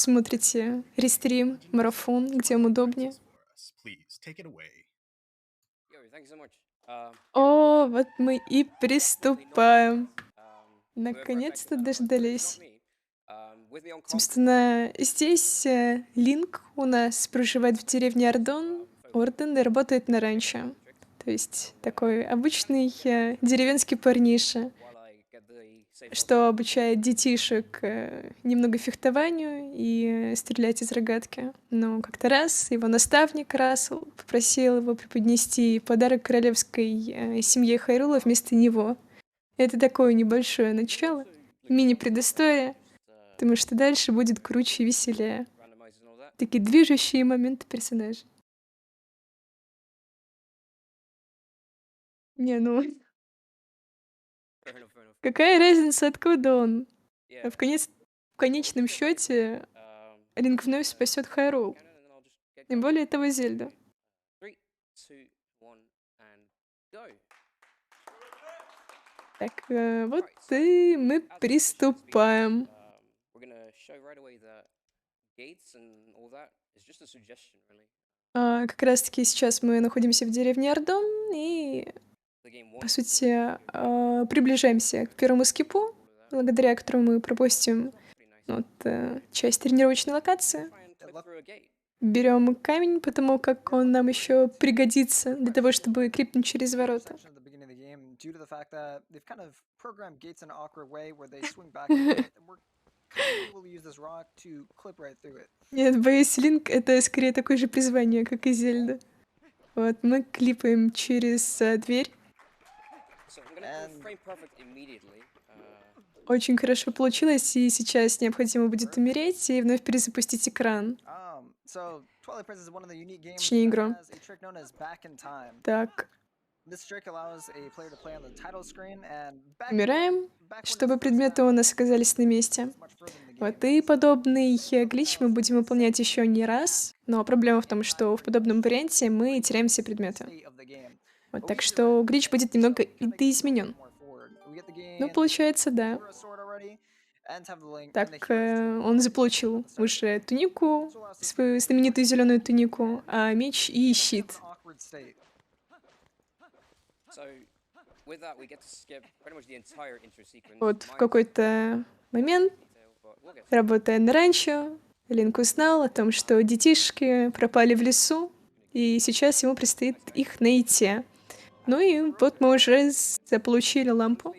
смотрите рестрим, марафон, где вам удобнее. О, вот мы и приступаем. Наконец-то дождались. Собственно, здесь Линк у нас проживает в деревне Орден и работает на ранчо. То есть такой обычный деревенский парниша, что обучает детишек немного фехтованию и стрелять из рогатки. Но как-то раз его наставник Рассел попросил его преподнести подарок королевской семье Хайрула вместо него. Это такое небольшое начало, мини-предыстория, потому что дальше будет круче и веселее. Такие движущие моменты персонажей. Не, ну, какая разница, откуда он? В конечном счете Линк вновь спасет Хайрул. И более того, Зельда. Так, вот и мы приступаем. Как раз-таки сейчас мы находимся в деревне Ордон и, по сути, приближаемся к первому скипу, благодаря которому мы пропустим вот, часть тренировочной локации. Берем камень, потому как он нам еще пригодится для того, чтобы крикнуть через ворота. Нет, боюсь, Линк — это скорее такое же призвание, как и Зельда. Вот, мы клипаем через дверь. Очень хорошо получилось, и сейчас необходимо будет умереть и вновь перезапустить экран. Точнее, игру. Так. Умираем, чтобы предметы у нас оказались на месте. Вот, и подобный глич мы будем выполнять еще не раз, но проблема в том, что в подобном варианте мы теряем все предметы. Вот, так что глич будет немного видоизменен. Ну, получается, да. Так, он заполучил уже тунику, свою знаменитую зеленую тунику, а меч и щит. Вот в какой-то момент, работая на ранчо, Линк узнал о том, что детишки пропали в лесу, и сейчас ему предстоит их найти. Ну и вот мы уже заполучили лампу,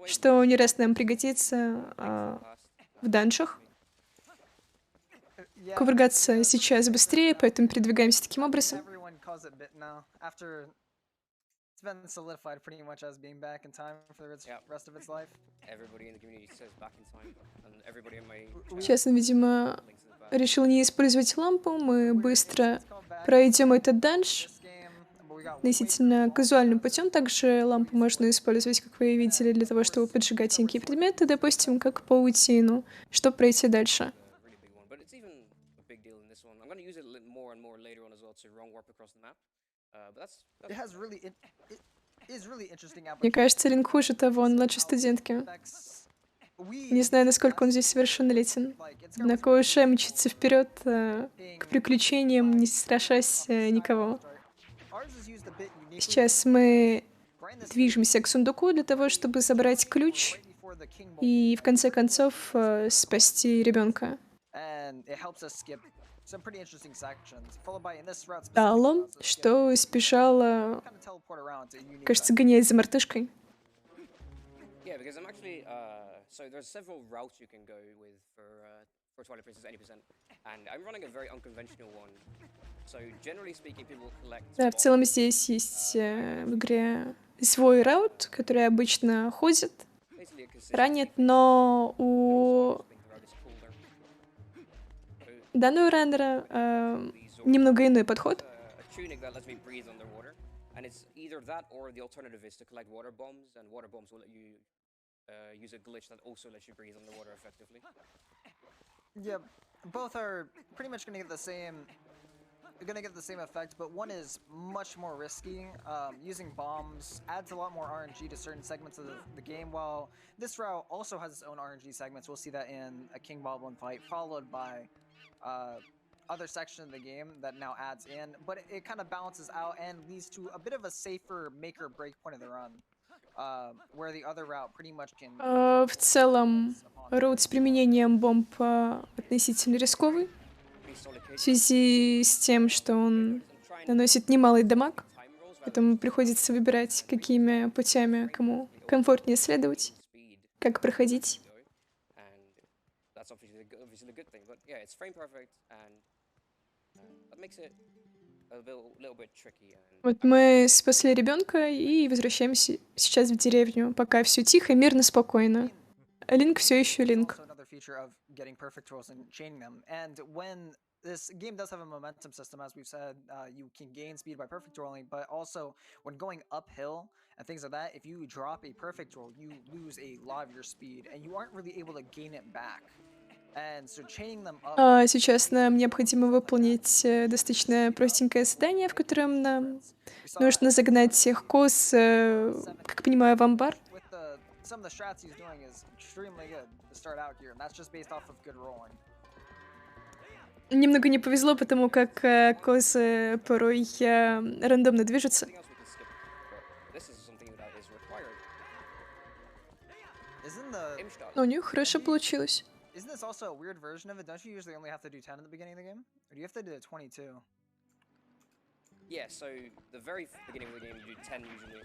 что не раз нам пригодится в данжах. Кувыргаться сейчас быстрее, поэтому передвигаемся таким образом. Сейчас он, видимо, решил не использовать лампу. Мы быстро пройдем этот данж относительно казуальным путем. Также лампу можно использовать, как вы видели, для того, чтобы поджигать некие предметы, допустим, как паутину, чтобы пройти дальше. Мне кажется, Линк хуже того, он младшей студентки. Не знаю, насколько он здесь совершеннолетен. Однако уже мчится вперед к приключениям, не страшась никого. Сейчас мы движемся к сундуку для того, чтобы забрать ключ и, в конце концов, спасти ребенка. Талом, что сбежала, кажется, гоняясь за мартышкой. Да, в целом здесь есть в игре свой раут, который обычно ходит, ранит, но у данного раннера немного иной подход. gonna get the same effect, but one is much more risky. Using bombs adds a lot more RNG to certain segments of the game, while this route also has its own RNG segments. We'll see that in a King Boblin fight, followed by other section of the game that now adds in, but it kind of balances out and leads to a bit of a safer make or break point of the run, where the other route pretty much can В целом, роут с применением бомб относительно рисковый в связи с тем, что он наносит немалый дамаг, поэтому приходится выбирать, какими путями кому комфортнее следовать, как проходить. Вот мы спасли ребенка и возвращаемся сейчас в деревню, пока все тихо, мирно, спокойно. А Линк все еще Линк. also another feature of getting perfect rolls and chaining them. And when this game does have a momentum system, as we've said, you can gain speed by perfect rolling, but also when going uphill and things like that, if you drop a perfect roll, you lose a lot of your speed, and you aren't really able to gain it back. And so chaining them up. Сейчас нам необходимо выполнить достаточно простенькое задание, в котором нам нужно загнать всех коз, как понимаю, в амбар. Some of the strats he's doing is extremely good to start out here, and that's just based off of good rolling. Немного не повезло, потому как козы порой рандомно движутся. Но у них хорошо получилось. Isn't this also a weird version of it? Don't you usually only have to do 10 at the beginning of the game? Or do you have to do 22? Yeah, so the very beginning of the game, you do 10 usually.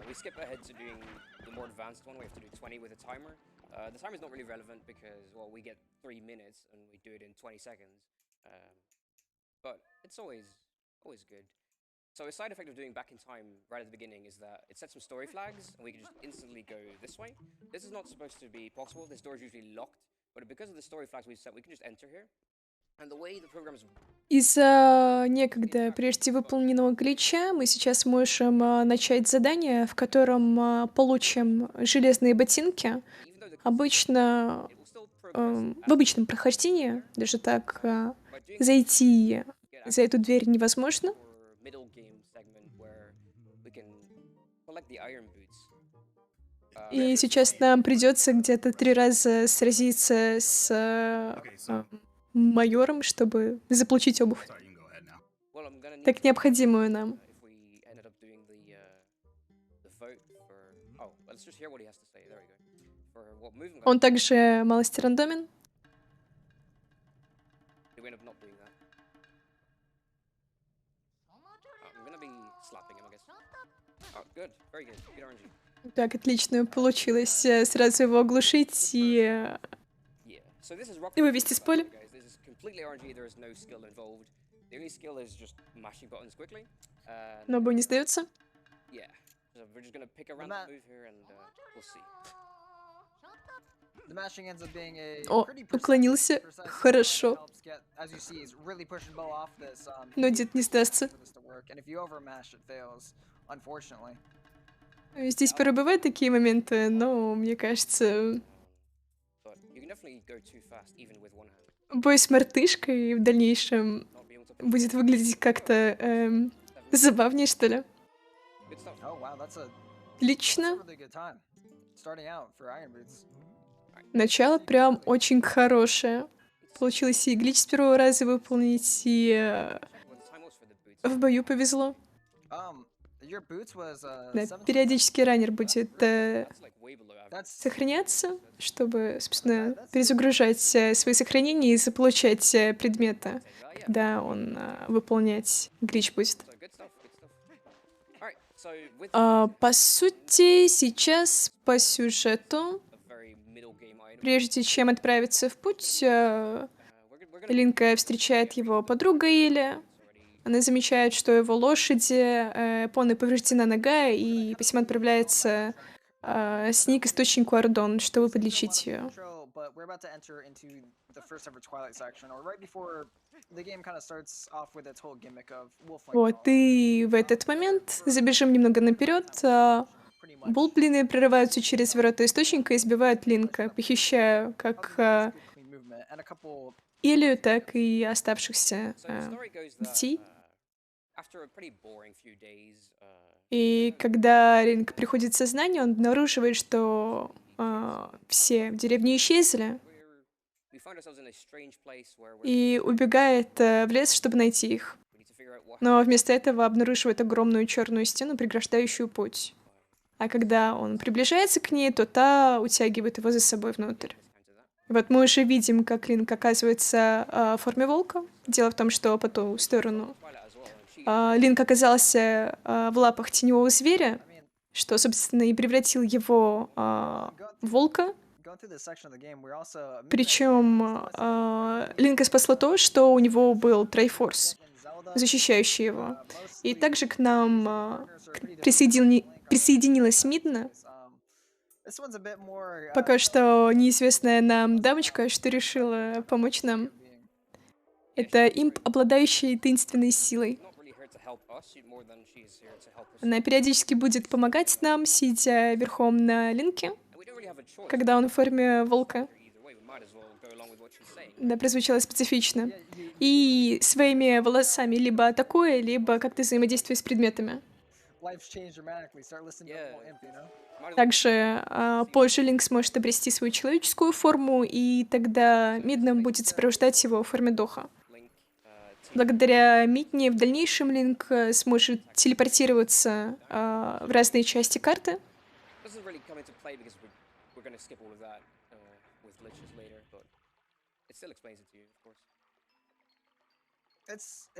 We skip ahead to doing the more advanced one. We have to do 20 with a timer. The timer is not really relevant because, well, we get 3 minutes and we do it in 20 seconds. But it's always good. So a side effect of doing back in time right at the beginning is that it sets some story flags and we can just instantly go this way. This is not supposed to be possible. This door is usually locked, but because of the story flags we've set, we can just enter here. And the way the program is Из-за некогда прежде выполненного глича мы сейчас можем начать задание, в котором получим железные ботинки. Обычно в обычном прохождении, даже так, зайти за эту дверь невозможно. И сейчас нам придется где-то 3 раза сразиться с майором, чтобы заполучить обувь. Так необходимую нам. Он также малость рандомен. Так, отлично получилось сразу его оглушить и вывести с поля. Но бой не сдается. О, уклонился. Хорошо. Но дед не сдастся. Здесь порой бывают такие моменты, но мне кажется, бой с мартышкой в дальнейшем будет выглядеть как-то забавнее, что ли. Отлично. Начало прям очень хорошее. Получилось и глич с первого раза выполнить, и в бою повезло. Да, периодически раннер будет сохраняться, чтобы, собственно, перезагружать свои сохранения и заполучать предметы, когда он выполнять глич будет. По сути, сейчас по сюжету, прежде чем отправиться в путь, Линка встречает его подруга Иля. Она замечает, что его лошади Поны повреждена нога, и посему отправляется с ней к источнику Ардон, чтобы подлечить ее. Вот, и в этот момент забежим немного наперед. Булблины прорываются через ворота источника и сбивают Линка, похищая как Илью, так и оставшихся детей. After a pretty boring few days, И когда Линк приходит в сознание, он обнаруживает, что все в деревне исчезли, we find ourselves in a strange place where we're и убегает в лес, чтобы найти их. we need to figure out what Но вместо этого обнаруживает огромную черную стену, преграждающую путь. А когда он приближается к ней, то та утягивает его за собой внутрь. counter that. Вот мы уже видим, как Линк оказывается в форме волка. Дело в том, что по ту сторону Twilight as well, and she Линк оказался в лапах теневого зверя, I mean, что, собственно, и превратил его в волка. going through this section of the game, we're also Причем Линка спасло то, что у него был Трайфорс, in Zelda. защищающий его. И Mostly также к нам partners are pretty different. присоединилась Мидна. This one's a bit more Пока что неизвестная нам дамочка, что решила помочь нам. being. Это имп, обладающий таинственной силой. not really here to help us more than she's here to help us. Она периодически будет помогать нам, сидя верхом на Линке, And we don't really have a choice. когда он в форме волка. Either way, we might as well go along with what she's saying. Да, прозвучало специфично. И своими волосами либо атакуя, либо как-то взаимодействуя с предметами. Life's changed dramatically. Start listening to the whole imp, you know? Might as well Также позже Линк сможет обрести свою человеческую форму, и тогда Мидна будет сопровождать его в форме духа. link to Благодаря Мидне в дальнейшем Линк сможет телепортироваться в разные части карты. doesn't really come into play because we're going to skip all of that with glitches later, but it still explains it to you, of course.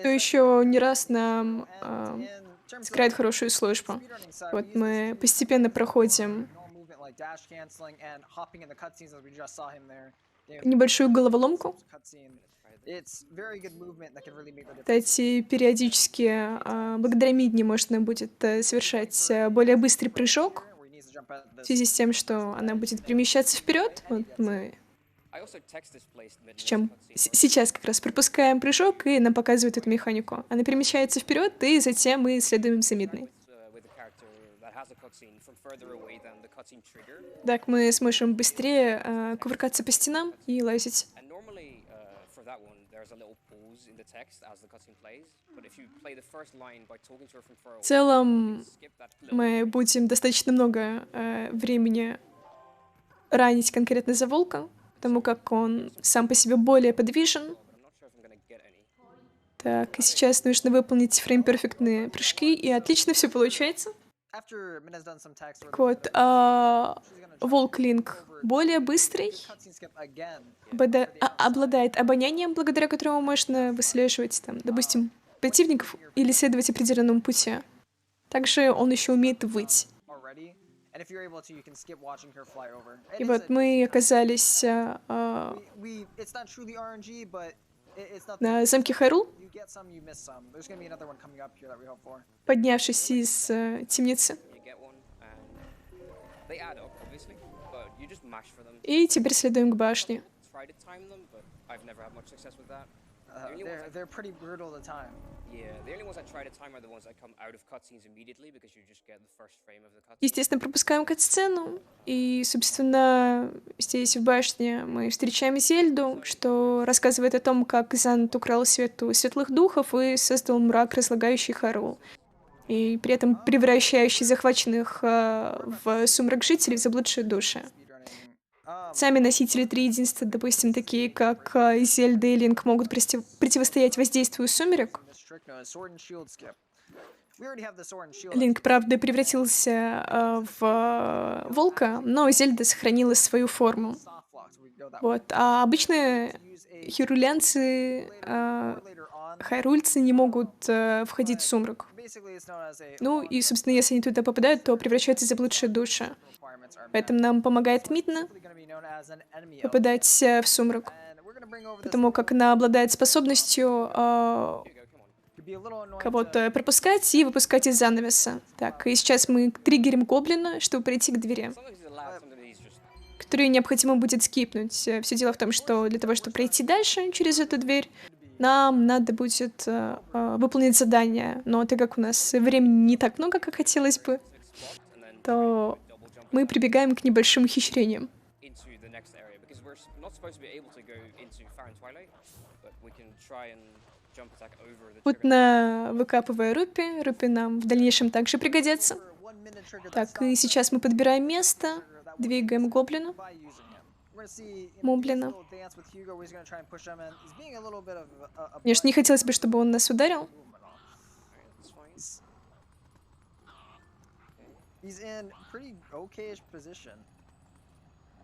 То еще не раз нам And in terms of сыграет хорошую службу. speedrunning side, we Вот use мы this to постепенно for проходим normal movement like dash canceling and hopping in the cutscenes as we just saw him there. небольшую головоломку. Cutscene. It's very good movement that can really make the difference. Кстати, периодически благодаря Мидне можно будет совершать более быстрый прыжок Where he needs to jump out of в this. связи с тем, что она будет перемещаться вперед. Вот мы I also text displaced mid чем cutscene. сейчас как раз пропускаем прыжок, и нам показывают эту механику. Она перемещается вперед, и затем мы следуем за Мидной. With a character that has a cutscene from further away than the cutscene trigger. Так мы сможем быстрее кувыркаться по стенам и лазить. And normally for that one, there's a little pause in the text as the cutscene plays. But if you play the first line by talking to her from far В away, целом, skip that little мы будем достаточно много времени ранить конкретно за волка, потому как он сам по себе более подвижен. but I'm not sure if I'm gonna get any. Так, и сейчас нужно выполнить фрейм-перфектные прыжки, и отлично все получается. After Minna's done some text, Так вот, волк Линк более быстрый, cutscene skip again. обладает обонянием, благодаря которому можно выслеживать, там, допустим, противников или следовать определенному пути. Также он еще умеет выть. Already. And if you're able to, you can skip watching her fly over. И вот мы оказались It's not truly RNG, but it's not. на замке Хайрул, You get some, you miss some. There's gonna be another one coming up here that we hope for. поднявшись из темницы. You get one, and they add up, obviously, but you just mash for them. И теперь следуем к башне. Try to time them, but I've never had much success with that. The only ones They're pretty brutal to time. Yeah, the only ones I try to time are the ones that come out of cutscenes immediately because you just get the first frame of the cutscene. Естественно, пропускаем кат-сцену. И, собственно, здесь в башне мы встречаем Зельду, что рассказывает о том, как Зант украл свет у светлых духов и создал мрак, разлагающий Хайрул. И при этом превращающий захваченных в сумрак жителей в заблудшие души. Speedrunning. Сами носители триединства, допустим, такие как Зельда и Линк, могут противостоять воздействию сумерек. Miss Trick knows sword and shield skip. We already have the sword and shield. Линк, правда, превратился в волка, но Зельда сохранила свою форму. Soft lock, so we go that way. Вот. А обычно Use a хирулянцы, or later on. хайрульцы не могут входить в сумрак. Basically, it's known as a Ну и, собственно, если они туда попадают, то превращаются в заблудшие души. requirements are met. Поэтому нам помогает Мидна Simply gonna be known as an enemy elf. попадать в сумрак, And we're gonna bring over this. потому как она обладает способностью Could be a little annoying to кого-то пропускать и выпускать из занавеса. Так, и сейчас мы триггерим гоблина, чтобы прийти к двери, Sometimes he's allowed, sometimes he's just которую необходимо будет скипнуть. Все дело в том, что для того, чтобы пройти дальше через эту дверь, нам надо будет выполнить задание. Но так как у нас времени не так много, как хотелось бы, spot and then то double jump мы прибегаем к небольшим ухищрениям. into the next area because we're not supposed to be able to go into Fire and Twilight, but we can try and jump attack over the trigger. Путно выкапывая рупи. Рупи нам в дальнейшем также пригодятся. For 1 minute trigger that Так, и stops сейчас мы подбираем место. Двигаем гоблина. by using him. We're gonna see him do his Моблина. little dance with Hugo, where he's gonna try and push him in. He's being a little bit of a Конечно, не хотелось бы, чтобы он нас ударил. Alright, that's fine. He's in pretty okay-ish position.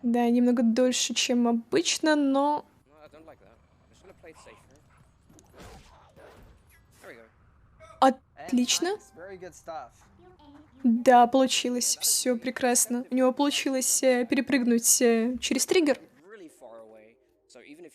Да, немного дольше, чем обычно, но... No, I don't like that. I'm just gonna play it safer. There we go. And Отлично. nice, very good stuff. Да, получилось. Все прекрасно. У него получилось перепрыгнуть через триггер Really far away. So even if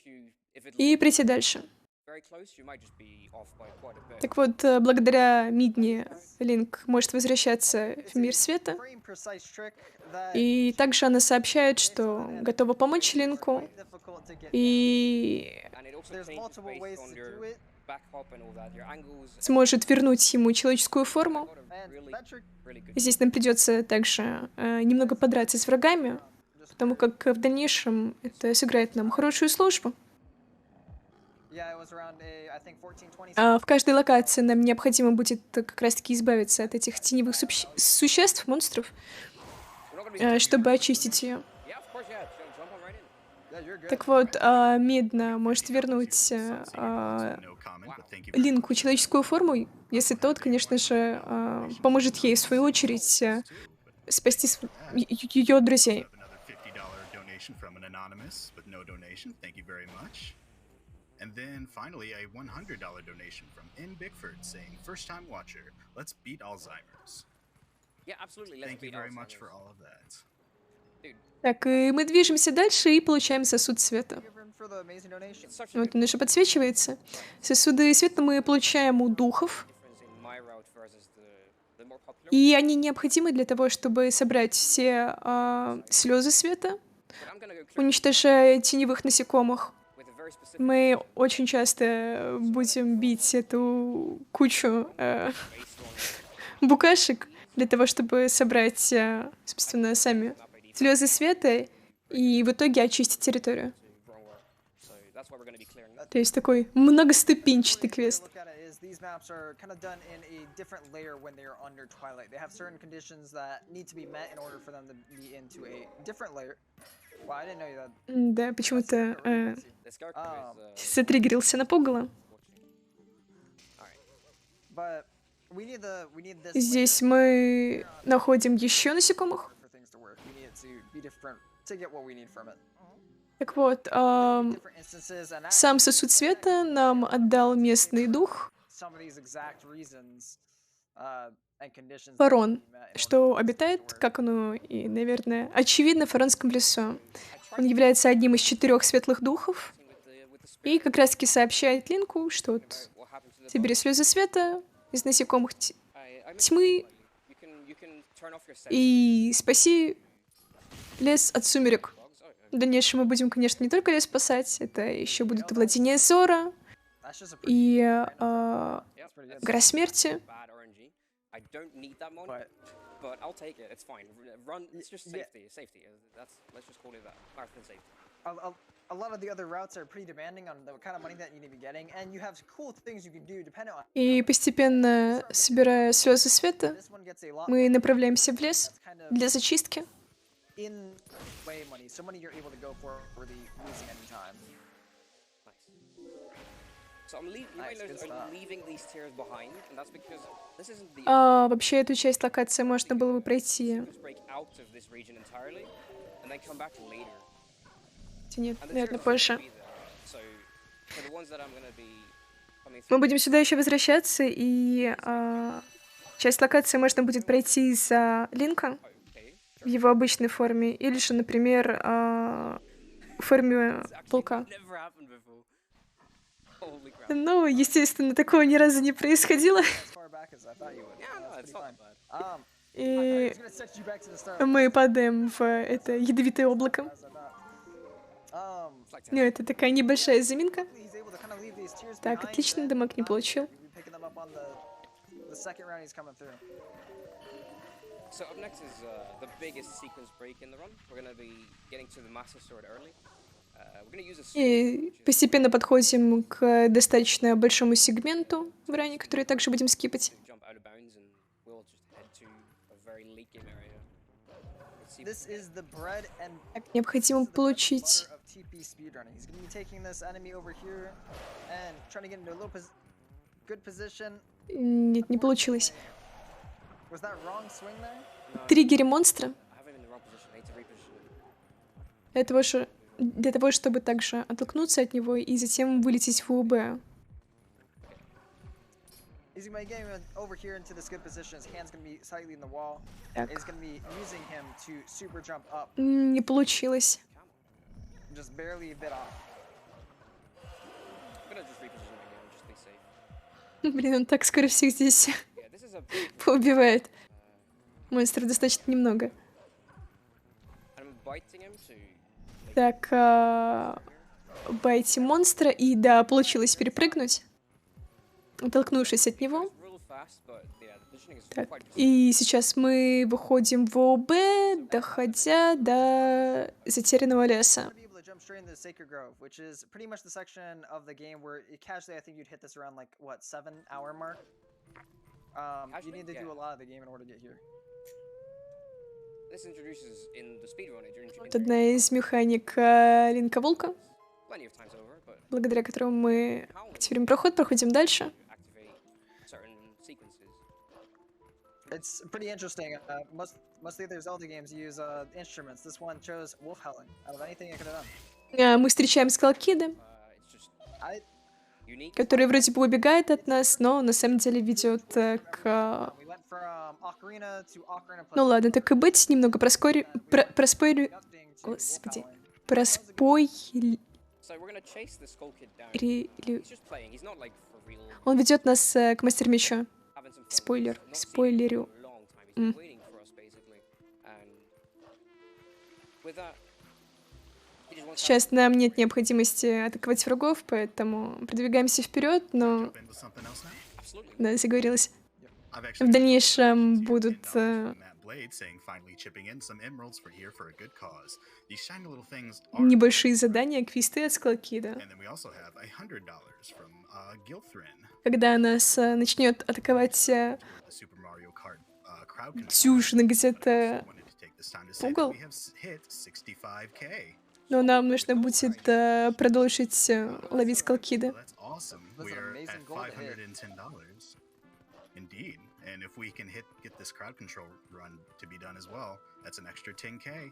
it и looks прийти дальше. very close, you might just be off by quite a bit. Так вот, благодаря Мидне Линк может возвращаться в мир света. Frame precise trick that И также она сообщает, что готова помочь Линку. difficult to get. И And it also There's changes multiple ways based on to your do it, back hop and all that. Your angles. сможет вернуть ему человеческую форму. Got a and really, that trick really good. Здесь нам придется также немного подраться с врагами, потому как в дальнейшем это сыграет нам хорошую службу. Yeah, it was around I think 14-20 В каждой локации нам необходимо будет как раз-таки избавиться от этих теневых существ, монстров, We're not gonna be чтобы очистить ее. Yeah, of course, yeah. Jump on right in. Yeah, you're good. Так вот, Медна может вернуть Линку человеческую форму, если тот, конечно же, поможет ей, в свою очередь, спасти ее друзей. And then finally, a $100 donation from N. Bickford saying, "First time watcher, let's beat Alzheimer's." Yeah, absolutely. Let's Thank you beat very much Alzheimer's. for all of that. Dude, Так, и мы движемся дальше и получаем сосуд света. Give him for the amazing donation. such a Вот он уже подсвечивается. Сосуды света мы получаем у духов, difference in my route versus the more popular. и они необходимы для того, чтобы собрать все слезы света, But I'm gonna go clear уничтожая теневых насекомых. with a very specific Мы очень часто будем бить эту кучу based on букашек для того, чтобы собрать, собственно, сами слезы света и в итоге очистить территорию. wrong work. So that's why we're gonna be clearing that. То есть такой многоступенчатый квест. Look at it is these maps are kind of done in a different layer when they are under Twilight. They have certain conditions that need to be met in order for them to be into a different layer. Wow, I didn't know that. Да, почему-то This character is затриггерился на пугало. alright. But we need this Здесь мы находим еще насекомых. for things to work. We need it to be different to get what we need from it. Так вот, Different instances and сам сосуд света нам отдал местный дух some of these exact reasons and conditions that Фарон, need to be met in order что for this обитает, to work. как оно и, наверное, очевидно, в Фаронском лесу. Он является одним из 4 светлых духов With the и как раз-таки сообщает Линку, что вот what happened to the собери слезы света из насекомых I тьмы you can turn off your sense и спаси лес от сумерек. dogs. Oh, В дальнейшем мы будем, конечно, не только лес спасать, это еще будут владения Зора That's just a pretty и yeah, pretty good. Гора смерти. bad RNG. I don't need that money, But but I'll take it. It's fine. Run. It's just yeah. safety. Safety. That's let's just call it that. Marathon safety. a lot of the other routes are pretty demanding on the kind of money that you need to be getting, and you have cool things you can do depending on. И постепенно, собирая слезы света, This one gets a lot мы more. направляемся в лес That's kind of для зачистки. in way money, so money you're able to go for really losing any time. Nice. So I'm leaving. You might Nice, good notice I'm stuff. leaving these tiers behind, and that's because this isn't the Вообще, эту часть локации можно было бы пройти. just break out of this region entirely, and then come back later. Нет, And the наверное, tiers will позже. be there. So for the ones that I'm gonna be coming Мы through, будем сюда еще возвращаться, и часть локации можно будет пройти за Линка okay. в его обычной форме, или же, например, в форме полка. Never happened before. Holy crap. Ну, естественно, такого ни разу не происходило. As far back as I thought you would. Yeah, no, That's it's pretty not fun. bad. И I was gonna set you back to the start. мы падаем в это ядовитое облако. As I thought. It's like Ну, это такая небольшая заминка. He's able to kind of leave these tiers Так, behind, отлично, and дамаг не получил. we'll be picking them up on the second round he's coming through. So up next is the biggest sequence break in the run. We're gonna be getting to the Master Sword early, We're gonna use a И sculpture, which is постепенно подходим к достаточно большому сегменту в ране, который также будем скипать. to jump out of bounds, and we'll just head to a very late game area. Let's see. This is the bread and Так, необходимо this is the bread and получить... butter of TP speedrunning. He's gonna be taking this enemy over here and trying to get into a little good position. Нет, не получилось. Was that wrong swing there? No, Триггеры монстра I have him in the wrong position. I need to reposition him. для того, чтобы также оттолкнуться от него и затем вылететь в УБ. He's gonna be getting over here into this good position. His hand's gonna be slightly in the wall. Так, He's gonna be using him to super jump up, не получилось. just barely a bit off. I'm gonna just reposition him again, just be safe. Блин, он так скоро всех здесь Yeah, this is a поубивает. Монстров достаточно немного. I'm biting him to Так, байте монстра, и да, получилось перепрыгнуть, оттолкнувшись от него. It's real fast, but yeah, the positioning is Так, quite и сейчас мы выходим в ОБ, доходя до затерянного леса. Be able to jump straight into the Sacred Grove, which is pretty much the section of the game where casually I think you'd hit this around like what 7-hour mark. You need to do a lot of the game in order to get here. This introduces in the speedrun Вот одна из механик Линка Волка, plenty of times over, but благодаря которому мы активируем проход, проходим дальше. activate certain sequences. It's pretty interesting. Most of the other Zelda games use instruments. This one chose wolf howling out of anything I could have done. Мы встречаем скалкида, It's just I unique. который вроде бы убегает от нас, но на самом деле ведет к... we went from Ocarina to Ocarina plus Ну ладно, так и быть, немного проспорю... conducting to wolf Господи. howling. Проспойлерю... So we're gonna chase the skull kid down. He's just playing. He's not like for real. Он ведет нас к мастеру меча. Having some fun. Спойлер, He's not seen us спойлерю. for a long time. He's been waiting for us basically. And with that, he just wants to Сейчас нам нет необходимости атаковать врагов, поэтому продвигаемся вперед, но... Jump in with something else now? absolutely. Да, заговорилась. I've В actually дальнейшем будут... $10 from Matt Blade saying finally chipping in some emeralds for here for a good cause. These shiny little things are. небольшие задания, квесты от Скалкида. And then we also have $100 from Gilthrin. Когда нас начнет атаковать The Super Mario Kart crowd control. дюжина где-то, Wanted to take this time to say that Угол. we have hit 65K. но нам нужно будет продолжить ловить Скалкида. So that's awesome. That's an We're amazing at goal to hit. $510. Indeed. And if we can get this crowd control run to be done as well, that's an extra 10K.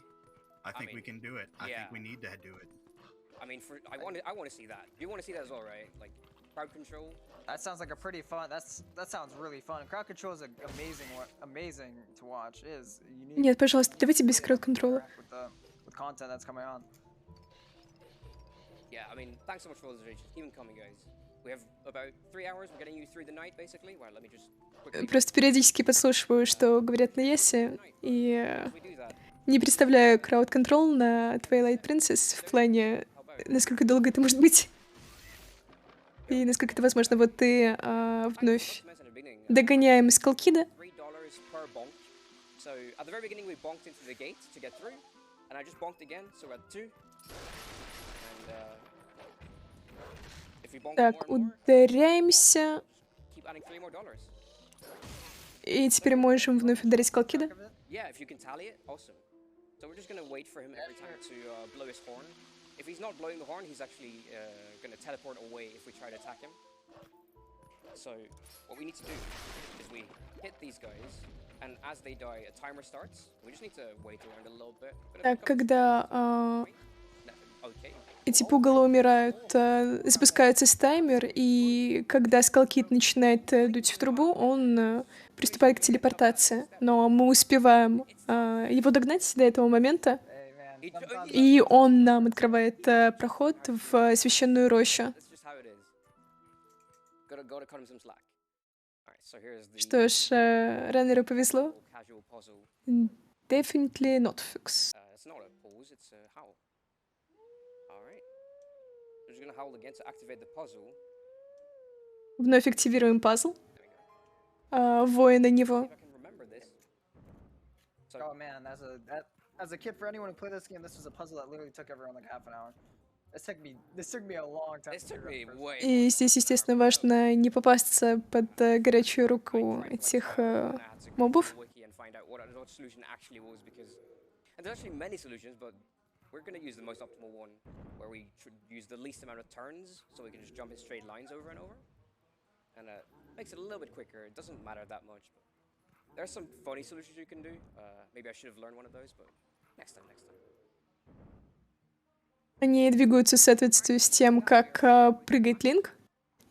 I think we mean, can do it. I yeah. think we need to do it. I mean, I want to see that. You want to see that as well, right? Like crowd control. That sounds like a pretty fun. That sounds really fun. Crowd control is amazing to watch. It is unique. Нет, пожалуйста, давайте без крауд-контрола. With content that's coming on. Yeah, I mean, thanks so much for all those donations. Keep them coming, guys. We have about 3 hours. We're getting you through the night, basically. Well, let me just quickly. Просто периодически подслушиваю, что говорят на Ясе, и As we do that, не представляю крауд-контрол на Twilight Princess в плане, насколько долго это может быть. И насколько это возможно. Вот ты вновь mentioned at the beginning, догоняем Скалкида. $3 per bonk. So at the very beginning, we bonked into the gate to get through, and I just bonked again, so we're at 2. And if we bonk Так, more and more, ударяемся. keep adding $3 more. И теперь можем вновь ударить Скалкида. Yeah, if you can tally it, awesome. So we're just gonna wait for him every time to blow his horn. If he's not blowing the horn, he's actually gonna teleport away if we try to attack him. So what we need to do is we hit these guys, and as they die, a timer starts. We just need to wait around a little bit. But if Так, it comes- когда okay. эти пугало умирают, запускается таймер, и когда Скалкид начинает дуть в трубу, он приступает к телепортации. Но мы успеваем его догнать до этого момента, Hey man, sometimes и он нам открывает проход в священную рощу. That's just how it is. Gotta cut him some slack. Alright, so here's the Что ж, раннеру повезло. casual puzzle. Definitelynotfx. It's not a pause, it's a howl. Alright. We're just gonna howl again to activate the puzzle. Вновь активируем пазл. There we go. Воина See него. if I can remember this. So oh man, as a kid, for anyone who played this game, this was a puzzle that literally took everyone like half an hour. This took me a long time This to took figure out me the first way time. И more здесь, time. естественно, важно не попасться под горячую руку I tried этих flex and I had to go through мобов. the wiki and find out what solution actually was because, and there's actually many solutions, but we're gonna use the most optimal one, where we use the least amount of turns, so we can just jump in straight lines over and over, and makes it a little bit quicker. It doesn't matter that much, but there are some funny solutions you can do. Maybe I should have learned one of those, but next time, next time. Они двигаются в соответствии с тем, как прыгает Линк.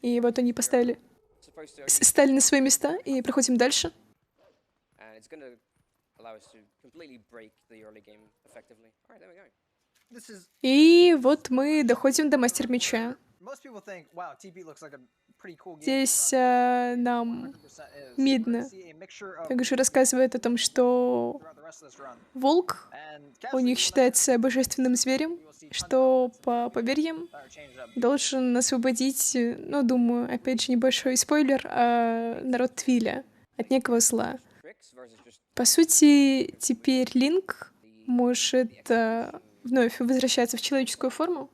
И вот они поставили, Supposed to only стали на свои места, и проходим дальше. and it's gonna allow us to completely break the early game effectively. All right, there we go. This is И вот мы доходим до мастер меча. most people think, wow, TP looks like a pretty cool game. Здесь to run. нам 100% is. We're gonna Мидна see a mixture of также movement рассказывает о том, что throughout the rest of this run. волк And у casually, них whenever считается божественным зверем, you will see tons of что elements in по the game поверьям that are changed up. должен освободить, ну, думаю, опять же, небольшой спойлер, народ Твиля от некого зла. Tricks versus just По сути, теперь Линк может вновь возвращаться в человеческую форму.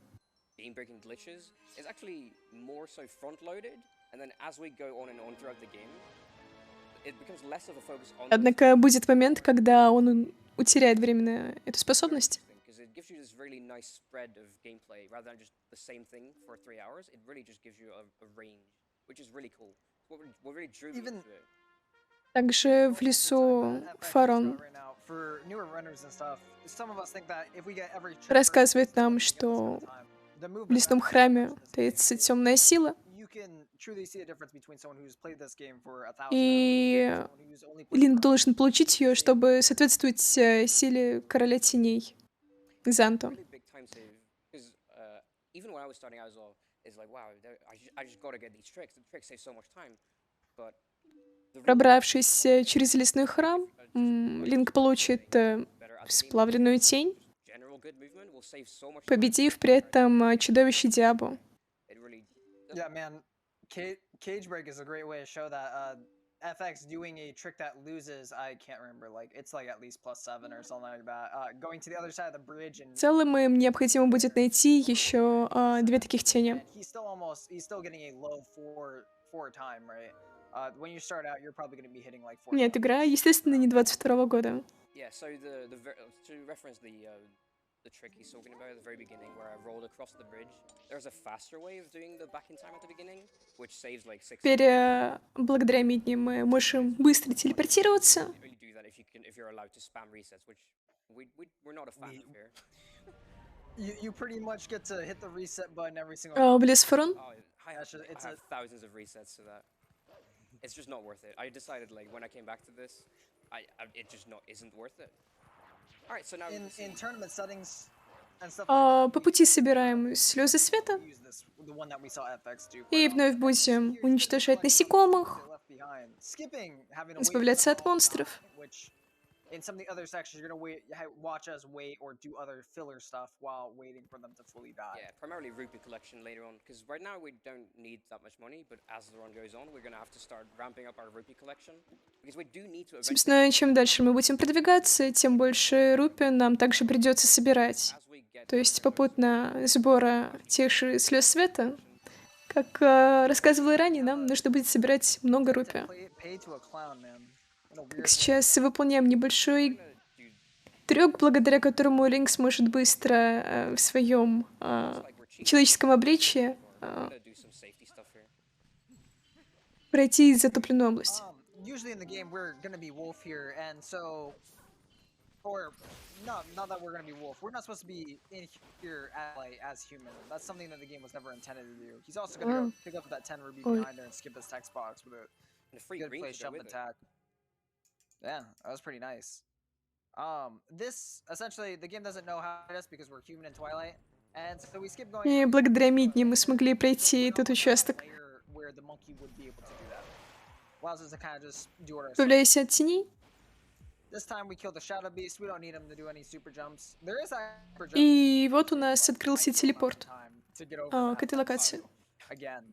game-breaking glitches is actually more so front-loaded, and then as we go on and on throughout the game, it becomes less of a focus on. Однако будет момент, когда он утеряет временно эту способность. Because it gives you this really nice spread of gameplay rather than just the same thing for 3 hours. It really just gives you a range, which is really cool. What really drew me Even- into it. Также в лесу Фарон рассказывает нам, что в лесном храме таится темная сила, и Линк должен получить ее, чтобы соответствовать силе короля теней Занту. Really big time save because even when I was starting out as well, it's like wow, I just gotta get these tricks. The tricks save so much time, but the real Пробравшись через лесной храм, Линк получит сплавленную тень, general good movement will save so much time. победив при этом чудовище Диабу. It really Yeah, man. Cage break is a great way to show that. FX doing a trick that loses, I can't remember, like it's like at least +7 or something like that. Going to the other side of the bridge В and целом им необходимо будет найти еще две таких тени. he's still getting a low four time, right? When you start out, you're probably going to be hitting like 4. Нет, игра, естественно, не 22-го года. yeah. So to reference the trick he's talking about at the very beginning, where I rolled across the bridge. There's a faster way of doing the back in time at the beginning, which saves like 6. Теперь, благодаря Мидне, мы можем быстро телепортироваться. You only do that if you're allowed to spam resets, which we're not a fan of here. You pretty much get to hit the reset button every single В лес Фарон. Oh, I That's just- it's have thousands of resets to that. It's just not worth it. I decided like when I came back to this, it just isn't worth it. All right, so now in tournament settings and stuff По пути собираем слезы света use this, the one that we saw FX do. и вновь будем уничтожать насекомых, Skipping having to избавляться от монстров. which in some of the other sections you're gonna watch us wait or do other filler stuff while waiting for them to fully die. yeah, primarily rupee collection later on, because right now we don't need that much money, but as the run goes on, we're gonna have to start ramping up our rupee collection, because we do need to eventually, Собственно, чем дальше мы будем продвигаться, тем больше рупий нам также придется собирать. as we get То есть попутно сбора тех же слез света, как рассказывала ранее, нам нужно будет собирать много рупий. Pay to a clown, man. What a Так weird сейчас выполняем небольшой do трюк, благодаря которому Линк сможет быстро в своем like we're cheating, человеческом обличье we're gonna do some safety stuff here. пройти затопленную область. Usually in the game we're gonna be Wolf here, and so, or not that we're gonna be Wolf. We're not supposed to be in here as human. That's something that the game was never intended to do. He's also gonna go pick up that 10 ruby Ой. behind her and skip his text box with a And a free good green place to go jump with it. attack. Yeah, that was pretty nice. This essentially the game doesn't know how to do this because we're human in Twilight, and so we skip going. И благодаря Мидне мы смогли пройти этот участок. Where the monkey would be able to do that. Allows us to kind of just do it ourselves. Избавляясь от теней. This time we killed the Shadow Beast. We don't need him to do any super jumps. There is a super jump И вот у нас открылся телепорт time to get over к этой локации. again.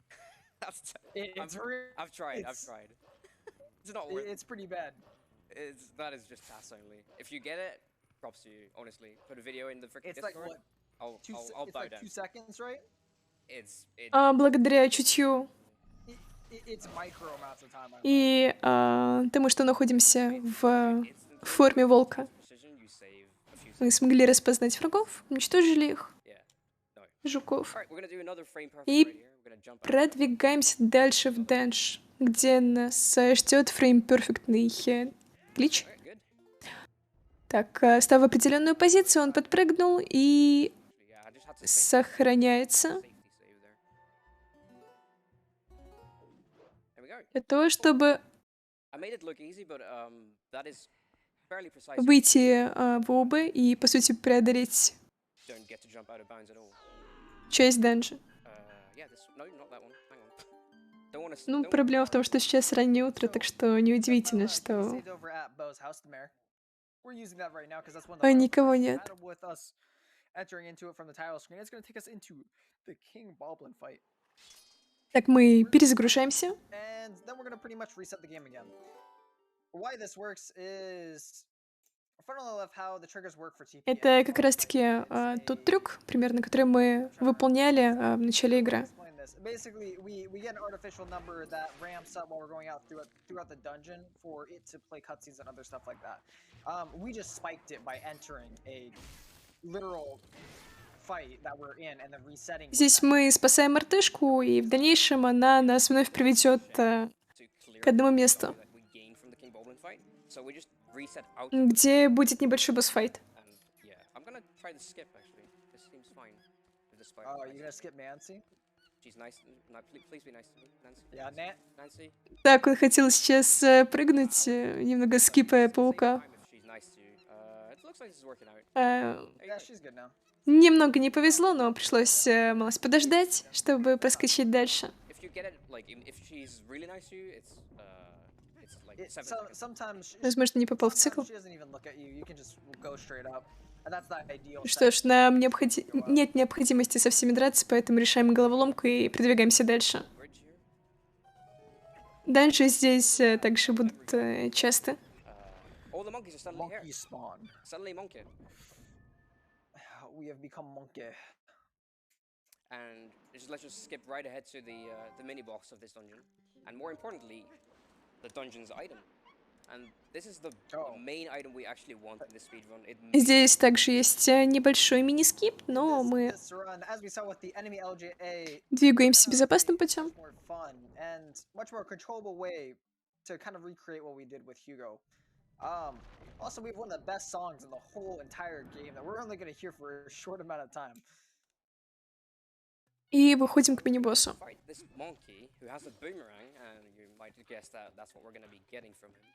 That's It's I've tried. it's- It's not worth it. it's pretty bad. That is just pass only. If you get it, props to you. Honestly, put a video in the freaking It's like Discord. what I'll It's bow like down. 2 seconds, right? Благодаря чутью It's micro amounts of time. и тому, что находимся в Instantly, форме волка, precision, you save a few мы seconds. смогли распознать врагов, уничтожили их, Yeah. No. жуков, All right, we're gonna do another frame perfect и right here. We're gonna jump out. продвигаемся дальше в денж, где нас ждет фрейм-перфектный глич. Okay, good. Так, став в определенную позицию, он подпрыгнул и Yeah, I just had to think сохраняется safety save there. There we go. для того, чтобы I made it look easy, but that is fairly precise. выйти в ОБ и, по сути, преодолеть Don't get to jump out of bounds at all. часть денжа. Yeah, this no, not that one. Hang on. Don't want to. Ну, проблема в том, что сейчас раннее утро, так что неудивительно, что Saved over at Bo's house, the mayor. We're using that right now because that's one of the никого нет. Adam with us entering into it from the title screen. It's going to take us into the King Boblin fight. Так, мы перезагружаемся. And then we're going to pretty much reset the game again. Why this works is funnily enough how the triggers work for TP. Это как раз-таки тот трюк, примерно, который мы выполняли в начале игры. Explain this. Basically, we get an artificial number that ramps up while we're going out throughout the dungeon for it to play cutscenes and other stuff like that. We just spiked it by entering a literal fight that we're in and then resetting. Здесь мы спасаем мартышку, и в дальнейшем она нас вновь приведет к одному месту, где будет небольшой босс-файт. Oh, you're gonna skip Nancy? She's nice. No, please be nice to me, Nancy. Yeah, Nancy. Так, он хотел сейчас прыгнуть, немного скипая паука. She's nice to you. It looks like this is working out. yeah, she's good now. Немного не повезло, но пришлось малость подождать, чтобы проскочить дальше. If you get it, like, if she's really nice to you, it's like 7 seconds. Sometimes Возможно, не попал в цикл. she doesn't even look at you. You can just go straight up, and that's the ideal. Что ж, нам нет необходимости со всеми драться, поэтому решаем головоломку и продвигаемся дальше. Bridge here. Данжи здесь также будут часто. All the monkeys are suddenly here. Monkey spawn. Suddenly monkey. We have become monkey. And let's just skip right ahead to the mini boss of this dungeon, and more importantly, the dungeon's item. And this is the main item we actually want in this speedrun. Здесь также есть небольшой мини-скип, но мы This run, as we saw with the enemy LJA, двигаемся безопасным путем. much more fun and much more controllable way to kind of recreate what we did with Hugo. Also, we have one of the best songs in the whole entire game that we're only going to hear for a short amount of time. И выходим к мини-боссу. Fight this monkey who has a boomerang, and you might guess that that's what we're going to be getting from him.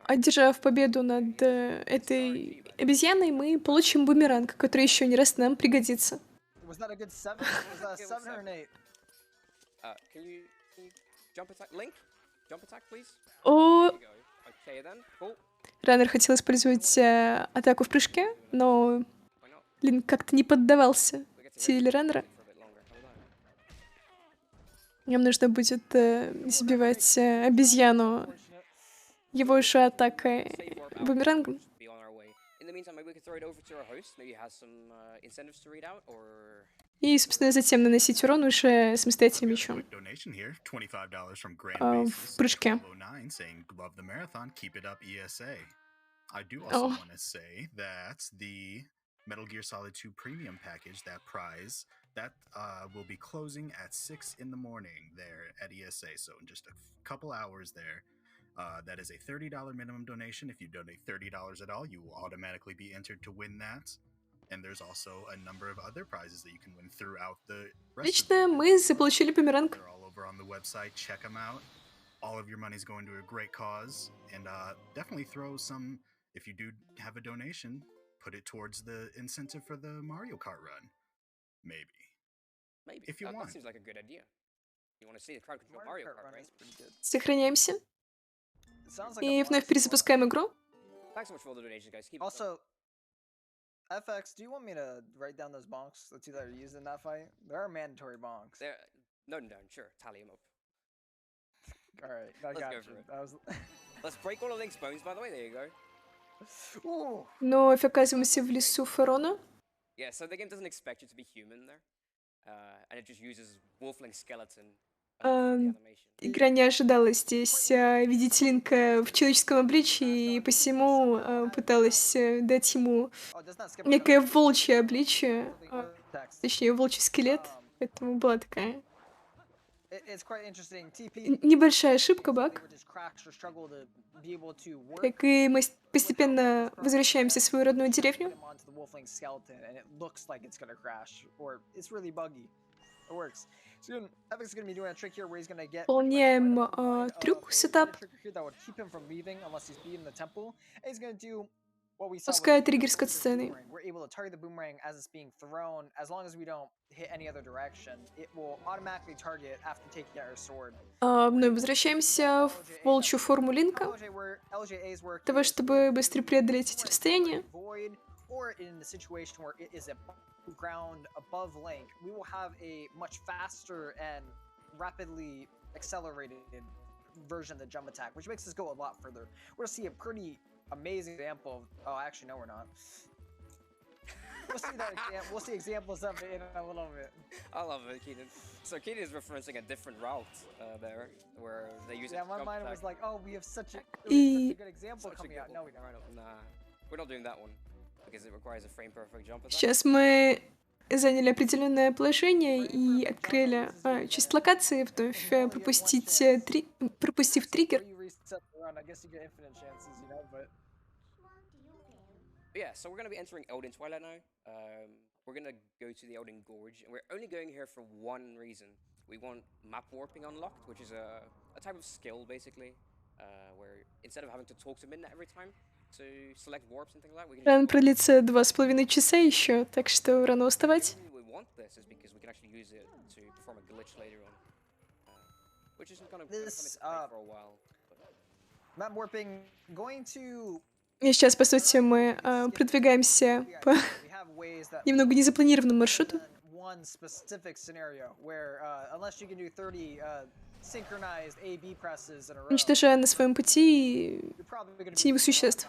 Одержав победу над этой обезьяной, мы получим бумеранг, который еще не раз нам пригодится. Was that a good 7? Was that a 7 or an 8? Can you jump attack? Link? Jump attack, please? О, There you go. Okay then. Cool. Раннер хотел использовать атаку в прыжке, но Why not? Линк как-то не поддавался We get to силе Раннера. for a bit longer. Hold on. Нам нужно будет сбивать обезьяну его же атакой бумерангом. Be on our way. In the meantime, maybe we could throw it over to our host. Maybe he has some incentives to read out, or И, собственно, затем наносить урон уже самостоятельным мечом. Donation here, $25 from Grand В Basis прыжке. 1209 saying love the marathon, keep it up ESA. I do Oh. also want to say that the Metal Gear Solid 2 premium package, that prize, that will be closing at 6 in the morning there at ESA. So in just a couple hours there. That is a $30 minimum donation. If you donate $30 at all, you will automatically be entered to win that. And there's also a number of other prizes that you can win throughout the rest of Лично мы заполучили бумеранг. They're all over on the website. Check them out. All of your money's going to a great cause. And definitely throw some, if you do have a donation, put it towards the incentive for the Mario Kart run. Maybe. maybe. If you That want. seems like a good idea. You want to see the crowd control Mario Kart, run right? is pretty good. Сохраняемся. It sounds like И a вновь blast. перезапускаем игру. Thanks so much for all the donations, guys. Keep it up. Also, FX, do you want me to write down those bonks, the two that are used in that fight? There are mandatory bonks. There, note them down. Sure, tally them up. All right, I Let's got go you. for it. That was. Let's break all of Link's bones, by the way. There you go. Ooh. Но оказываемся в лесу Фарона. Yeah, so the game doesn't expect you to be human there, and it just uses wolfling skeleton for the Ам, animation. Игра не ожидала здесь видеть Линка в человеческом обличии, и посему пыталась дать ему Oh, does not skip некое another волчье обличие, text. точнее, волчий скелет. Поэтому была такая It's quite interesting. TP небольшая ошибка, they баг. would just crash or struggle to be able to work. Так и мы постепенно возвращаемся в свою родную Put деревню. him onto the wolfling skeleton, and it looks like it's gonna crash, or it's really buggy. It works. Soon, Epic's gonna be doing a trick here where he's gonna get Выполняем трюк, a сетап. trigger here that would keep him from leaving unless he's beating the temple. And he's gonna do what we saw with Пускай the триггер с Fortress катсценой. boomerang. We're able to target the boomerang as it's being thrown. As long as we don't hit any other direction, it will automatically target after taking out our sword. Вновь возвращаемся в волчью форму Линка, LJA's work для того, is чтобы быстрее преодолеть эти boomerang расстояния. void, or in the situation where it is above ground above Link, we will have a much faster and rapidly accelerated version of the jump attack, which makes us go a lot further. We're gonna see a pretty amazing example of, oh, actually no, we're not. We'll see that example. We'll see examples of it in a little bit. I love it, Keenan. So Keenan is referencing a different route there, where they use Yeah, it. my mind was like, oh, we have such a И good example coming out. No, we don't. Nah, we're not doing that one because it requires a frame perfect jump attack. сейчас мы заняли определенное положение и открыли часть локации, вновь пропустив триггер. I guess you get infinite chances, you know, but Yeah, so we're going to be entering Elden Twilight now. We're going to go to the Elden Gorge, and we're only going here for one reason. We want map warping unlocked, which is a type of skill, basically, where instead of having to talk to Midnight every time to select warps and things like that, we can Ран just... продлится 2,5 часа еще, так что рано The уставать. reason we want this is because we can actually use it to perform a glitch later on, which isn't going to come into play for a while. map warping going to И сейчас, по сути, мы продвигаемся по we have ways that немного незапланированному маршруту. one specific scenario where unless you can do 30 synchronized A/B presses in a row, Уничтожая на своем пути you're probably going to теневых существ.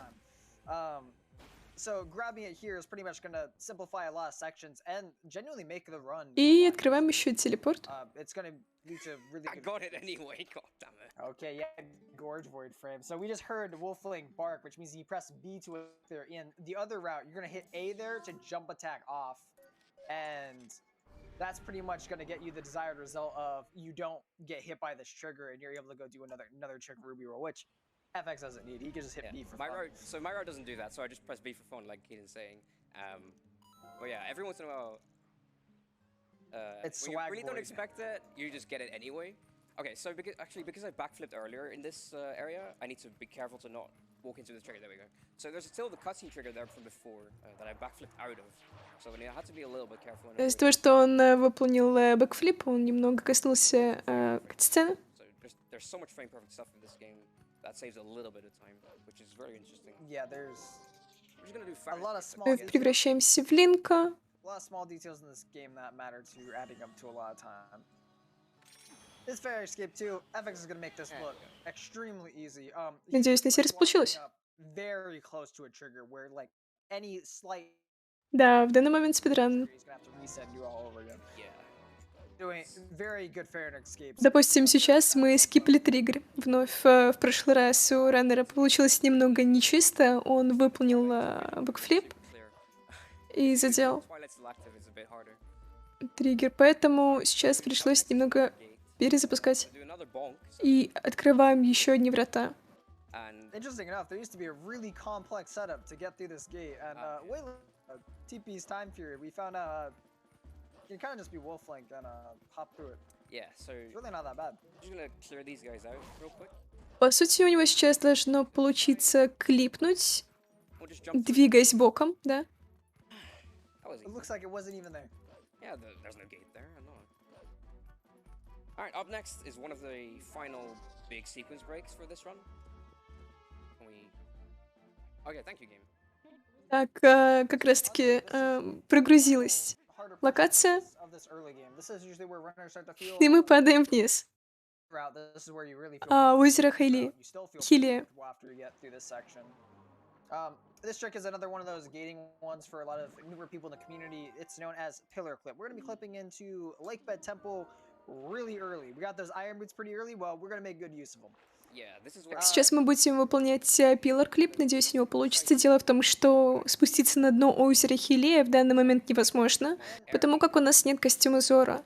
So grabbing it here is pretty much going to simplify a lot of sections and genuinely make the run. И открываем еще телепорт. It's going to lead to really I good. got it anyway, god damn it. Okay, yeah, Gorge Void Frame. So we just heard Wolfling bark, which means you press B to there. In the other route, you're gonna hit A there to jump attack off, and that's pretty much gonna get you the desired result of you don't get hit by this trigger, and you're able to go do another trick Ruby roll, which FX doesn't need. He can just hit B for My fun. route, so my route doesn't do that, so I just press B for fun, like Keenan's saying. But yeah, every once in a while, It's when you swag really don't void. expect it, you just get it anyway. Okay, so because I backflipped earlier in this area, I need to be careful to not walk into the trigger. There we go. So there's still the cutscene trigger there from before that I backflipped out of. So I had to be a little bit careful. Из-за того, что он выполнил бэкфлип, он немного коснулся катсцены. So there's so much frame perfect stuff in this game that saves a little bit of time, which is very interesting. Yeah, there's We're just gonna do a lot of small Мы details. превращаемся в Линка. A lot of small details in this game that matter to adding up to a lot of time. This Fair Escape 2, FX is gonna make this look extremely easy. Надеюсь, на сей раз получилось. Very close to a trigger where like any slight Да, в данный момент спидран. he's gonna have to reset and do it all over again. Yeah. Doing very good Fair Escapes. Допустим, сейчас мы скипли триггер. Вновь в прошлый раз у раннера получилось немного нечисто. Он выполнил бэкфлип и задел триггер, поэтому сейчас пришлось немного перезапускать. И открываем еще одни врата. Interesting enough, there used to be a really complex setup to get through this gate, and way TP's time period, we found out you can kind of just be wolf-link and hop through it. Yeah, so It's really not that bad. I'm just gonna clear these guys out real quick. По сути, у него сейчас должно получиться клипнуть, We'll just jump through. двигаясь боком, да? That was It easy. looks like it wasn't even there. Yeah, there's no gate there. I know. Alright, up next is one of the final big sequence breaks for this run. Can we... Okay, thank you, game. Так, как раз-таки прогрузилась Harder локация, of this early game. This is usually where runners start to feel и мы падаем вниз. route. This is where you really feel Озеро Хайли. you still feel Хилия. comfortable after you get through this section. this trick is another one of those gating ones for a lot of newer people in the community. It's known as pillar clip. We're going to be clipping into Lakebed Temple really early. We got those iron boots pretty early. Well, we're going to make good use of them. Yeah, this is where Сейчас мы будем выполнять пилор клип. Надеюсь, у него получится. Дело в том, что спуститься на дно озера Хилея в данный момент невозможно, потому как у нас нет костюма Зора,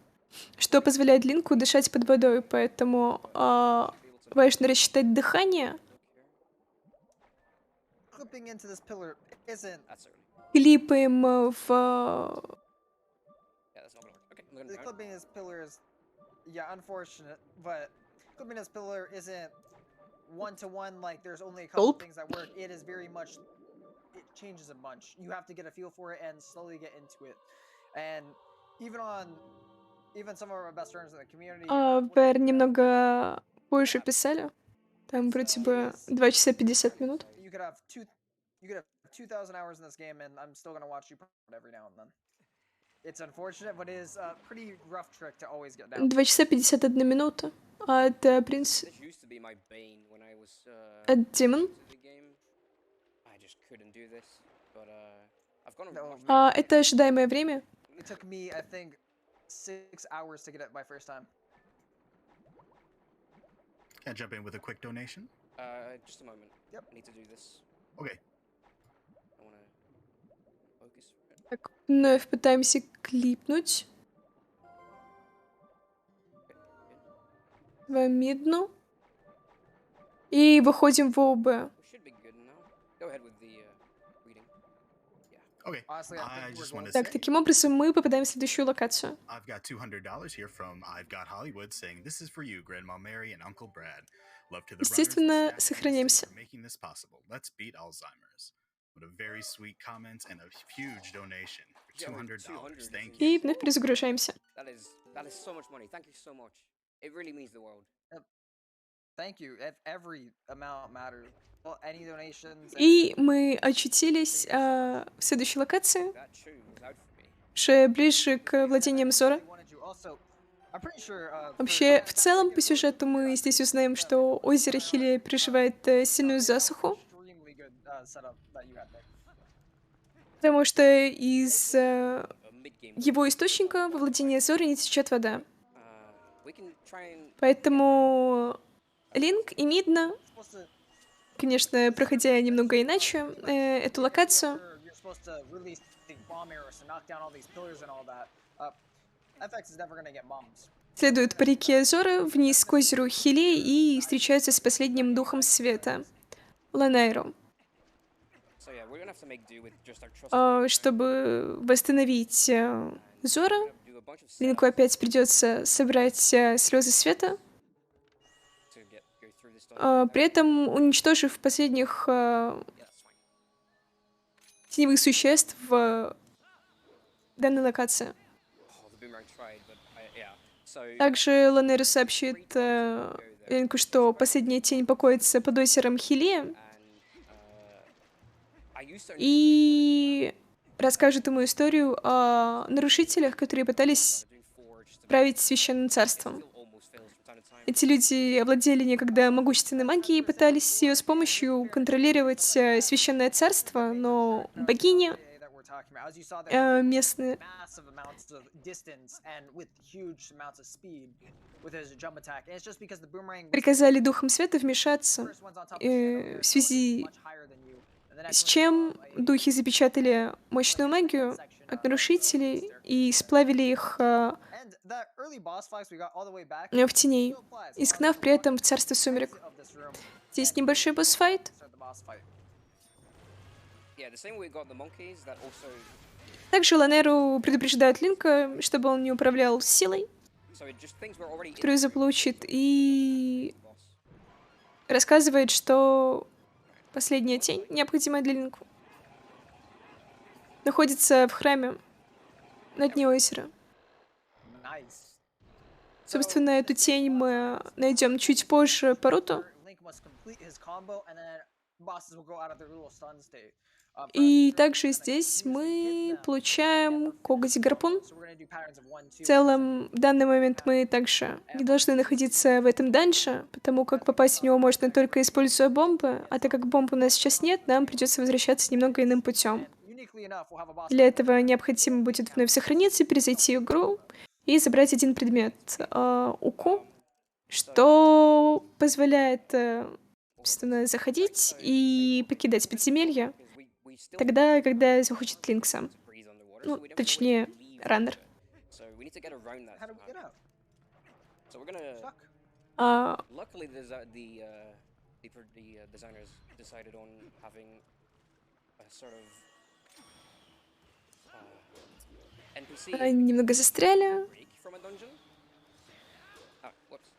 что позволяет Линку дышать под водой, поэтому важно рассчитать дыхание. Clipping into this pillar isn't. that's early. Клипаем в... Yeah, that's not gonna work. Okay, I'm The gonna clipping this pillar is, yeah, unfortunate, but clipping this pillar isn't one-to-one. Like, there's only a couple Gulp. things that work. It is very much. It changes a bunch. You have to get a feel for it and slowly get into it. And even some of our best friends in the community. ВР немного позже писали. Там вроде бы 2 часа 50 минут. You could have 2,000 hours in this game, and I'm still gonna watch you every now and then. It's unfortunate, but it is a pretty rough trick to always get down. 2 часа 51 минута. От принц... This used to be my bane when I was От Демон. into the game. I just couldn't do this, but I've gone a much Это ожидаемое время. It took me, I think, 6 hours to get it my first time. Can I jump in with a quick donation? just a moment. Yep. I need to do this. Okay. I wanna focus for it. Так, вновь пытаемся клипнуть. В мидну. И выходим в ОБ. We should be good now. Go ahead with the reading. Okay. Honestly, I think I we're just going want to Так, say таким образом мы попадаем в следующую локацию. I've got $200 here from I've Got Hollywood saying this is for you, Grandma Mary and Uncle Brad. Love to the Естественно, runners and staff сохраняемся. for making this possible. Let's beat Alzheimer's. What a very sweet comment and a huge donation for Yeah, with $200. $200 Thank И you. вновь перезагружаемся. That is so much money. Thank you so much. It really means the world. Thank you. Every amount matters. Well, any donations. И мы очутились в следующей локации, That too was out for me. уже ближе к владениям Зора. Вообще, в целом, по сюжету мы здесь узнаем, что озеро Хилея переживает сильную засуху, потому что из Mid-game. его источника во владение Зора не течет вода. We can try and Поэтому Линк и Мидна, конечно, проходя немного иначе эту локацию, следуют по реке Зора вниз к озеру Хилея и встречаются с последним духом света, Ланайром. so yeah, we're gonna have to make do with just our trusty Чтобы восстановить Зора, do a bunch of Линку setups опять придется собрать слезы света, to go through this dungeon. при этом уничтожив последних Yeah, that's fine. теневых существ в данной локации. Oh, the boomerang tried, but yeah. So Также Ланейру сообщит Линку, что последняя тень покоится под озером Хилея, and I used to и расскажет ему историю о нарушителях, которые пытались doing four just to править священным царством. still almost fails from time to time. Эти люди овладели некогда могущественной магией и пытались ее с помощью контролировать священное царство, но богиня местные приказали духам света вмешаться, в связи с чем духи запечатали мощную магию от нарушителей и сплавили их в теней, изгнав при этом в царство сумерек. Здесь небольшой босс-файт. Yeah, the same way we got the monkeys that also. Также Ланеру предупреждают Линка, чтобы он не управлял силой, So it just things were already. которую заполучит, и Boss. рассказывает, что последняя тень, необходимая для Линку, находится в храме на дне озера. Собственно, эту тень мы найдем чуть позже по руту. И также здесь мы получаем коготь-гарпун. В целом, в данный момент мы также не должны находиться в этом данже, потому как попасть в него можно только используя бомбы, а так как бомб у нас сейчас нет, нам придется возвращаться немного иным путем. Для этого необходимо будет вновь сохраниться, перезайти в игру и забрать один предмет УКУ, что позволяет собственно, заходить и покидать подземелье тогда, когда захочет Линк сам. Ну, точнее, раннер. So we need to get around that How do we get somehow. out? So we're gonna. Stuck. Luckily, the designers decided on having a sort of NPC Немного застряли. break from a dungeon. Ah, whoops.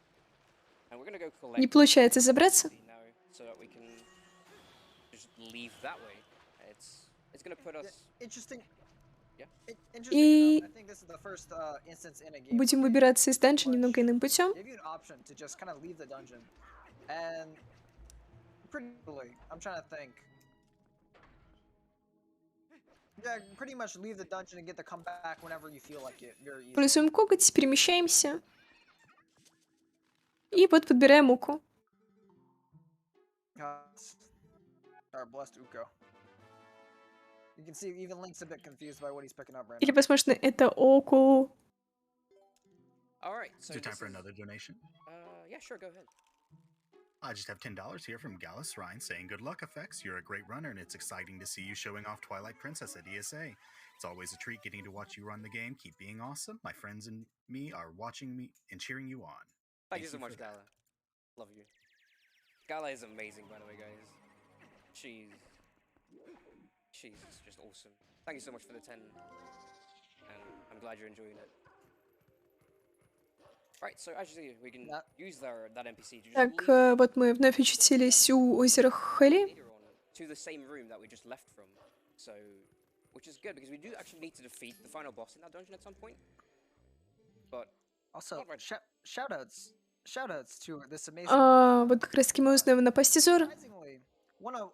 And we're gonna go collect Не получается забраться. now so that we can just leave that way. It's gonna put us. Interesting. Yeah. Interesting И enough, I think this is the first instance in a game будем where they выбираться из данжа немного иным путем. give you an option to just kind of leave the dungeon, and pretty early, I'm trying to think. Yeah, pretty much leave the dungeon and get to come back whenever you feel like it. Very easy. Пользуем коготь, перемещаемся. И вот подбираем уку. Our blessed Uko. You can see even Link's a bit confused by what he's picking up right Или, now. возможно, это оку. All right. So Is it time this for is- another donation? Yeah, sure. Go ahead. I just have $10 here from Gallus Ryan saying, "Good luck, FX. You're a great runner, and it's exciting to see you showing off Twilight Princess at ESA. It's always a treat getting to watch you run the game. Keep being awesome. My friends and me are watching me and cheering you on." Thank you so for much, that. Gala. Love you. Gala is amazing, by the way, guys. She's just awesome. Thank you so much for the 10, and I'm glad you're enjoying it. Right, so actually we can use that NPC to just Так, lead вот мы вновь очутились у озера Хали. later on to the same room that we just left from. So, which is good because we do actually need to defeat the final boss in that dungeon at some point. But Also, Not right. shoutouts to this amazing. Вот как раз таки мы узнаем напасть Зора. Surprisingly,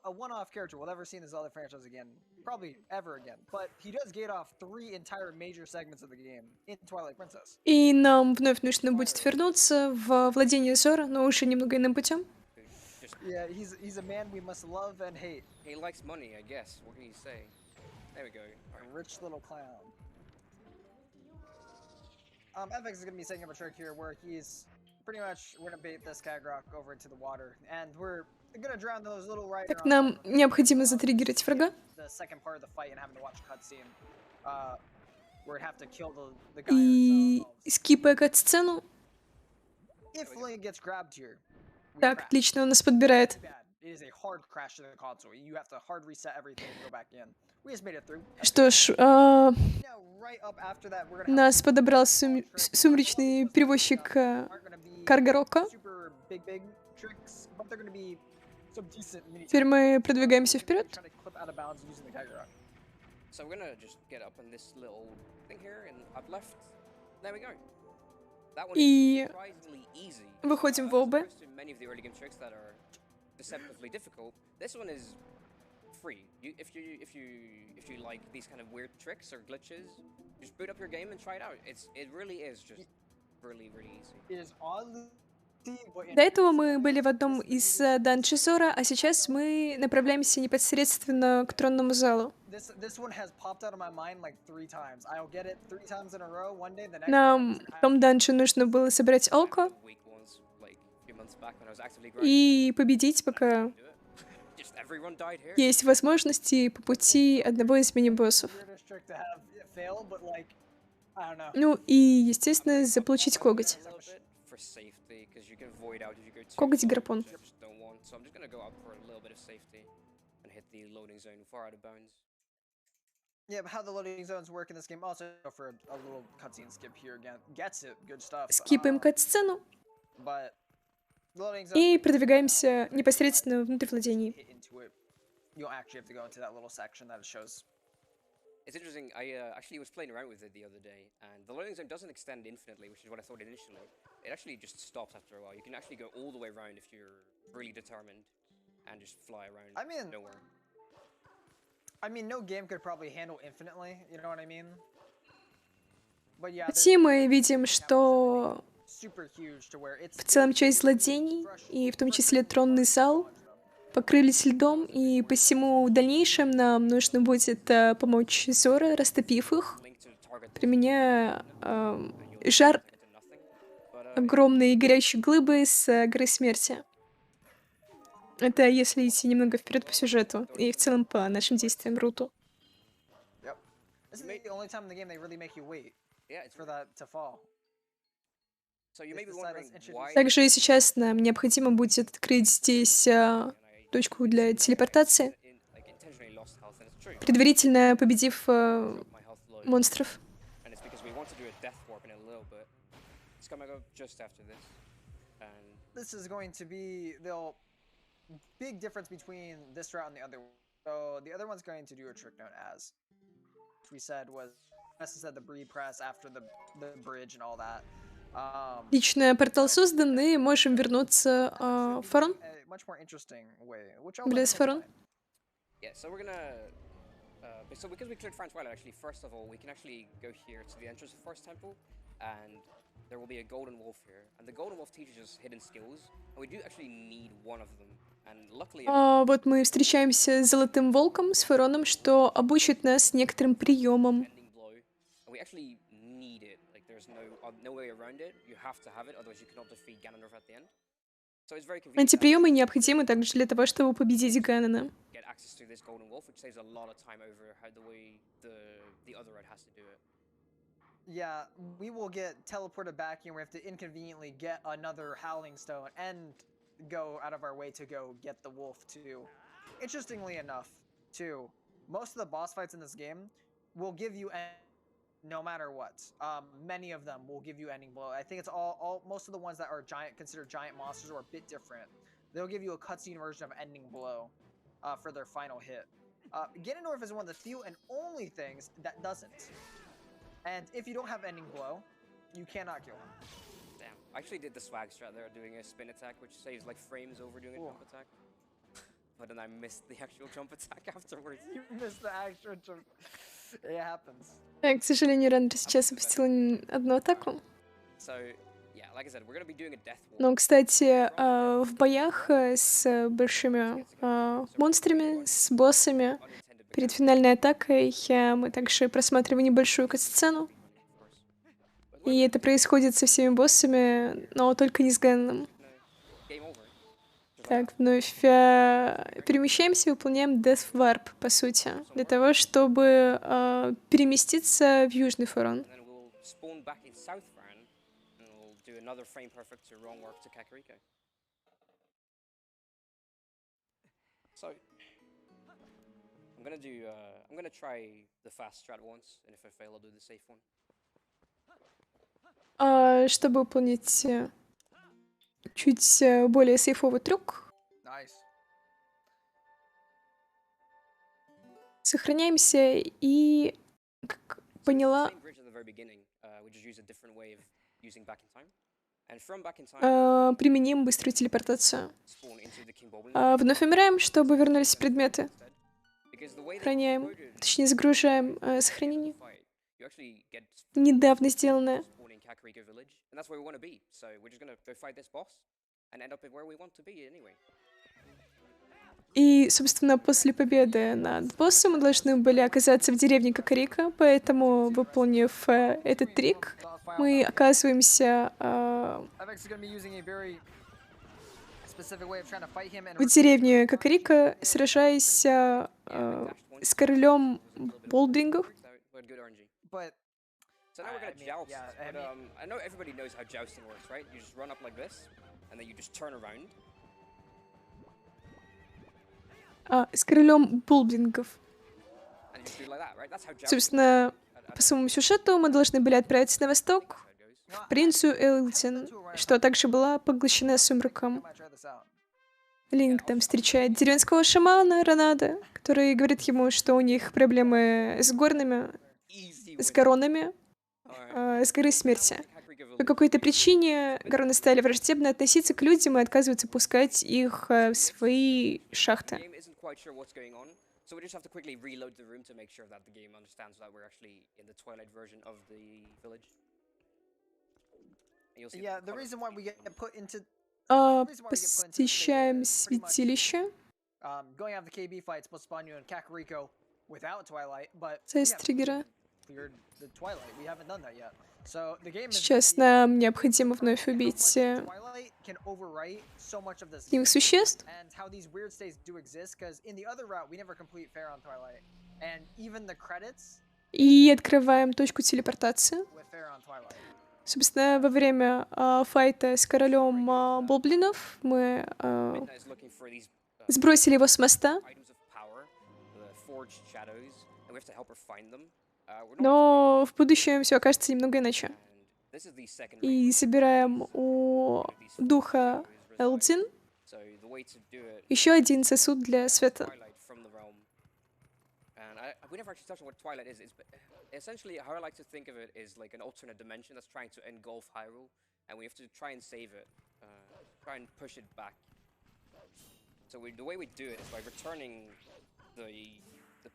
a one-off character we'll never see in the Zelda franchise again, probably ever again. But he does gate off 3 entire major segments of the game in Twilight Princess. И нам вновь нужно будет вернуться в владение Зора, но уже немного иным путем. who just Yeah, he's a man we must love and hate. he likes money, I guess. What can you say? There we go. A rich little clown. FX is gonna be setting up a trick here where he's pretty much we're gonna bait this Kagrok over into the water, and we're gonna drown those little right. Так, нам необходимо затриггерить врага. The second part of the fight and having to watch a cutscene, where we have to kill the guy И ourselves. скипая кат-сцену. If Link gets grabbed here, we Так, crash. отлично, он нас подбирает. Bad. It is a hard crash to the console. You have to hard reset everything and go back in. We just made it through. Что ж, Now, right up after that, we're gonna have нас подобрал сумеречный перевозчик aren't gonna be Каргарока. super big tricks, but they're gonna be some decent mini. Теперь мы продвигаемся вперед. Trying to clip out of bounds using the Kagrok. So we're gonna just get up on this little thing here and up left. There we go. That one И is surprisingly easy. выходим в As ОБ. opposed to many of the early game tricks that are deceptively difficult, this one is free. If you like these kind of weird tricks or glitches, just boot up your game and try it out. It really is just really easy. It is oddly, but До этого мы были в одном из данжей Зора, а сейчас мы направляемся непосредственно к тронному залу. this one has popped out of my mind like 3 times. I'll get it 3 times in a row. One day, the next. Нам day, в том данже нужно было собрать Олко Weak ones, like a few months back when I was actively grinding. и победить, пока Do it. Just everyone died here. есть возможности по пути одного из мини-боссов. Weirdest trick to have it fail, but like, I don't know. Ну и, естественно, заполучить коготь. A little bit for safety, 'cause you can void out if you go too Коготь-гарпун. far, which I just don't want. So I'm just gonna go up for a little bit of safety and hit the loading zone far out of bounds. Yeah, but how the loading zones work in this game, also for a little cutscene skip here again. Gets it, good stuff. Скипаем кат-сцену But the loading zone, и продвигаемся непосредственно внутрь владений. hit into it. You don't actually have to go into that little section that it shows. It's interesting. I actually was playing around with it the other day, and the loading zone doesn't extend infinitely, which is what I thought initially. It actually just stops after a while. You can actually go all the way around if you're really determined, and just fly around I mean- nowhere. I mean, no game could probably handle infinitely, you know what I mean? But yeah, И мы видим, что super huge to where it's в целом часть владений, и в том числе тронный зал, покрылись льдом, и посему в дальнейшем нам нужно будет помочь Зора, растопив их, применяя жар огромной горящей глыбы с горы смерти. Это если идти немного вперед по сюжету и в целом по нашим действиям Руту. Yep. This is the only time in the game they really make you wait for that to fall. Также и сейчас нам необходимо будет открыть здесь точку для телепортации, предварительно победив монстров. This is going to be the big difference between this route and the other one. So the other one's going to do a trick known as, which we said was, as I said, the breed press after the bridge and all that. Лично портал создан, и можем вернуться в Фарон. Близ Фарон. Yeah, so we're gonna. So because we cleared Twilight, actually, first of all, we can actually go here to the entrance of First Temple, and there will be a golden wolf here. And the golden wolf teaches us hidden skills, and we do actually need one of them. And luckily. Вот мы встречаемся с Золотым Волком, с Фароном, что обучит нас некоторым приемам. We actually need it. Like there's no way around it. You have to have it, otherwise you cannot defeat Ganondorf at the end. So it's very convenient. Эти приемы необходимы также для того, чтобы победить Ганона. Get access to this golden wolf, which saves a lot of time over how the way the other route has to do it. Yeah, we will get teleported back and we have to inconveniently get another Howling Stone and go out of our way to go get the wolf too. Interestingly enough, too, most of the boss fights in this game will give you no matter what. Many of them will give you ending blow. I think it's all most of the ones that are considered giant monsters are a bit different. They'll give you a cutscene version of ending blow for their final hit. Ganondorf is one of the few and only things that doesn't. And if you don't have ending blow, you cannot kill him. Damn, I actually did the swag strat there, doing a spin attack, which saves like frames over doing a jump attack. But then I missed the actual jump attack afterwards. You missed the actual jump. It happens. К сожалению, Рендер сейчас опустил одну атаку. Но, кстати, в боях с большими монстрами, с боссами, перед финальной атакой мы также просматриваем небольшую кат-сцену. И это происходит со всеми боссами, но только не с Ганоном. Так, вновь перемещаемся и выполняем Death Warp, по сути, для того, чтобы переместиться в Южный Фарон. Чтобы выполнить чуть более сейфовый трюк. Сохраняемся и, как поняла, применим быструю телепортацию. Вновь умираем, чтобы вернулись предметы. Сохраняем, точнее загружаем сохранение. Недавно сделанное. И, собственно, после победы над боссом мы должны были оказаться в деревне Кокорика, поэтому, выполнив этот трик, мы оказываемся в деревне Кокорика, сражаясь с королем Болдрингов. So now we're gonna joust, but I know everybody knows how jousting works, right? You just run up like this, and then you just turn around. С королем Болдрингов. Собственно, по своему сюжету мы должны были отправиться на восток, к принцу Элтин, что также была поглощена сумраком. Линк там встречает деревенского шамана Ронада, который говорит ему, что у них проблемы с горными, с горонами, с горы смерти. По какой-то причине гороны стали враждебно относиться к людям и отказываются пускать их в свои шахты. So we just have to quickly reload the room to make sure that the game understands that we're actually in the Twilight version of the village. And you'll see Yeah, that the colors reason have why we changed get a little. put into Посещаем pretty much святилище. going out of the KB fight supposed to spawn you in Kakariko without Twilight, but Це we из haven't триггера. cleared the Twilight. We haven't done that yet. So the game is Сейчас нам необходимо вновь убить Twilight can overwrite so much of this game, синих существ. and how these weird states do exist, because in the other route we never complete fair on Twilight, and even the credits И открываем точку телепортации. with fair on Twilight. Собственно, во время файта с королем Болблинов мы Midnight is looking for these сбросили его с моста, items of power, the forged shadows, and we have to help her find them. We're not но в будущем все окажется немного иначе. and this is the second И собираем у духа Элдин So the way to do it еще один сосуд для света. Twilight from the realm. And we never actually touched on what Twilight is. It's essentially how I like to think of it is like an alternate dimension that's trying to engulf Hyrule, and we have to try and save it, try and push it back. So the way we do it is by returning the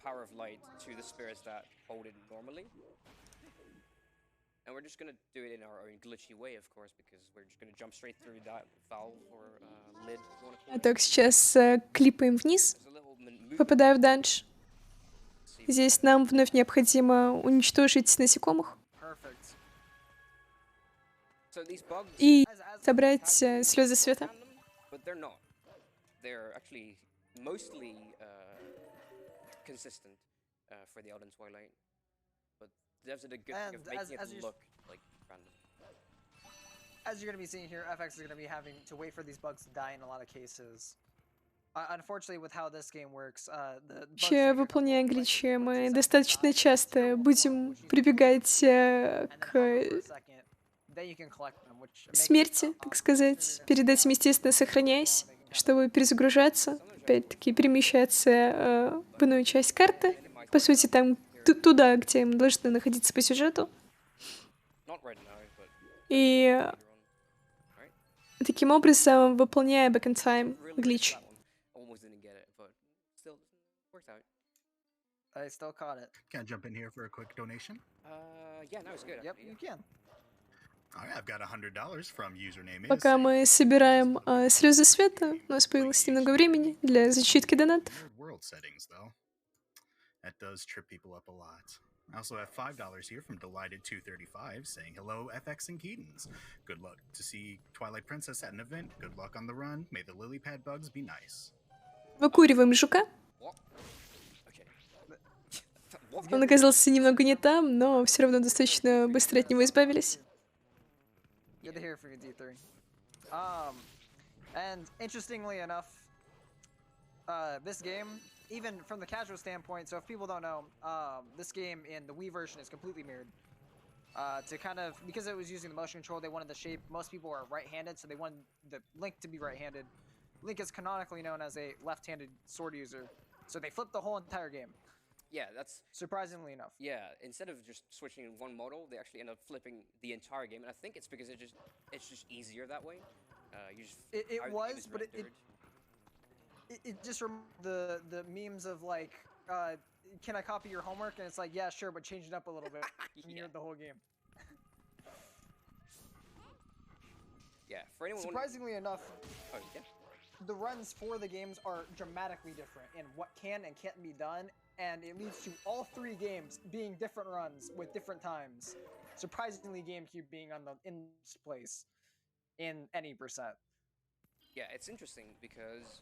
power of light to the spirits that hold it normally. And we're just gonna do it in our own glitchy way, of course, because we're just gonna jump straight through that valve or lid, if you wanna call it. Так, сейчас клипаем вниз, There's a little movement попадая в данж. see Здесь нам вновь необходимо уничтожить насекомых Perfect. So these bugs и As собрать слезы света. random, but they're not. They're actually mostly consistent for the Elden Twilight, but devs did a good thing of And making as it you look like random. as you're going to be seeing here, FX is going to be having to wait for these bugs to die in a lot of cases. Unfortunately, with how this game works, the bugs Вообще, take a couple выполняя of, like, гличи, мы 20 seconds достаточно to die. часто Zero будем one, which means прибегать and then hover к for a second, then you can collect them, which makes it смерти, так сказать, перед этим, естественно, сохраняясь, чтобы перезагружаться, опять-таки перемещаться в иную часть карты, по сути, там туда, где мы должны находиться по сюжету. Not right now, but И later on. Right? таким образом, выполняя back in time Really глич. that one. Almost didn't get it, but still worked out. I still caught it. Can I jump in here for a quick donation? Yeah, no, it's good. Yep, actually, you yeah. can. All right, I've got $100 from username is. Пока мы собираем слезы света, у нас появилось немного времени для зачитки донатов. Weird world settings though. That does trip people up a lot. I also have $5 here from Delighted235 saying hello FX and Keatons. Good luck to see Twilight Princess at an event. Good luck on the run. May the lily pad bugs be nice. Выкуриваем жука. What? Okay. What? Он оказался немного не там, но все равно достаточно быстро от него избавились. Good to hear from you, D3. And interestingly enough, this game, even from the casual standpoint, so if people don't know, this game in the Wii version is completely mirrored. To kind of, because it was using the motion control, they wanted the shape. Most people are right-handed, so they wanted the Link to be right-handed. Link is canonically known as a left-handed sword user, so they flipped the whole entire game. Yeah, that's Surprisingly enough. yeah. Instead of just switching one model, they actually end up flipping the entire game, and I think it's because it's just easier that way. You just It how the game was, is but it rendered. it just the memes of like, can I copy your homework? And it's like, yeah, sure, but change it up a little bit. And Yeah. mirrored the whole game. Yeah, for anyone wondering- Surprisingly enough, oh yeah. the runs for the games are dramatically different in what can and can't be done, and it leads to all three games being different runs with different times. Surprisingly, GameCube being in this place in any percent. Yeah, it's interesting because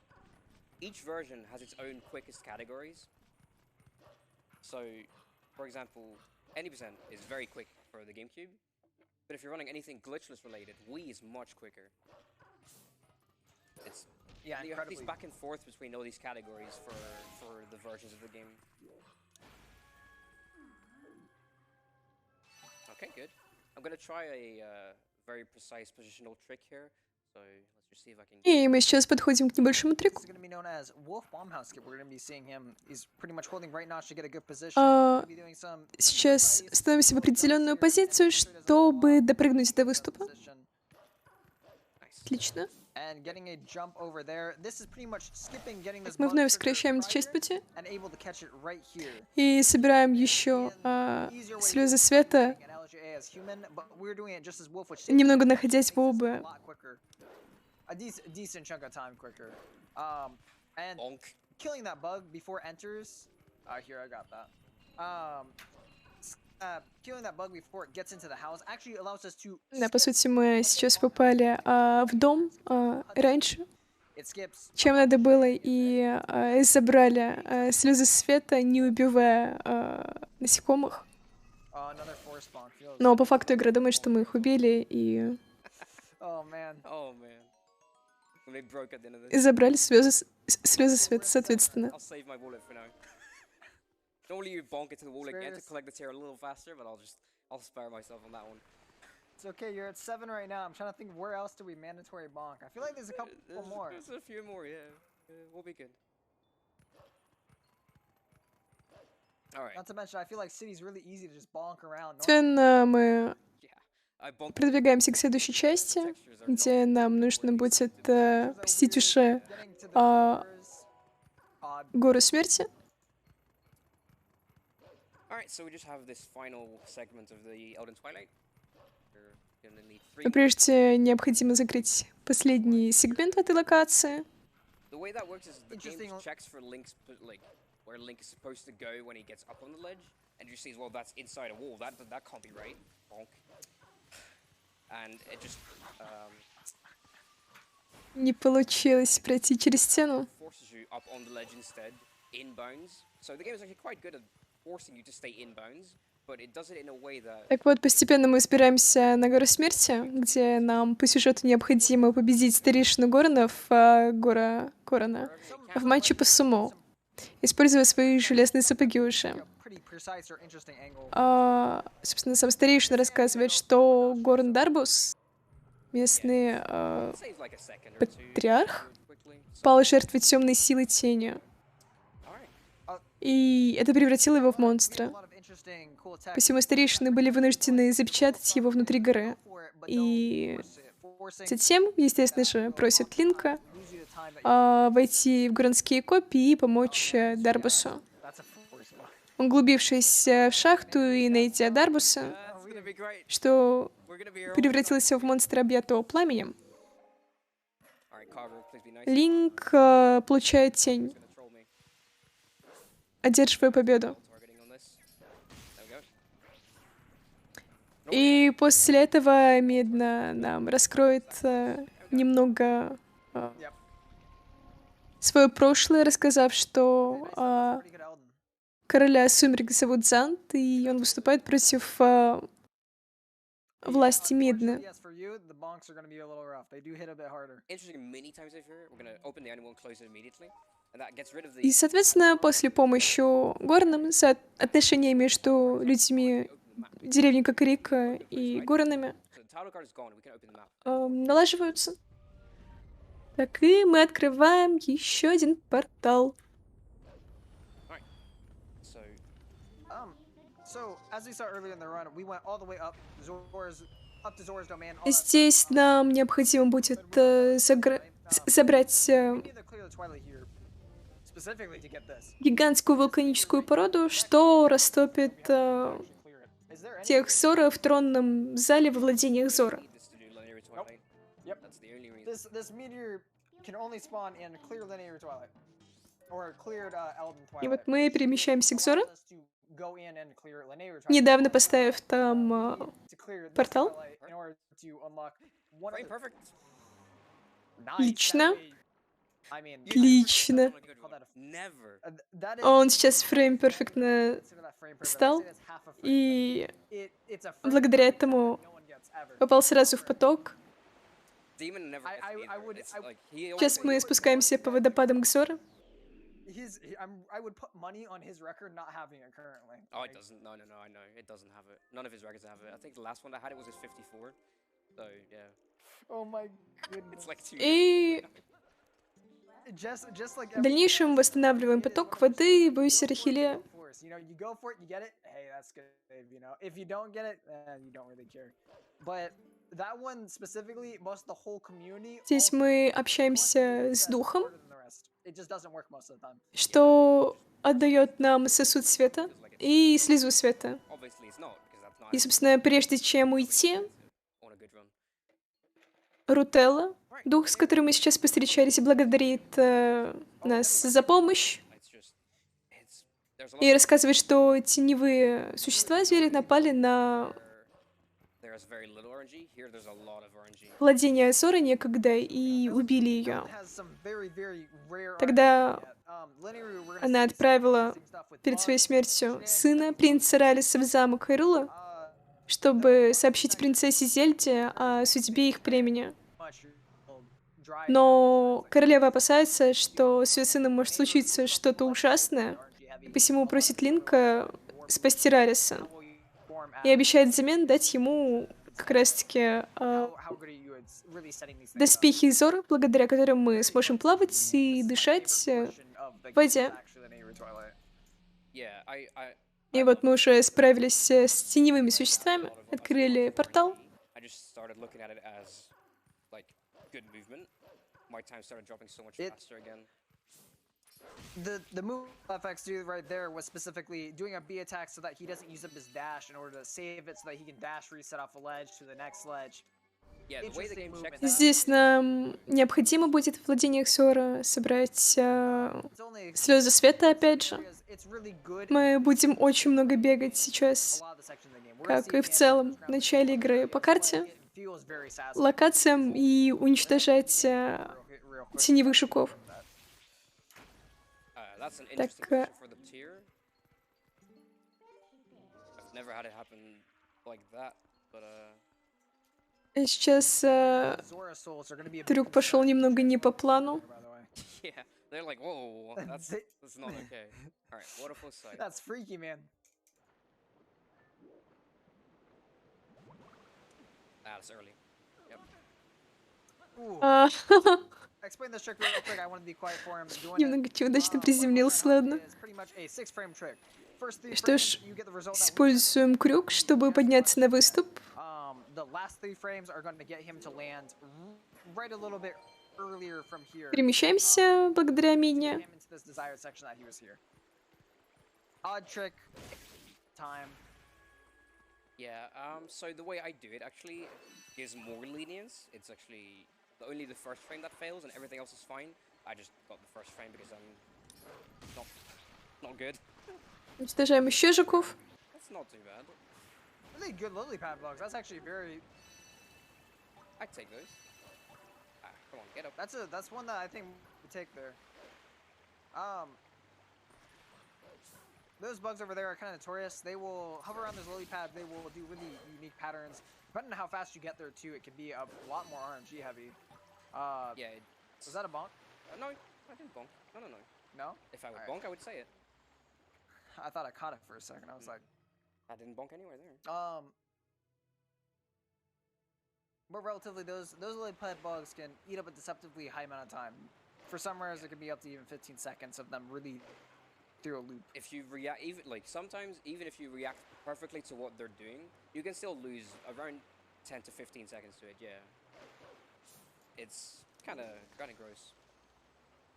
each version has its own quickest categories. So, for example, any percent is very quick for the GameCube, but if you're running anything glitchless related, Wii is much quicker. It's Yeah, you have these incredibly. back and forth between all these categories for the versions of the game. Okay, good. I'm gonna try a very precise positional trick here. So let's just see if I can. И мы сейчас подходим к небольшому This трику. is going to be known as Wolf Bombhouse Skip. We're going to be seeing him. He's pretty much holding right notch to get a good position. А, Gonna be doing some Сейчас precise становимся в little jumps определенную here. позицию, Make sure he doesn't fall чтобы off. допрыгнуть до Good выступа. position. Nice. Отлично. And getting a jump over there. This is pretty much skipping getting this Мы bug вновь trigger сокращаем часть prior пути and able to catch it right here. и собираем еще Easier way to слезы do света, an LGA as human, but we're doing it just as Wolf, which немного находясь в makes this оба. a lot quicker. A decent chunk of time quicker. And Bonk. killing that bug before enters. Here I got that. Killing that bug before it gets into the house actually allows us to. Да, по сути, мы сейчас попали в дом раньше, It skips. чем надо было, и забрали слезы света, не убивая насекомых. Another forest spawn feels. Но по факту игра думает, что мы их убили, и Oh man. Oh man. When they broke at the end of и this. забрали слезы света, соответственно. I'll save my wallet for now. Normally you bonk it to the wall again to collect the tier a little faster, but I'll spare myself on that one. It's okay, you're at 7 right now. I'm trying to think of where else do we mandatory bonk. I feel like there's a couple more. There's a few more, yeah. We'll be good. Alright. Not to mention, I feel like city's really easy to just bonk around. Постепенно мы Yeah. I bonked продвигаемся к следующей части, textures are где нам нужно будет посетить уже Getting to the uh, doors, odd. гору смерти. Alright, so we just have this final segment of the Elden Twilight. We're gonna need 3 Но прежде необходимо закрыть последний сегмент этой локации. The way that works is the game Interesting. just checks for links, like where Link is supposed to go when he gets up on the ledge, and you see, well, that's inside a wall. That can't be right. Bonk. And it just Не получилось пройти через стену. forces you up on the ledge instead, in bounds. So the game is actually quite good at forcing you to stay in bounds, but it does it in a way that Так вот, постепенно мы избираемся на гору смерти, где нам по сюжету необходимо победить старейшину Горонов, Горона, в матче по сумо, используя свои железные сапоги уже. Pretty precise or interesting angle. Собственно, сам старейшина рассказывает, что Горн Дарбус, местный it saves like a second or two. патриарх, Quickly. So, пал жертвой темной силы тени, alright. и это превратило его в A монстра. lot of interesting, cool text. Посему старейшины были вынуждены запечатать его внутри горы. For it, but И don't force it. Forcing затем, естественно же, просят Линка lose you the time that войти в горонские копии и помочь Дарбусу. that's a force block. Углубившись в шахту и найдя Дарбуса, It's gonna be great. что We're gonna be here. превратился в монстра, объятого пламенем, Alright, Carver, please be nice. Линк получает тень, He's gonna troll me. одерживая победу. Targeting on this. There we go. И после этого Медна нам раскроет немного Yep. свое прошлое, рассказав, что Pretty good Elden. короля сумерек зовут Зант, и он выступает против власти Медны. Yes, for you, the bonks are going to be a little rough. They do hit a bit harder. Interesting many times over here. We're gonna open the animal and close it immediately. And that gets rid of the И, соответственно, после помощи Горном отношения между людьми деревни Кокорика и Горонами so the title card is gone. We can open them out. налаживаются. Так, и мы открываем еще один портал. So So, as we saw earlier in the run, we went all the way up to Zora's domain. All И that stuff. здесь нам необходимо будет забрать We need to clear the Twilight here, specifically to get this. гигантскую вулканическую породу, что растопит Actually clear it. Is there any? тех Зора в тронном зале во владениях Зора. need this to do linear twilight. Yep. That's the only reason. This meteor can only spawn in clear linear Twilight, or cleared Elden И Twilight. вот мы перемещаемся к Зору, Allows us to go in and clear linear Twilight. недавно поставив там To clear this портал. Twilight in order to unlock one of Frame the perfect. Лично. I mean, Отлично. call that a Never. that is Он сейчас фрейм перфектно consider that frame perfect. встал, I'd say that's half a frame. и It's a frame благодаря perfect этому that no one gets ever. попал сразу в поток. Demon never I- gets I- I either. would- It's I- like he Сейчас always мы спускаемся по водопадам к Зору. I would put money on his record not having it currently. Oh, it Like, doesn't. No, I know. It doesn't have it. None of his records have it. I think the last one that had it was his 54. So, yeah. oh my goodness. It's like 2 И Just like в дальнейшем восстанавливаем поток воды в Юсерахиле. You know, you go for it, you get it. Hey, that's good. You know, if you don't get it, you don't really care. But that one specifically, most of the whole community Здесь also мы uses it. Plus, общаемся it's с духом, harder than the rest. It just doesn't work most of the time. что отдает нам сосуд света и слезу света. Obviously, it's not because that's not. И, собственно, прежде чем уйти, On a good run. Рутелла, дух, с которым мы сейчас повстречались, благодарит нас за помощь It's just, there's a lot и of рассказывает, что теневые существа звери напали на where there's very little RNG. Here, there's a lot of RNG. владение Соры некогда и убили ее. Has some very, very rare Тогда RNG. Linear, we're gonna она see some отправила interesting stuff with перед своей bugs, смертью snakes, сына принца Ралиса в замок Хайрула, чтобы сообщить принцессе Зельде о судьбе их племени. much dry Но королева опасается, что с ее сыном может случиться что-то ужасное, и посему просит Линка спасти Рариса. И обещает взамен дать ему как раз-таки how good are you at really setting these things up? доспехи Зоры, благодаря которым мы сможем плавать и дышать Portion of the в воде. game is actually linear Twilight. Yeah, И вот мы уже справились с теневыми существами, открыли портал. I just started looking at it as like good movement. My time started dropping so much It- faster again. The move FX do right there was specifically doing a B attack so that he doesn't use up his dash in order to save it so that he can dash reset off a ledge to the next ledge. Yeah, the way the game checks that, Здесь нам необходимо будет в владениях Сора собрать It's only слезы света, опять же. areas. It's really good. Мы будем очень много бегать сейчас, A lot of the sections of the game. We're как gonna see и в Phantom целом в Underground начале игры по карте, it feels very satisfying. локациям и уничтожать Real quick. теневых жуков. that's an Так, interesting question for the tier. I've never had it happen like that, but Сейчас Zora souls are gonna be a big трюк пошел concern. немного не по плану. By the way. yeah, they're like, whoa, that's not okay. All right, waterfall sight. That's freaky, man. That's early. Yep. Ooh. А, Explain this trick real quick. I want to be quiet for him. Doing it. Немного неудачно What we're приземлился, gonna have ладно. is pretty much a 6-frame trick. First 3 Что frames, ж, you get the result that we используем крюк, чтобы подняться на выступ. The last 3 frames are going to get him to land right a little bit earlier from here. Перемещаемся благодаря To мине. get him into this desired section that he was here. Odd trick. Time. Yeah. So the way I do it actually gives more lenience. It's actually only the first frame that fails, and everything else is fine. I just got the first frame because I'm not good. Уничтожаем еще жуков. That's not too bad. Really good lily pad blocks. That's actually very. I'd take those. Come on, get up. That's one that I think we take there. Those bugs over there are kind of notorious. They will hover around this lily pad. They will do really unique patterns. Depending on how fast you get there too, it can be a lot more RNG heavy. Yeah. Was that a bonk? No, I didn't bonk. No. No? If I would Alright. bonk, I would say it. I thought I caught it for a second. I was like, I didn't bonk anywhere there. but relatively those lily pad bugs can eat up a deceptively high amount of time. For some rares, it can be up to even 15 seconds of them really through a loop. If you react, sometimes even if you react perfectly to what they're doing, you can still lose around 10 to 15 seconds to it. Yeah. It's kind of gross.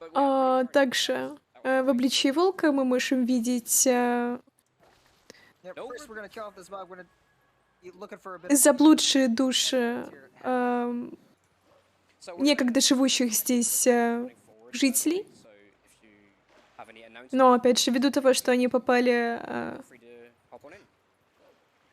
But we have pretty hard Также defense. That was в обличии волка мы можем видеть Yep, Nope. first we're gonna kill off this bug. We're gonna be looking for a bit of заблудшие души So we're некогда живущих здесь going forward, жителей. So if you have any announcements, Но опять же, ввиду того, что они попали feel free to hop on in.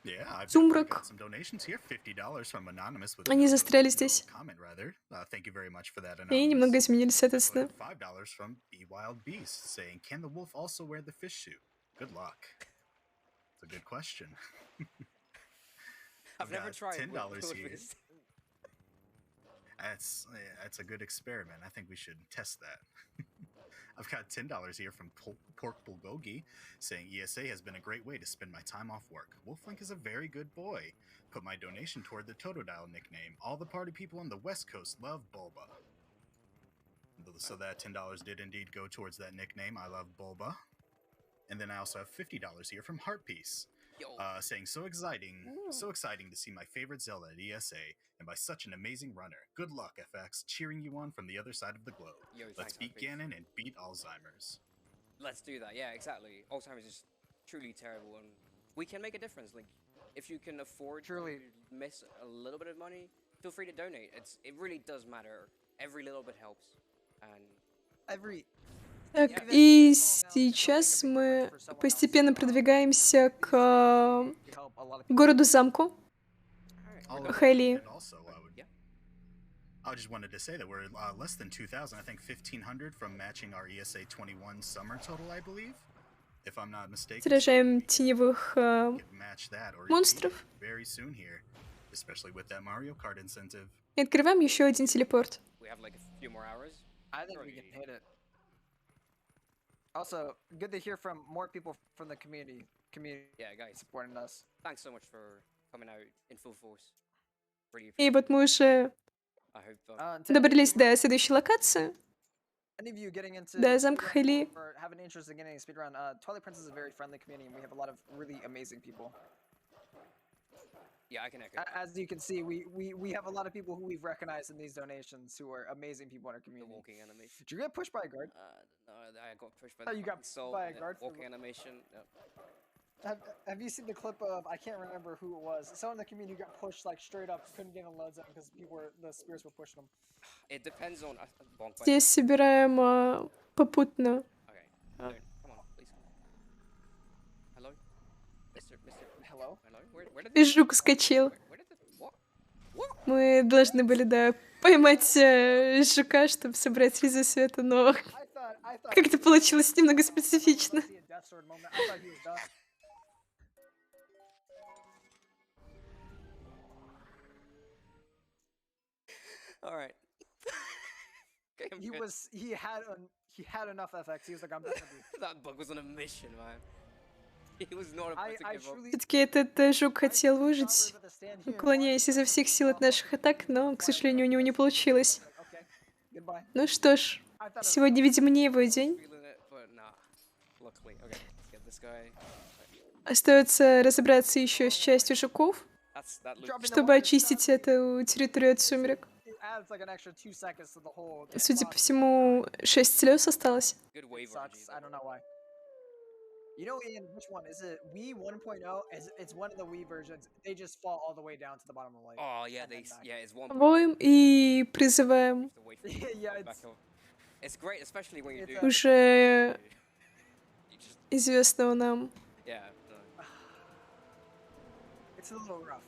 Yeah, I've Сумрак. got some donations here. $50 from Anonymous with Они no застряли no здесь. comment rather. Thank you very much for that, И немного Anonymous. изменились, соответственно. $5 from Be Wild Beast saying, "Can the wolf also wear the fish suit?" Good luck. It's a good question. I've never got tried. $10 Wood here. Beast. That's a good experiment. I think we should test that. I've got $10 here from Pork Bulgogi saying ESA has been a great way to spend my time off work. Wolflink is a very good boy. Put my donation toward the Totodile nickname. All the party people on the West Coast love Bulba. So that $10 did indeed go towards that nickname. I love Bulba. And then I also have $50 here from Heartpiece. saying so exciting to see my favorite Zelda at ESA and by such an amazing runner. Good luck, FX, cheering you on from the other side of the globe. Yo, Let's thanks, beat Hypebeast. Ganon and beat Alzheimer's. Let's do that. Yeah, exactly. Alzheimer's is truly terrible, and we can make a difference. Like, if you can afford Truly. to miss a little bit of money, feel free to donate. It really does matter. Every little bit helps. And Every Так, even и small amounts can help make a сейчас big difference мы for someone else. постепенно продвигаемся к We help a lot of people. городу-замку alright, Oh, we're Хайли. And also, Yeah. I just wanted to say that we're less than 2,000. I think 1,500 from matching our ESA 21 summer total, I believe, if I'm not mistaken. Сражаем теневых Match that or монстров. exceed it very soon here, especially with that Mario Kart incentive. И открываем еще один телепорт. we have like a few more hours. I think we can hit it. Also, good to hear from more people from the community. Yeah, guys, Supporting us. thanks so much for coming out in full force. Really И appreciate вот мы уже it. I hope To добрались до следующей локации. any of you getting into Да, замка speedrunning Хайли. or have an interest in getting a speedrun, Twilight Princess is a very friendly community, and we have a lot of really amazing people. yeah, I can echo As you can see, we have a lot of people who we've recognized in these donations who are amazing people in our the community. walking animation. Did you get pushed by a guard? No, I got pushed by Oh, the you got fucking soul. by a guard for walking animation. Yep. Have you seen the clip of, I can't remember who it was, someone in the community who got pushed like straight up, couldn't get in load zone because the spears were pushing them. It depends on bonk by Здесь собираем попутно. Okay. Don't, come on, please. Hello, Mister. Hello? Hello. Where did И жук скочил. Where did the what? What? Мы должны были, да, поймать жука, чтобы собрать ризу света, но I thought как-то получилось немного специфично. see a Death Sword moment. I thought he was done. All right. Okay, I'm good. He had enough FX. He was like, I'm done with you. That bug was on a mission, man. He was not about to I give up. truly Все-таки этот жук хотел thought we were выжить, about to stand here and уклоняясь изо всех сил от наших атак, но, к сожалению, у него не получилось. watch. Okay, goodbye. Ну что ж, I thought it was сегодня, видимо, не его день. Feeling it, but nah. Luckily, okay. Let's get this guy. Остается разобраться еще с частью жуков, That loop. dropping the чтобы water очистить shot. эту территорию от сумерек. It adds like an extra 2 seconds to the whole. Судя по process. всему, 6 слез осталось. Good It wave sucks. RNG. I don't know why. You know, Ian, which one is it? Wii 1.0. It's one of the Wii versions. They just fall all the way down to the bottom of the lake. Oh yeah, and then back. it's one. Воем и призываем To wait for it to Yeah, come back up. It's great, especially when you do. It's, уже You just известного нам yeah. It's a little rough.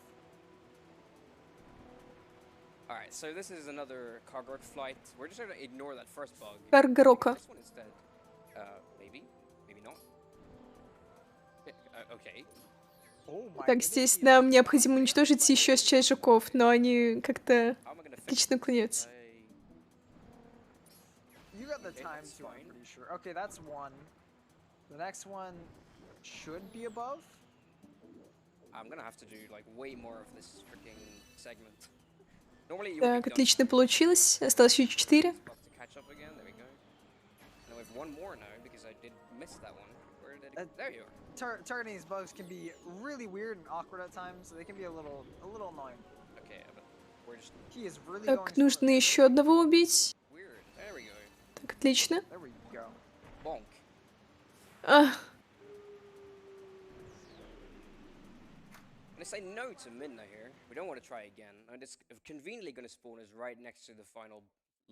All right, so this is another cargo flight. We're just gonna ignore that first bug. Каргорока. This one instead. Maybe not. Okay. Oh my Так, goodness, здесь he is нам необходимо уничтожить еще часть жуков, но они как-то How am I gonna fix отлично this? клонятся. You got the Okay, time that's to, I'm fine. pretty sure. Okay, that's one. The next one should be above. I'm gonna have to do like way more of this freaking segment. Normally you would Так, be done отлично получилось. Осталось еще 4. to catch up again. There we go. And we have one more now because I did miss that one. Where did it? There you are. Targeting these bugs can be really weird and awkward at times, so they can be a little annoying. Okay, but we're just He is really Так, going нужно slow. еще одного убить. weird. There we go. Так, отлично. There we go. Bonk. А, I'm gonna say no to Midna here. We don't want to try again. And it's conveniently gonna spawn us right next to the final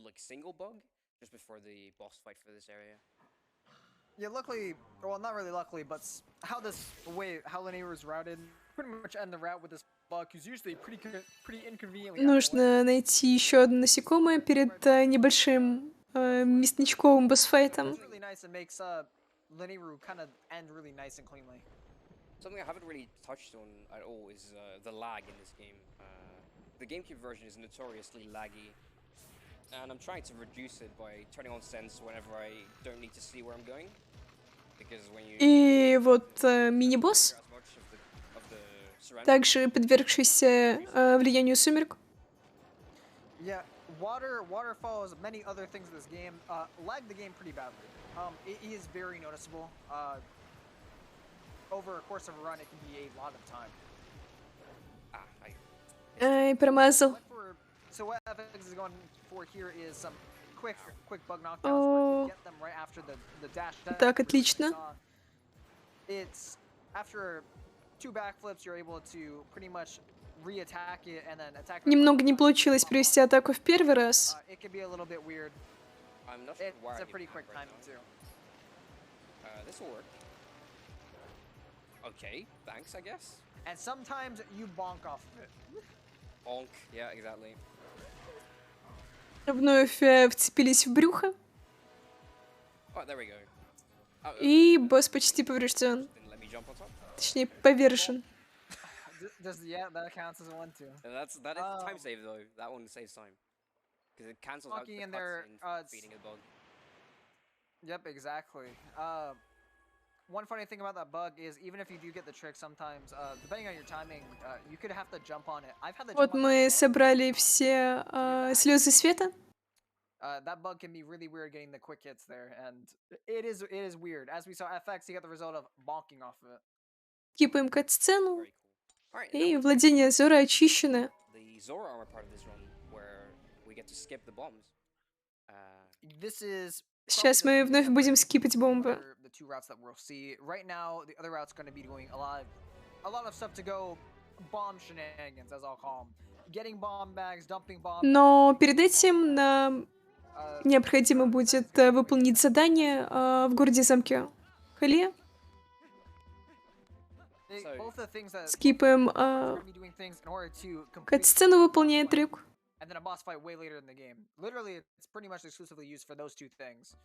like single bug, just before the boss fight for this area. Yeah, luckily, well, not really luckily, but how Linear is routed, pretty much end the route with this bug, who's usually pretty inconveniently. out of the way. нужно найти еще одно насекомое перед небольшим местечковым босс-файтом. It's really nice and makes Linear kind of end really nice and cleanly. Something I haven't really touched on at all is the lag in this game. The GameCube version is notoriously laggy, and I'm trying to reduce it by turning on sense whenever I don't need to see where I'm going. Because when you И вот мини-босс, as much of the surroundings, также подвергшийся влиянию сумерек. Yeah, waterfalls, many other things in this game lag the game pretty badly. It is very noticeable. over a course of a run, it can be a lot of time. Ай, промазал. So what FX is going for here is some quick bug knockdowns where you get them right after the dash. Так, отлично. It's after 2 backflips, you're able to pretty much re-attack it and then attack. Немного не получилось провести атаку в первый раз. It can be a little bit weird. I'm not sure why It's I a need pretty to quick right timing now. too. This will work. Okay, thanks, I guess. And sometimes you bonk off of it. Bonk, yeah, exactly. Вновь вцепились в брюхо. Oh, there we go. И босс почти поврежден. Didn't let me jump on top. Точнее, повержен. Yeah, that counts as a 1-2. That is a time save though. That one saves time. Because it cancels out the Bonking in there, cutscene for beating a bug. Yep, exactly. One funny thing about that bug is even if you do get the trick sometimes, depending on your timing, you could have to jump on it. I've had to Вот jump on мы that bug. собрали все слезы света. That bug can be really weird getting the quick hits there, and it is weird. As we saw FX, he got the result of bonking off of it. Скипаем кат-сцену. Very cool. Alright, И владение Зора очищено. the Zora armor part of this run where we get to skip the bombs. This is Сейчас мы вновь будем скипать бомбы. the 2 routes that we'll see. Right now, the other route's going to be doing a lot of stuff to go bomb shenanigans, as I'll call them. Getting bomb bags, dumping bombs. Но перед этим нам необходимо будет выполнить задание в городе замке Хале. Both the things that Скипаем are gonna be doing things in order to complete кат-сцену, выполняя трюк. and then a boss fight way later in the game. Literally, it's pretty much exclusively used for those 2 things.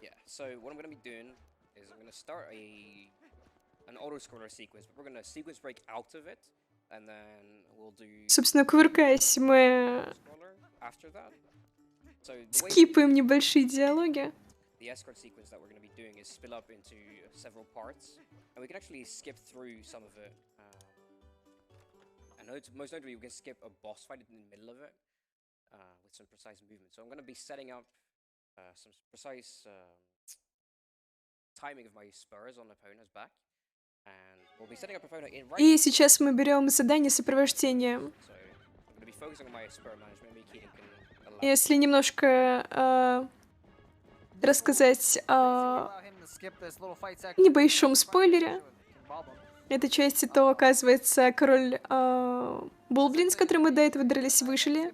Yeah, so what I'm going to be doing is I'm going to start an auto-scroller sequence, but we're going to sequence break out of it, and then we'll do Собственно, кувыркаясь, мы scroller after that. So the way скипаем небольшие диалоги. the escort sequence that we're going to be doing is split up into several parts, and we can actually skip through some of it. I know most notably we can skip a boss fight in the middle of it with some precise movement. So I'm going to be setting up some precise timing of my spurs on opponent's back, and we'll be setting up opponent in right. И сейчас мы берем задание сопровождения. So I'm going to be focusing on my spur management. Maybe Keaton can allow. Если немножко рассказать о Allow him to skip this little fight section. небольшом спойлере этой части, то, оказывается, король Булблин, с которым мы до этого дрались, выжили.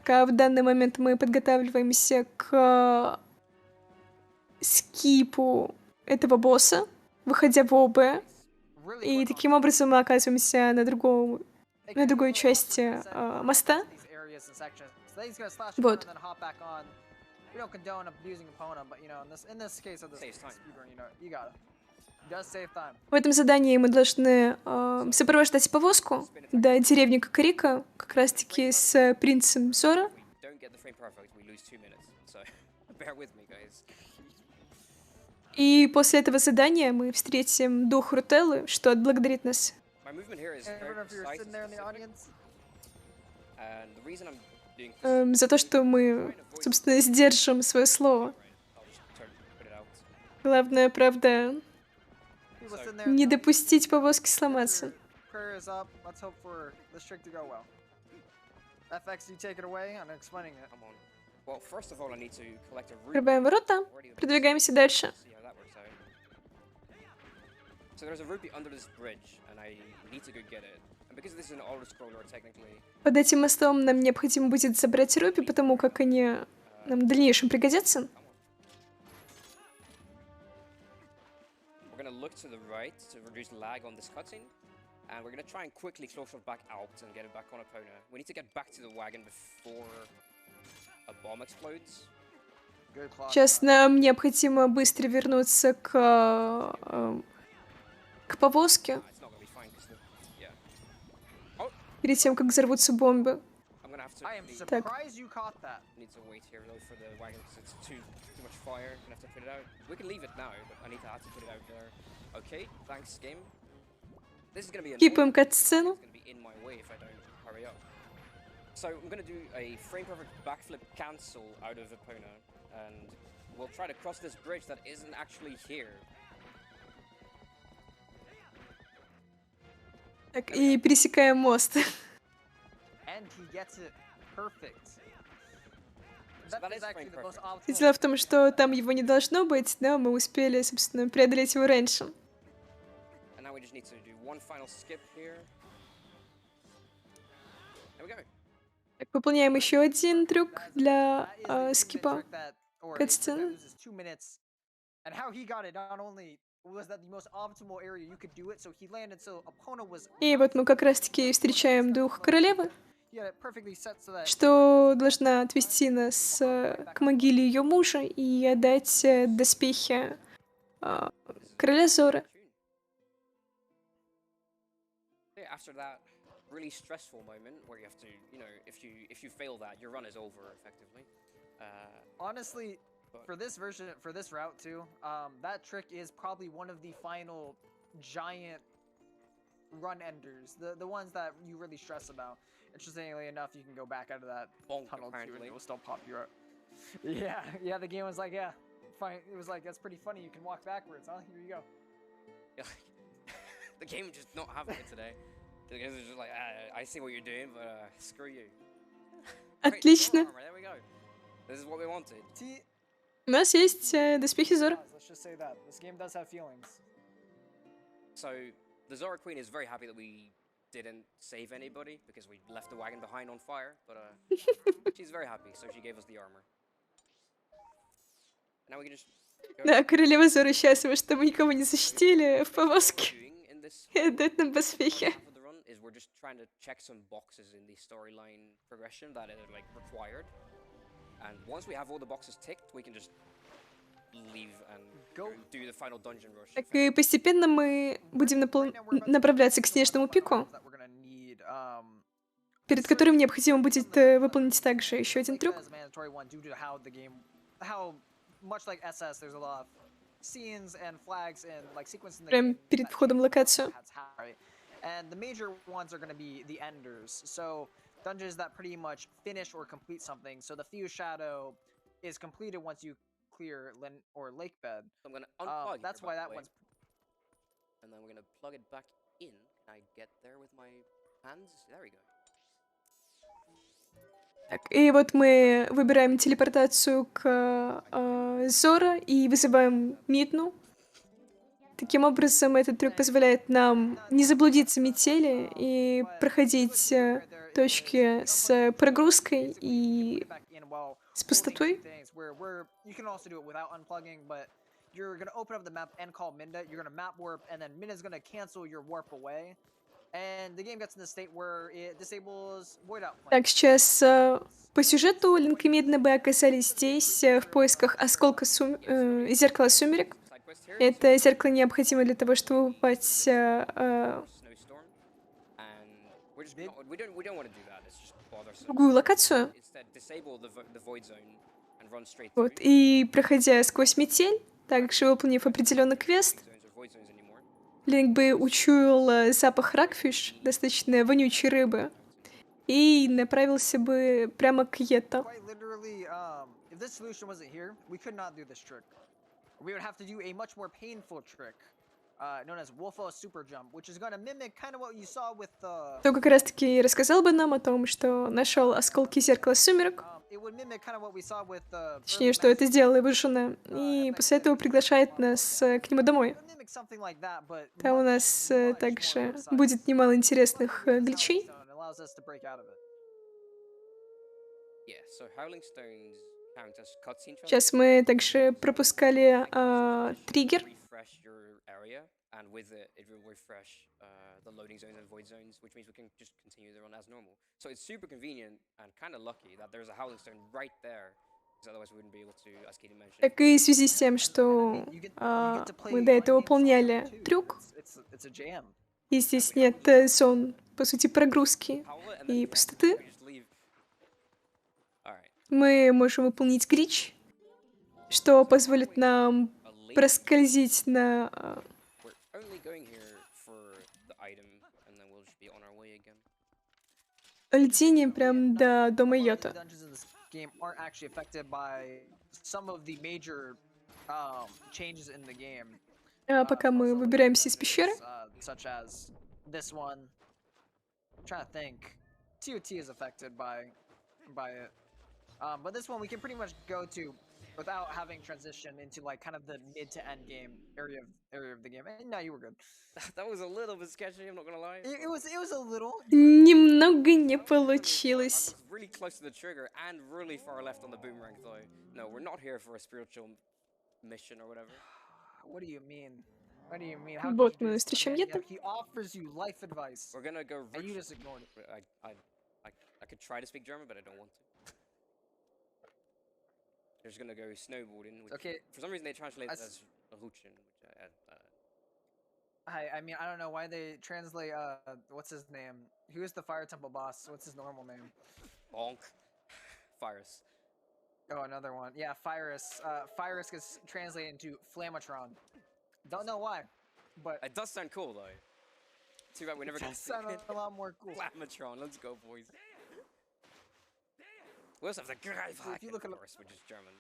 В данный момент мы подготавливаемся к скипу этого босса, выходя в ОБ. И таким образом мы оказываемся на другой части моста. Вот. We don't condone abusing opponent, but you know, in this case of this speedrun, you got it. It does save time. В этом задании мы должны сопровождать повозку до деревни Кокорика, как раз-таки с принцем Зора. И после этого задания мы встретим дух Рутеллы, что отблагодарит нас. За то, что мы, собственно, сдержим свое слово. Главное, правда, не допустить повозке сломаться. Открываем ворота, продвигаемся дальше. Под этим мостом нам необходимо будет забрать рупи, потому как они нам в дальнейшем пригодятся. And we're going to try and quickly close shot back out and get it back on opponent. We need to get back to the wagon before a bomb explodes. Сейчас нам необходимо быстро вернуться к повозке. Перед тем, как взорвутся бомбы. Так. Кипаем кат-сцену. So I'm gonna do a frame perfect backflip cancel out of opponent, and we'll try to cross this bridge that isn't actually here. Так, и пересекаем мост. And he gets it perfect. So That that is is actually frame the most perfect. optimal. Дело в том, что там его не должно быть, но мы успели, собственно, преодолеть его раньше. And now we just need to do one final skip here. There we go. Так, выполняем еще один трюк That для is a 2-minute скипа. trick that, or a trick that cutscene. loses 2 minutes. And how he got it, not only was that the most optimal area you could do it, so he landed, so opponent was И not вот мы как supposed to раз-таки be встречаем stuck дух in low королевы, sector. He had it perfectly set so that что должна отвести нас к могиле ее мужа и отдать доспехи короля Зоры. After that really stressful moment where you have to, you know, if you fail that, your run is over effectively. honestly, for this version, for this route too, that trick is probably one of the final giant run enders, the ones that you really stress about. Interestingly enough, you can go back out of that Bonk, tunnel too, and apparently. it will still pop you out. Yeah, the game was like, yeah, fine. It was like, that's pretty funny. You can walk backwards, huh? Here you go. The game just not having it today. The game is just like, I see what you're doing, but screw you. Great, Отлично. Zora armor, there we go. This is what we wanted. У нас есть доспехи Зоры. Let's just say that this game does have feelings. So the Zora Queen is very happy that we didn't save anybody because we left the wagon behind on fire, but she's very happy, so she gave us the armor. Now we can just go Да, королева Зоры счастлива, что мы никого не защитили в повозке. doing in this И отдать нам доспехи. half of the run is we're just trying to check some boxes in the storyline progression that are like required. And once we have all the boxes ticked, we can just leave and Go. do the final dungeon rush. Так и постепенно мы будем направляться к снежному пику, That we're gonna need, перед которым необходимо будет выполнить также еще один трюк. as a mandatory one due to how much like SS, there's a lot of scenes and flags and like sequences in the Прям game перед that входом в change локацию. how it's right? And the major ones are gonna be the enders. So dungeons that pretty much finish or complete something. So the Fuse Shadow is completed once you clear Lin or Lake Bed. So I'm gonna unplug. That's here, why by that the way, one's and then we're gonna plug it back in. Can I get there with my hands? There we go. Так, и вот мы выбираем телепортацию к Зора и вызываем Мидну. Таким образом, этот трюк позволяет нам не заблудиться в метели и проходить точки с прогрузкой и с пустотой. You can also do it without unplugging, but you're gonna open up the map and call Minda. You're gonna map warp, and then Minda's gonna cancel your warp away. And the game gets in the state where it disables void out. Так, сейчас по сюжету Линк и Мидна бы оказались здесь в поисках осколка зеркала сумерек. Side quest here. Это зеркало необходимо для того, чтобы попасть Snowstorm, and we're just we don't want to do that. It's just в bothersome. другую локацию. Instead, disable the void zone and run straight Вот. through. И проходя сквозь метель, также выполнив определенный квест, Zones or void zones anymore. Линк бы учуял запах ракфиш, достаточно вонючей рыбы, и направился бы прямо к Йетто. Quite literally, if this solution wasn't here, we could not do this trick. We would have to do a much more painful trick, known as Wolfo Super Jump, which is gonna mimic kind of what you saw with the. То как раз-таки рассказал бы нам о том, что нашел осколки зеркала сумерек, It would mimic kind of what we saw with the. точнее, что это сделала его жена, и после этого приглашает нас к нему домой. It would mimic something like that, but Там у much, нас much также more precise. будет немало But интересных with this гличей. Howling Stone, it allows us to break out of it. Yeah. So Howling Stones count as cutscene. Сейчас мы также пропускали триггер. Refresh your area, and with it, it will refresh the loading zones and void zones, which means we can just continue the run as normal. So it's super convenient and kind of lucky that there's a Howling Stone right there, because otherwise we wouldn't be able to, as Katie mentioned. Так и в связи с тем, что мы до этого выполняли трюк, It's a jam. и здесь нет зон, по сути, прогрузки Power and и then пустоты, we just leave. All right. мы можем выполнить глич, что позволит нам A late. проскользить на We're only going here for the item, and then we'll just be on our way again. льдине прям до дома A lot of the Йота. dungeons in this game aren't actually affected by some of the major changes in the game. А пока мы выбираемся из пещеры, Such as this one, trying to think. TOT is affected by it. But this one we can pretty much go to without having transition into like kind of the mid to end game area of the game. And no, you were good. That was a little bit sketchy, I'm not gonna lie. It was a little. Немного не I получилось. was really close to the trigger and really far left on the boomerang though. No, we're not here for a spiritual mission or whatever. What do you mean? What do you mean? How could Вот you do мы this to a встречаем man? Йета. He offers you life advice, We're gonna go and you rich. just ignored it. I could try to speak German, but I don't want to. They're just gonna go snowboarding. Which, Okay. For some reason they translate it As- as Rutschen, which I mean, I don't know why they translate. What's his name? Who is the Fire Temple boss? What's his normal name? bonk. Virus. Oh, another one. Yeah, Fyrus. Fyrus gets translated into Flamatron. Don't know why, but It does sound cool though. Too bad we never it got does to see sound it. a lot more cool. Flamatron, let's go, boys. We also have the Greifhaken, If you look at of course, which is German.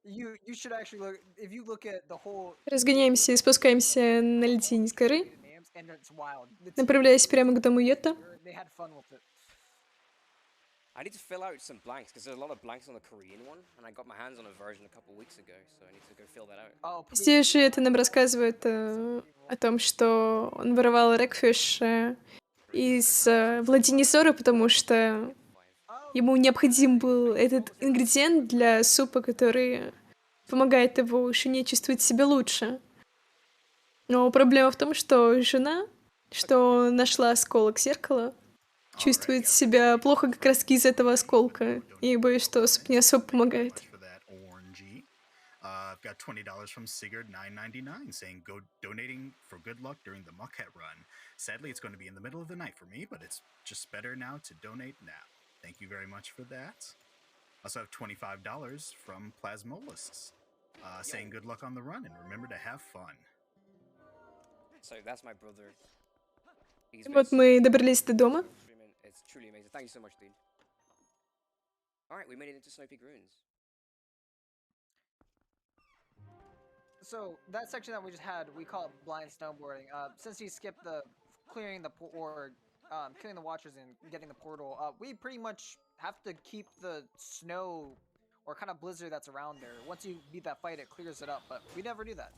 You should actually look. If you look at the whole. Разгоняемся и спускаемся на льдине с горы, Names, and it's wild. The направляясь прямо к дому Йета. They had fun with it. I need to fill out some blanks because there's a lot of blanks on the Korean one, and I got my hands on a version a couple weeks ago, so I need to go fill that out. Oh, Здесь же это нам рассказывает о том, что он воровал рекфиш из владения Зора, потому что ему необходим был этот ингредиент для супа, который помогает его жене чувствовать себя лучше. Но проблема в том, что жена, что нашла осколок зеркала, чувствует себя плохо как раз из этого осколка. И боюсь, что суп не особо помогает. For that orangey. I've got $20 from Sigurd999 saying go donating for good luck during the Muckhead run. Sadly, it's going to be in the middle of the night for me, but it's just better now to donate now. Thank you very much for that. Also have $25 from Plasmolisks saying good luck on the run and remember to have fun. So that's my brother. He's been Вот мы добрались до дома. streaming. It's truly amazing. Thank you so much, dude. Alright, we made it into Snow Peak Ruins. So that section that we just had, we call it blind snowboarding. Since you skipped the clearing the killing the watchers and getting the portal, we pretty much have to keep the snow or kind of blizzard that's around there. Once you beat that fight, it clears it up, but we never do that.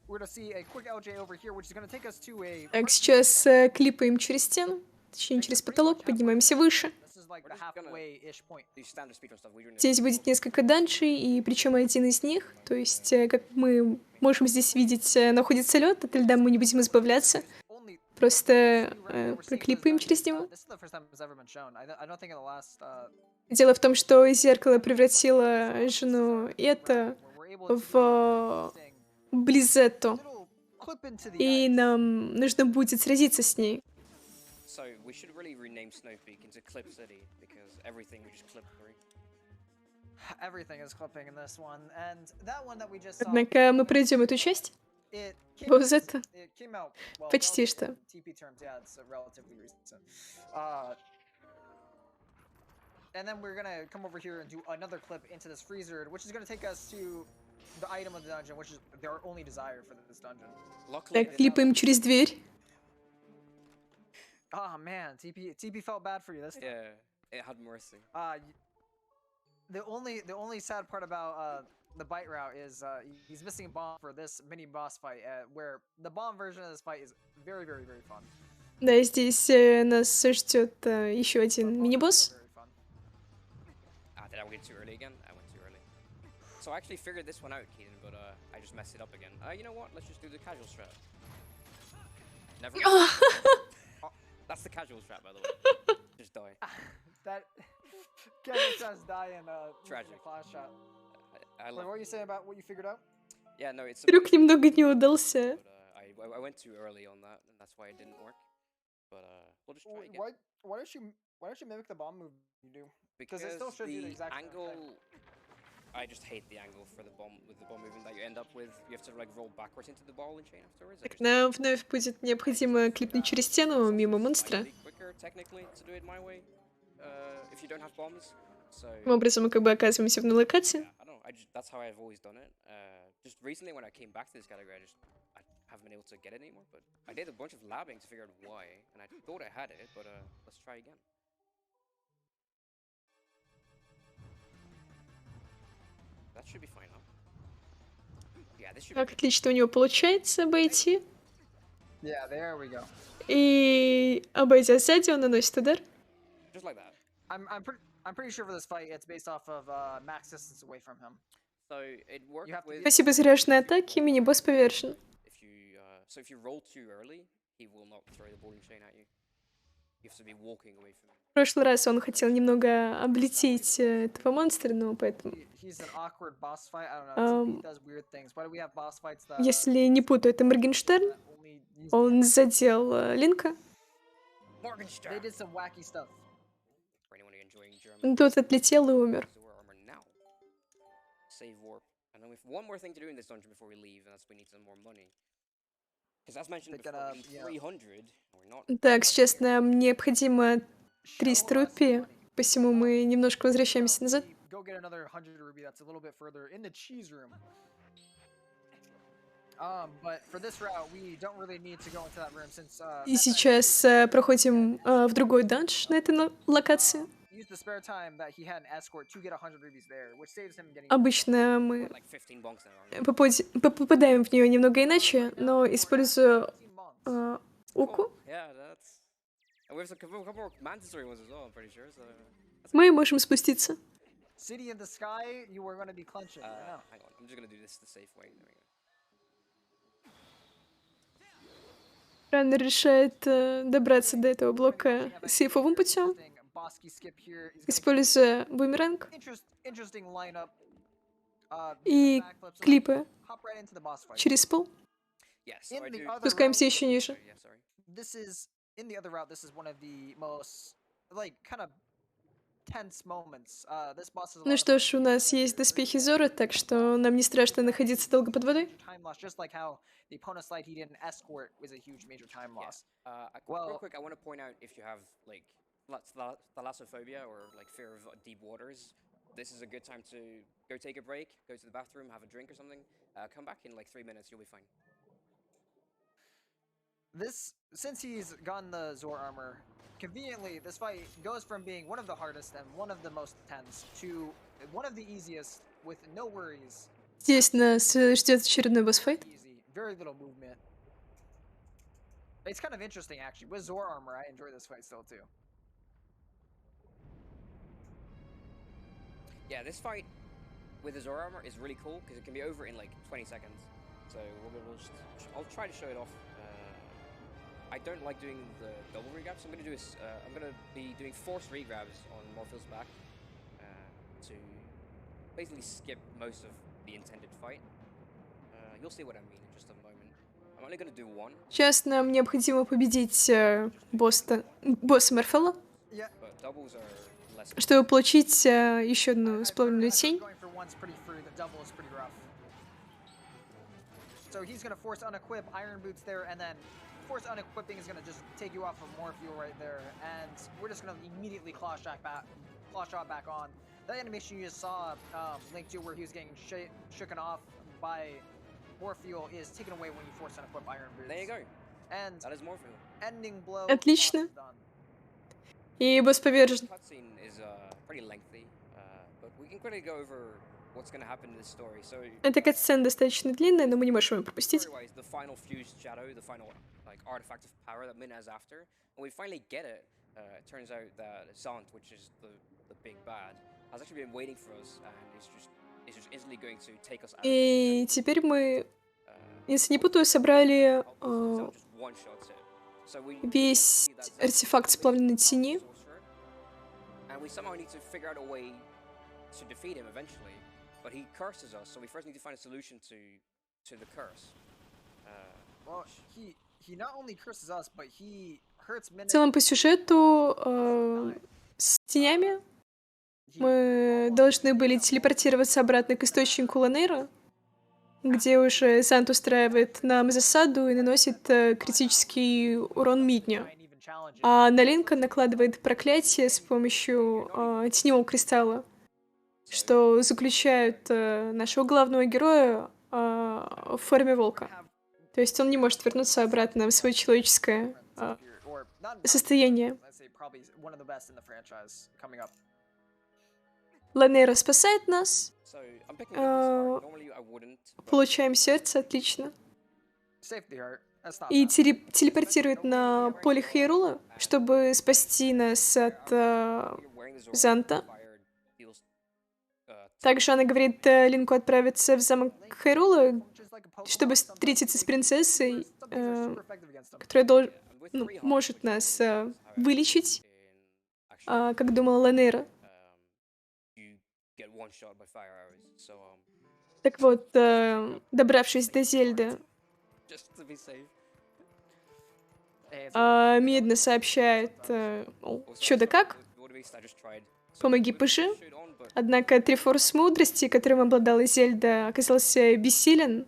We're gonna see a quick LJ over here, which is gonna take us to a. Так, сейчас клипаем через стену, точнее через потолок, поднимаемся выше. This is like the halfway-ish point. Do standard speedrun stuff. We're doing Здесь будет несколько данжей, и причем один из них, то есть, как мы можем здесь видеть, находится лед, от льда мы не будем избавляться, Only просто проклипаем через него. this is the first time it's ever been shown. I don't think in the last Дело в том, что зеркало превратило жену это where we're able to в interesting Близетто, little clip into the и ice. нам нужно будет сразиться с ней. So we should really rename Snow Peak into Clip City because everything we just clip through. Everything is clipping in this one, and that one that we just saw. Однако мы пройдем эту часть. It came Вот out, это. it came out well, Почти relative что. to TP terms, yeah, it's relatively recent. And then we're gonna come over here and do another clip into this freezer, which is gonna take us to the item of the dungeon, which is their only desire for this dungeon. Luckily, Так, клипаем через дверь. Oh man, TP felt bad for you this time. yeah, it had mercy. The only sad part about the bite route is he's missing a bomb for this mini boss fight, where the bomb version of this fight is very fun. Да, здесь нас ждет еще один мини-босс. Very fun. Did I get too early again? I went too early. So I actually figured this one out, Keaton, but I just messed it up again. You know what? Let's just do the casual strat. Never. Oh, that's the casual strat, by the way. Just die. That Kevin says die in Tragic. class shot. I Wait, love. what were you saying about what you figured out? Yeah, no, it's. Трюк немного не удался. But, I went too early on that, and that's why it didn't work. But we'll just try again. Why don't you mimic the bomb move you do? Because it still should do the exact same angle. thing. I just hate the angle for the bomb with the bomb movement that you end up with. You have to like roll backwards into the ball and chain afterwards. I Так, just- нам вновь будет необходимо клипнуть через стену мимо монстра. slightly quicker technically to do it my way. If you don't have bombs. So Таким образом мы как бы оказываемся в локации. yeah, I don't know. That's how I've always done it. Just recently when I came back to this category, I haven't been able to get it anymore, but I did a bunch of labbing to figure out why, and I thought I had it, but let's try again. That should be fine now. Yeah, this should be Так, good. отлично у него получается обойти. Yeah, there we go. И, обойдя сзади, он наносит удар. Just like that. I'm pretty sure for this fight it's based off of max distance away from him. So it worked have to with... get- Спасибо за ряженые атаки, мини-босс повержен. If you roll too early, he will not throw the bowling chain at you. You have to be walking away from him. В прошлый раз он хотел немного облететь этого монстра, но поэтому... He's an awkward boss fight. I don't know. TP does weird things. Why do we have boss fights that Если не путаю, это Моргенштерн. only use Он задел Линка. They did some wacky stuff. For anyone enjoying German, Тот отлетел и умер. Zora armor now. Save warp. And then we have one more thing to do in this dungeon before we leave, and that's we need some more money. Because as mentioned Pick it before, up, we need yeah. 300, and we're not... Так, сейчас нам необходимо 300 Show us рупий, money. посему мы немножко возвращаемся назад. Go get another 100 ruby. That's a little bit further in the cheese room. But for this route, we don't really need to go into that room since И сейчас проходим в другой данж на этой локации. use the spare time that he had an escort to get 100 rubies there, which saves him getting. Обычно мы Like 15 bonks now. попадаем в нее немного иначе, но используя 15 bonds. уку, Yeah, that's... And we have a couple more mandatory ones as well, I'm pretty sure, so... мы можем спуститься. City in the sky, you were going to be clenching. I know. Hang on, I'm just gonna do this the safe way. There we go. Раннер решает добраться до этого блока сейфовым путем, Bosky skip here. He's gonna используя бумеранг interesting lineup. и Backflips, клипы hop right into the boss fight. через пол. Yeah, so In I the do... other Спускаемся route, еще ниже. Yeah, sorry. this is in the other route. This is one of the most like kind of tense moments. This boss is a lot Ну of что ж, у нас есть доспехи Зора, так что нам не страшно находиться долго под водой. time loss, just like how the opponent's slide he didn't escort was a huge major time loss. Real Well- quick, I want to point out if you have like thalassophobia or like fear of deep waters, this is a good time to go take a break, go to the bathroom, have a drink or something. Come back in like 3 minutes, you'll be fine. This, since he's gotten the Zor armor, conveniently, this fight goes from being one of the hardest and one of the most tense to one of the easiest with no worries. Здесь нас ждет очередной босс-файт. Easy, very little movement. It's kind of interesting actually. With Zor armor, I enjoy this fight still too. Yeah, this fight with the Zora armor is really cool because it can be over in like 20 seconds. So I'll try to show it off. I don't like doing the double regrabs. So I'm gonna do is I'm gonna be doing forced regrabs on Morphill's back to basically skip most of the intended fight. You'll see what I mean in just a moment. I'm only gonna do one, Сейчас нам необходимо победить босса Морфелла, Yeah. but doubles are less. чтобы получить еще одну сплавленную I've heard тень. going for one's pretty free. The double is pretty rough. So he's gonna force unequip Iron Boots there, and then force unequipping is gonna just take you off of more fuel right there, and we're just gonna immediately claw shot back on. That animation you just saw linked to where he was getting shooken off by more fuel is taken away when you force unequip Iron Boots. There you go. And That is Morphill. ending blow. Отлично. boss is done. И босс повержен. Cutscene is pretty lengthy, but we can quickly go over what's going to happen in this story. So, Эта катсцена достаточно длинная, но мы не можем ее пропустить. story-wise, the final fused shadow, the final like artifact of power that Min has after, when we finally get it, it turns out that Zant, which is the big bad, has actually been waiting for us, and is just instantly going to take us out. И теперь мы, если не путаю, собрали Zant just one-shots it. So we весь see that Zant артефакт is сплавленной a тени. sorcerer, and we somehow need to figure out a way to defeat him eventually. But he curses us, so we first need to find a solution to the curse. Well, he not only curses us, but he hurts В Minute. целом по сюжету с тенями мы должны были телепортироваться обратно к источнику Ланейра, где уже Сант устраивает нам засаду и наносит критический урон Мидню. А на Линка накладывает проклятие с помощью теневого кристалла, что заключает нашего главного героя в форме волка. То есть он не может вернуться обратно в свое человеческое Or not состояние. let's say probably one of the best in the franchise coming up. Ланера спасает нас, So I'm picking up this Uh, card. Normally I wouldn't, but получаем сердце, отлично. Safety heart. That's not И bad. телепортирует на поле Хейрула, чтобы спасти нас от you're wearing this aura Занта. fired feels Также она говорит Линку отправиться в замок Хайрула, Just like a Pokemon, чтобы sometimes встретиться с some принцессой, things are super effective against them. которая yeah, and with ну, 3 hearts, может which нас normally is how it вылечить, in actual как думала Ланера. you get one shot by fire arrows. So Так вот, добравшись до Зельды, just to be safe. Hey, it's Мидна сообщает, мол, чё да как, What do we I just tried. помоги пыжи. Однако Трифорс мудрости, которым обладала Зельда, оказался бессилен.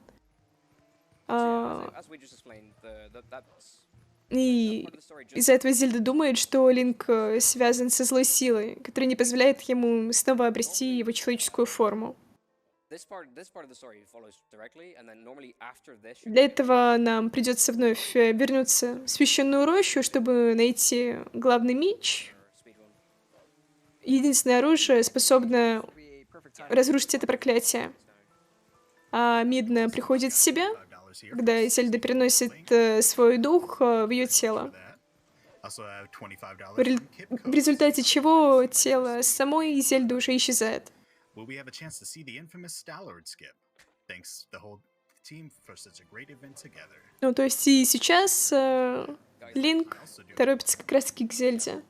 As we just explained, that's И part of the story. Just из-за этого Зельда думает, что Линк связан со злой силой, которая не позволяет ему снова обрести его человеческую форму. this part of the story follows directly, and then normally after this. Для этого нам придется вновь вернуться в священную рощу, чтобы найти главный меч. Speed one. Единственное оружие, способное to be a perfect time. разрушить это проклятие. А Мидна приходит в себя, $5 here. когда Зельда переносит свой дух в ее тело. Also have $25 В ре- from Kip в результате чего тело самой Зельды уже исчезает. Will we have a chance to see the infamous Stallard skip? Thanks the whole team for such a great event together. Ну, то есть и сейчас Линк торопится как раз-таки к Зельде.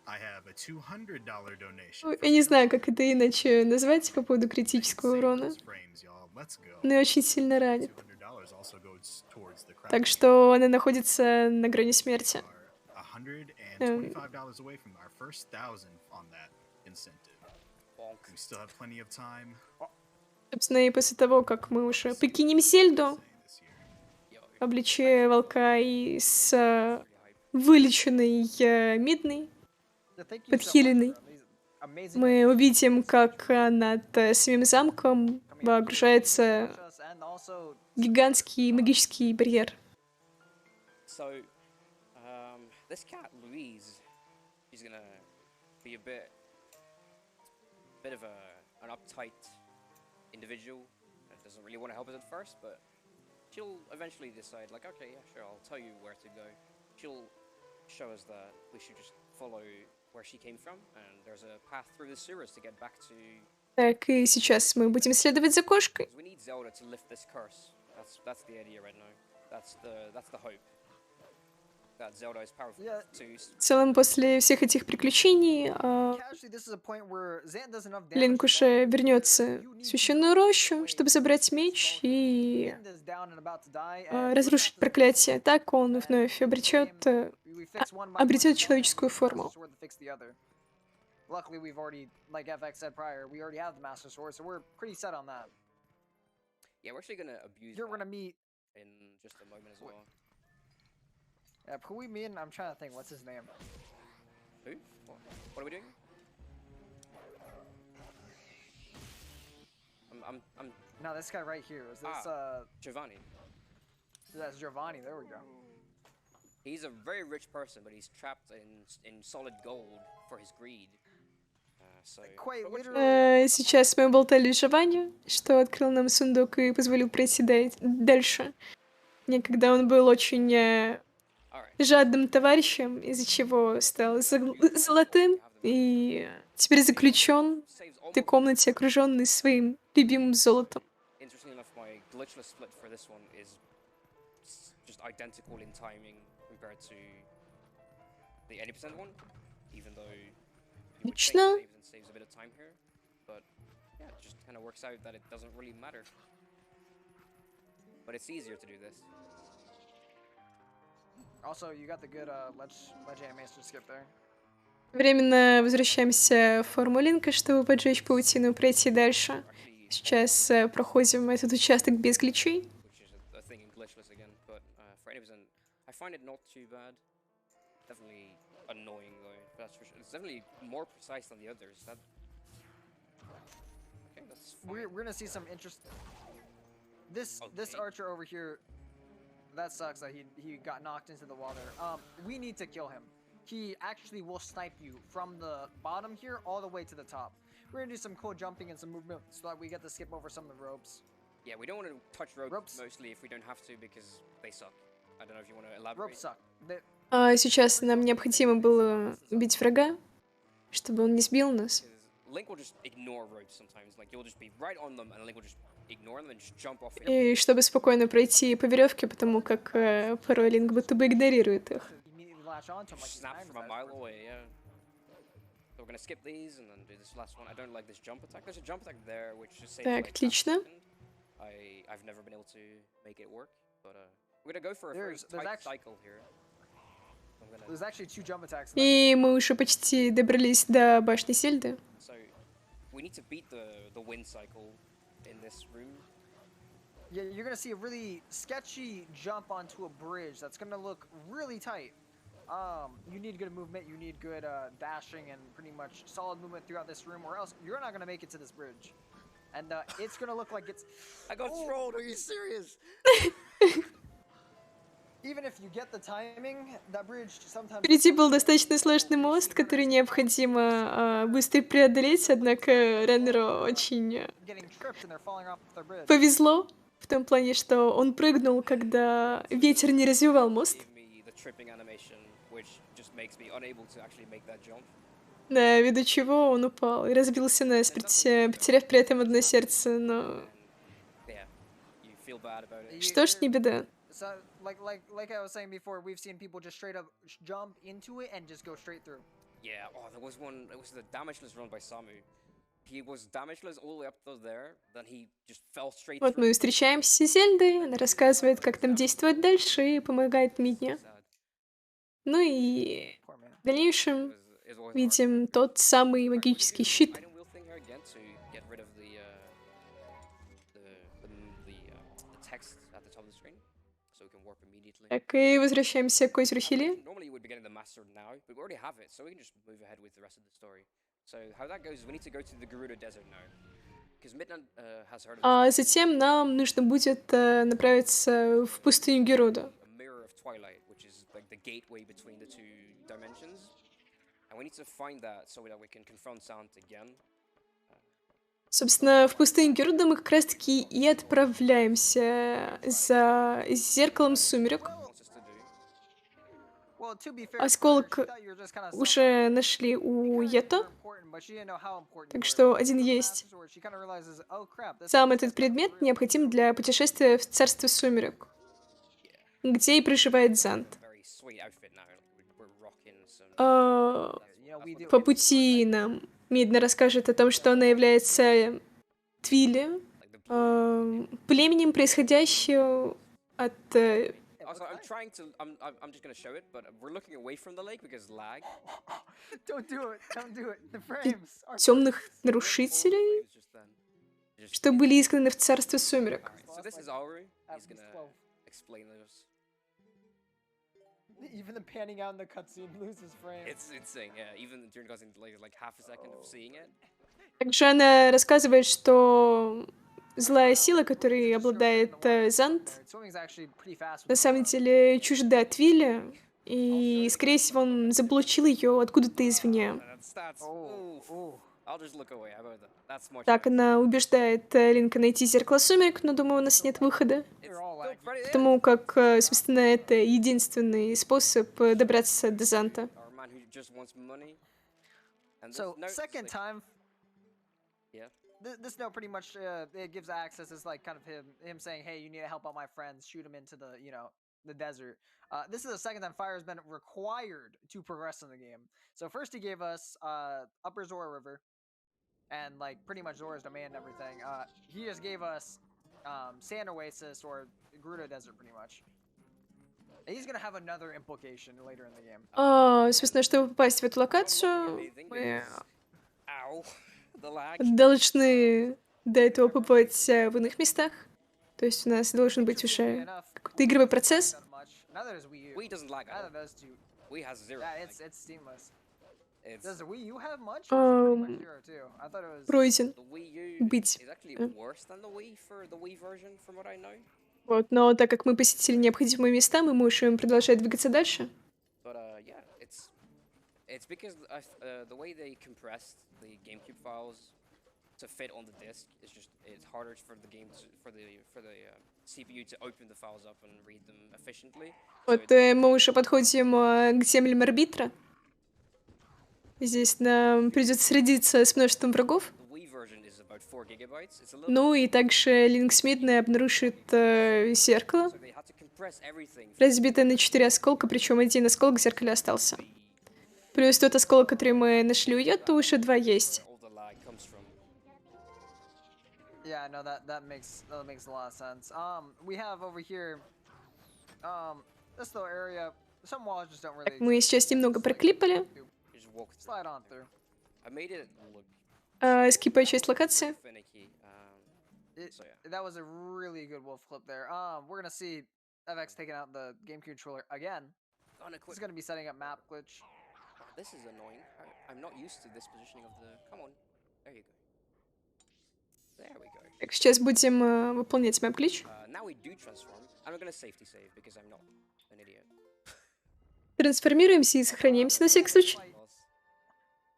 I have a $200 donation. Ну, я не знаю, как это иначе назвать по поводу критического урона, Frames, y'all. Let's go. но и очень сильно ранит. $200 also goes towards the crowd. Так что она находится на грани смерти. $125 away from our first 1,000 on that incentive. We still have plenty of time. Собственно, и после того, как мы уже покинем Зельду, Saying this year. в обличье волка и с вылеченной Мидной, Yeah, thank you so much подхиленной, for amazing мы увидим, как над самим замком вооружается us and also гигантский магический барьер. So, this cat Louise, she's gonna be a bit of an uptight individual that doesn't really want to help us at first, but she'll eventually decide, like, okay, yeah, sure, I'll tell you where to go. She'll show us that we should just follow where she came from, and there's a path through the sewers to get back to. Так, и сейчас мы будем следовать за кошкой. We need Zelda to lift this curse. That's the idea right now. That's the hope. That Zelda is powerful Yeah. to. В целом, после всех этих приключений, casually, this is a point where Zant does enough damage. Линк to уже Zelda вернется where you в need священную to рощу, wait чтобы забрать меч и Mid is down and about to die, and разрушить проклятие. Так он вновь обретет we fix one by one обретет sword, человеческую and форму. Master Sword to fix the other. Luckily, we've already, like FX said prior, we already have the Master Sword, so we're pretty set on that. Yeah, we're actually gonna abuse You're that gonna meet. in just a moment as well. Yeah, who we meet? I'm trying to think. What's his name? Who? What are we doing? I'm No, this guy right here. Is this Giovanni. that's Giovanni? There we go. He's a very rich person, but he's trapped in solid gold for his greed. So Quite literally. Сейчас мы болтали с Жованни, что открыл нам сундук и позволил пройти дальше. Некогда он был очень alright. жадным товарищем, из-за чего стал золотым, и теперь заключен Saves в этой almost. комнате, окруженный своим любимым золотом. Interestingly enough, my glitchless split for this one is just identical in timing compared to the 80% one, even though you would think Отлично. it saves a bit of time here, but yeah, it just kind of works out that it doesn't really matter. But it's easier to do this. Also, you got the good ledge animation skip there. Временно возвращаемся в форму Линка, чтобы поджечь паутину и пройти дальше. Actually, Сейчас проходим этот участок без гличей. which is a thing in glitchless again, but for 80%, I find it not too bad. Definitely annoying though, that's for sure. It's definitely more precise than the others. That. Okay, that's fine. We're gonna see some interest. This Okay. archer over here that sucks that he got knocked into the water. We need to kill him. He actually will snipe you from the bottom here all the way to the top. We're gonna do some cool jumping and some movement so that we get to skip over some of the ropes. Yeah, we don't want to touch ropes, Ropes. mostly if we don't have to because they suck. I don't know if you want to elaborate. Ropes suck. Сейчас нам необходимо было убить врага, чтобы он не сбил нас. Because Link will just ignore ropes sometimes. Like you'll just be right on them, and Link will just ignore them and just jump off it. И чтобы спокойно пройти по веревке, потому как порой Линк будто бы игнорирует их. Immediately latch onto him like he Snap times from a that mile perfectly. away, yeah. So we're gonna skip these and then do this last one. I don't like this jump attack. There's a jump attack there which just saves Так, like half a отлично. second. I've never been able to make it work, but we're gonna go for a very There's tight actually- cycle here. I'm gonna. There's actually 2 jump attacks. in that. И мы уже почти добрались до башни Зельды. So we need to beat the wind cycle in this room. Yeah, you're gonna see a really sketchy jump onto a bridge that's gonna look really tight. You need good movement, you need good dashing and pretty much solid movement throughout this room, or else you're not gonna make it to this bridge. And it's gonna look like it's. I got Oh. trolled. Are you serious? Even if you get the timing, that bridge sometimes. Впереди был достаточно сложный мост, который необходимо быстро преодолеть, однако Реннеру очень Getting tripped and they're falling off their bridge. повезло в том плане, что он прыгнул, когда ветер не развивал мост, Gave me the tripping animation, which just makes me unable to actually make that jump. да, ввиду чего он упал и разбился насмерть, потеряв при этом одно сердце, но... And yeah, you feel bad about it. Что ж, не беда. So, like I was saying before, we've seen people just straight up jump into it and just go straight through. Yeah, oh, there was one. It was the damageless run by Samu. He was damageless all the way up to there, then he just fell straight Вот through. мы встречаемся с Зельдой, она рассказывает, как нам действовать дальше и помогает Мидне. Sad. Ну и Poor man. в дальнейшем It was always hard. видим тот самый магический щит. Item wheel thing here again to get rid of the text at the top of the screen, so we can warp immediately. Так, и возвращаемся к озеру Хили. Normally we'd be getting the master now, but we already have it, so we can just move ahead with the rest of the story. So how that goes is we need to go to the Gerudo Desert now, because Midland has heard of А затем нам нужно будет направиться в пустыню Геруда. a mirror of Twilight, which is like the gateway between the two dimensions, and we need to find that so that we can confront Sant again. Собственно, в пустыню Геруда мы как раз-таки и отправляемся за зеркалом сумерек. Wants us to do. Well, to be fair, Осколок she thought you were just kinda уже нашли у Ето, important, but she didn't know how important you так were. что один есть. Afterwards, she kinda realizes, oh crap, this Сам is этот just предмет real. необходим для путешествия в царство сумерек, где и проживает Зант. Very sweet outfit now. Like we're rocking some. You know, we do. По пути нам Мидна расскажет о том, что она является Твилли, Like the племенем, происходящим от Also, I'm trying to. I'm just gonna show it, but we're looking away from the lake because lag. Don't do it. Don't do it. The frames are. темных нарушителей, It's just then. Just что были изгнаны в царство сумерек. Alright, so this is Auru. He's After gonna 12. explain this. Even the panning out in the cutscene loses frames. It's insane, yeah. Even during cutscene, like half a second of seeing it. Также она рассказывает, что злая сила, которой обладает Зант, Swimming's actually pretty fast. на самом деле чужда Твилли, и, скорее всего, он заблочил ее откуда-то извне. That's. Oh, Oof. oh. I'll just look away. How about that? That's much. Так better. она убеждает Линка найти зеркало сумерек, но, думаю, у нас нет выхода, It's We're all still lagging. pretty- yeah. потому как, собственно, это единственный способ добраться до Занта. Our man who just wants money. And this So note is second like- time, Yeah. this note pretty much it gives access. It's like kind of him saying, "Hey, you need to help out my friends. Shoot them into the the desert." This is the second time fire has been required to progress in the game. So first he gave us Upper Zora River, and like pretty much Zora's domain and everything. He just gave us Sand Oasis or Gerudo Desert, pretty much. And he's gonna have another implication later in the game. Собственно, чтобы попасть в эту локацию, Amazing мы because- Ow. The lag. должны до этого побывать в иных местах. То есть у нас должен быть Interestingly уже enough, какой-то игровой процесс. done much. Neither does Wii U. Wii doesn't lag at Neither all. does two. Wii has zero. Yeah, lag. it's seamless. It's Does the Wii U have much? Or is it pretty much zero too? I thought it was. Пройден. the Wii U быть. is actually Yeah. worse than the Wii for the Wii version, from what I know. Вот, но так как мы посетили необходимые места, мы можем продолжать двигаться дальше. But yeah, it's because the way they compressed the GameCube files to fit on the disc is just it's harder for the game to, for the CPU to open the files up and read them efficiently. So Вот мы уже подходим к землям арбитра. Здесь нам придется сразиться с множеством врагов. the Wii version is about 4 gigabytes. It's a little Ну и также Линкс Мидней обнаружит зеркало, so they had to compress everything. разбитое на 4 осколка, причем один осколок в зеркале остался. The Плюс тот осколок, который мы нашли у Йота, уже 2 есть. all the lag comes from. Yeah, no, that makes a lot of sense. We have over here, this little area. Some walls just don't really. Мы сейчас немного проклипали. You just walk through. Slide on through. I made it look Скипая часть локации. finicky. So yeah. That was a really good wolf clip there. We're gonna see FX taking out the GameCube controller again. Gonna He's quit. gonna be setting up map glitch. This is annoying. I'm not used to this positioning of the. Come on. There you go. There we go. Так, сейчас будем выполнять мэп-глич. Now we do transform. I'm gonna safety save because I'm not an idiot. Трансформируемся и сохраняемся на всякий случай.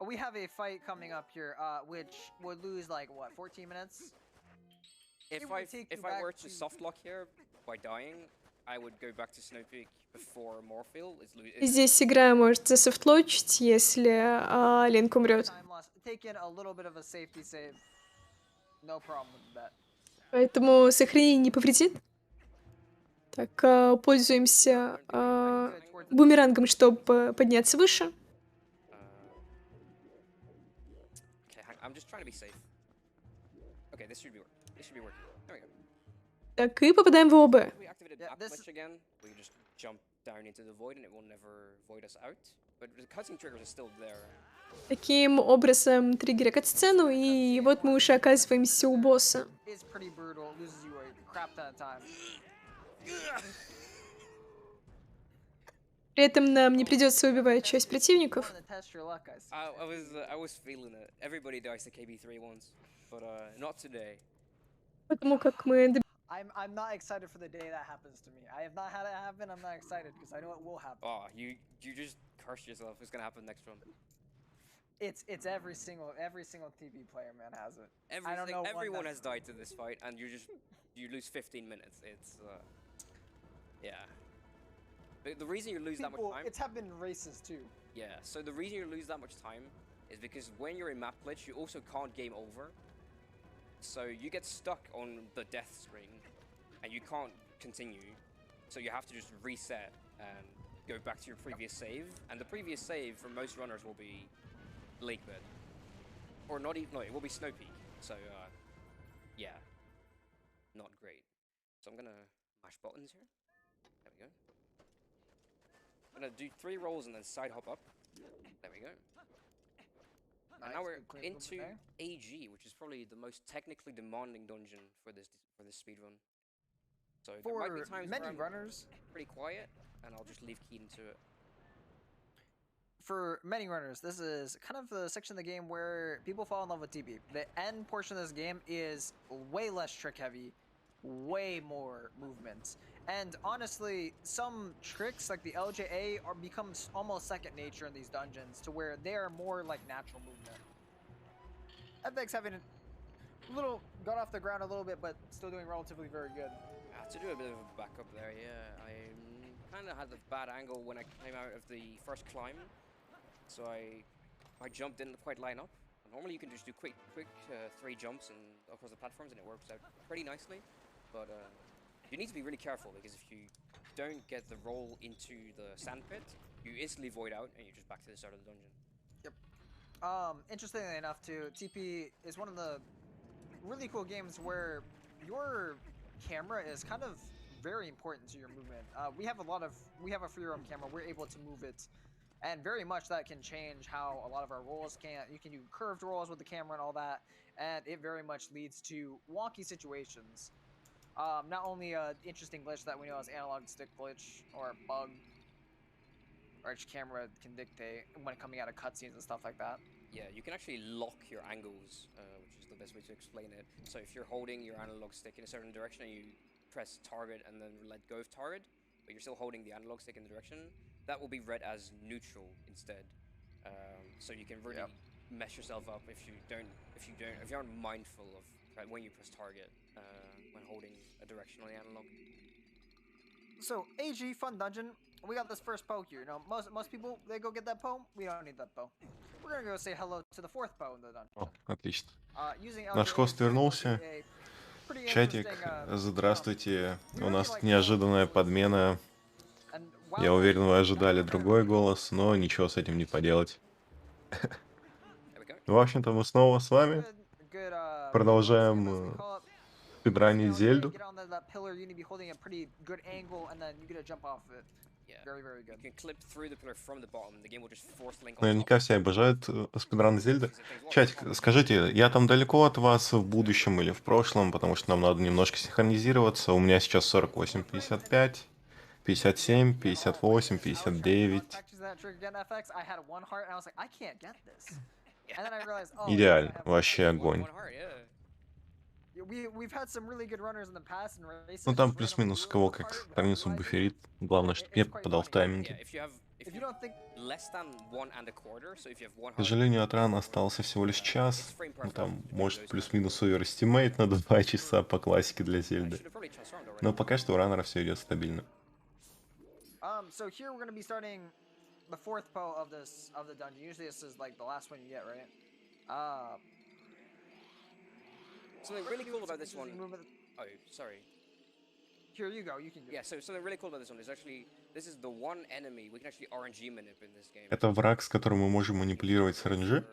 We have a fight coming up here, which would lose like what, 14 minutes? If It would take you if I back were to to- soft lock here by dying, I would go back to Snow Peak before Morphil is Здесь игра может засофтлочить, если Линк умрет. Time loss. Take in a little bit of a safety save. No problem with that. Поэтому сохранение не повредит. Так, пользуемся Good towards the бумерангом, чтобы подняться выше. Okay, I'm just trying to be safe. Okay, this should be working. This should be working. There we go. Так, и попадаем в ОБ. If we activated Yeah, map this- glitch again, we just jump down into the void and it will never void us out. But the cutscene triggers are still there. Таким образом, триггеря кат-сцену, и вот мы уже оказываемся у босса. It's pretty brutal. Loses you a crap ton of time. При этом нам не придется убивать часть противников. Wanted to test your luck, I see. I was feeling it. Everybody dies to KB3 once, but not today. Потому как мы I'm not excited for the day that happens to me. I have not had it happen. I'm not excited because I know it will happen. Oh, you just cursed yourself. It's gonna happen next run. It's every single TB player, man, has it. I don't know one Everyone has that's- died to this fight, and you lose 15 minutes. It's yeah. The reason you lose that much People, time. it's happened in races too. Yeah, so the reason you lose that much time is because when you're in map glitch, you also can't game over. So you get stuck on the death screen, and you can't continue. So you have to just reset and go back to your previous save. And the previous save for most runners will be Lake Bed. Or not even, no, it will be Snow Peak. So, yeah. Not great. So I'm gonna mash buttons here. There we go. I'm gonna do 3 rolls and then side hop up. There we go. And now Nice, we're good clean movement into there. AG, which is probably the most technically demanding dungeon for this speedrun. So there For might be times many where I'm runners, pretty quiet, and I'll just leave Keaton to it. for many runners, this is kind of the section of the game where people fall in love with TB. The end portion of this game is way less trick heavy, way more movement. And honestly, some tricks like the LJA becomes almost second nature in these dungeons to where they are more like natural movement. FX having a little got off the ground a little bit, but still doing relatively very good. I had to do a bit of a backup there, yeah. I kind of had a bad angle when I came out of the first climb, so my jump didn't quite line up. Normally you can just do quick 3 jumps and across the platforms and it works out pretty nicely, but you need to be really careful because if you don't get the roll into the sand pit, you instantly void out and you're just back to the start of the dungeon. Interestingly enough, too, TP is one of the really cool games where your camera is kind of very important to your movement. We have a free roam camera. We're able to move it, and very much that can change how a lot of our rolls can. You can do curved rolls with the camera and all that, and it very much leads to wonky situations. Not only an interesting glitch that we know as analog stick glitch or bug, which camera can dictate when coming out of cutscenes and stuff like that. Yeah, you can actually lock your angles, which is the best way to explain it. So if you're holding your analog stick in a certain direction and you press target and then let go of target, but you're still holding the analog stick in the direction, that will be read as neutral instead. So you can really mess yourself up if you aren't mindful of when you press target when holding a direction on the analog. So AG fun dungeon. We got this first Poe here. You know, most people they go get that Poe. We don't need that Poe. We're gonna go say hello to the fourth Poe in the dungeon. О, отлично. Using Наш LJA хост will be вернулся. a pretty Чатик, interesting, здравствуйте. we У really нас like неожиданная Poe подмена. and Я while уверен, вы not ожидали primarily другой using голос, но ничего с этим не поделать. There we go. В общем-то, мы снова с вами. good Продолжаем skip, as we call it. спидранить You Зельду. get on that pillar, you need to be holding a pretty good angle, and then you get to jump off of it. Yeah. Very, very You good. can clip through the pillar from the bottom. The game will just force link on top. Наверняка все обожают спидран Зельды. Чатик, скажите, я там далеко от вас в будущем или в прошлом, потому что нам надо немножко синхронизироваться. У меня сейчас 48, 55, 57, 58, 59. Идеально, вообще огонь. Ну там плюс-минус кого как страницу буферит. Главное, чтобы я попадал в тайминги. К сожалению, от рана остался всего лишь час. Ну, там может плюс-минус оверстимейт на 2 часа по классике для Зельды. Но пока что у раннера все идет стабильно. So here we're going to be starting the fourth Poe of the dungeon. Usually this is like the last one you get, right? Something really cool about this one. Oh, sorry. Here you go. You can. Yeah. So something really cool about this one is actually this is the one enemy we can actually RNG manip in this game. Это враг, с которым мы можем манипулировать с RNG.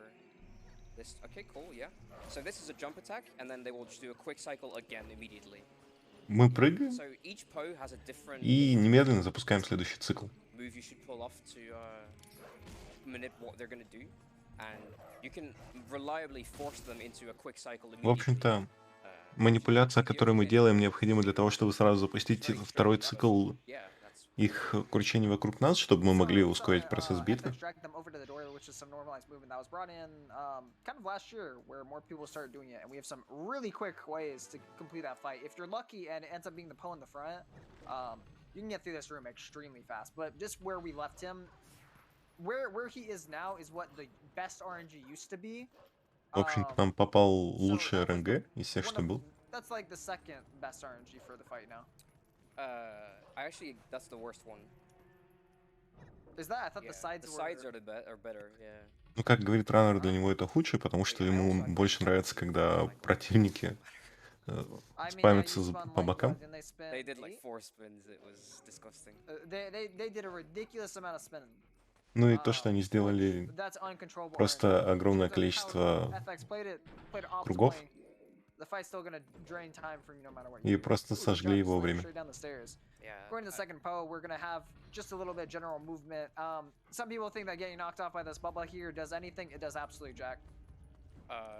Okay, cool. Yeah. So this is a jump attack, and then they will just do a quick cycle again immediately. Мы прыгаем и немедленно запускаем следующий цикл. В общем-то, манипуляция, которую мы делаем, необходима для того, чтобы сразу запустить второй цикл их кручения вокруг нас, чтобы мы могли ускорить процесс битвы. You can get through this room extremely fast, but just where we left him, where he is now is what the best RNG used to be. В общем-то, нам попал лучший РНГ из всех, что был. That's like the second best RNG for the fight now. Actually, that's the worst one. Is that? I thought the sides are better, yeah. Ну, как говорит раннер, для него это худший, потому что ему больше нравится, когда противники спамятся по бокам. They did like 4 spins. It was disgusting. They did a ridiculous amount of spinning. Ну и то, что они сделали просто огромное количество кругов и просто сожгли его время. Going to the second Poe, we're gonna have just a little bit general movement. Some people think that getting knocked off by this bubba here does anything. It does absolutely jack.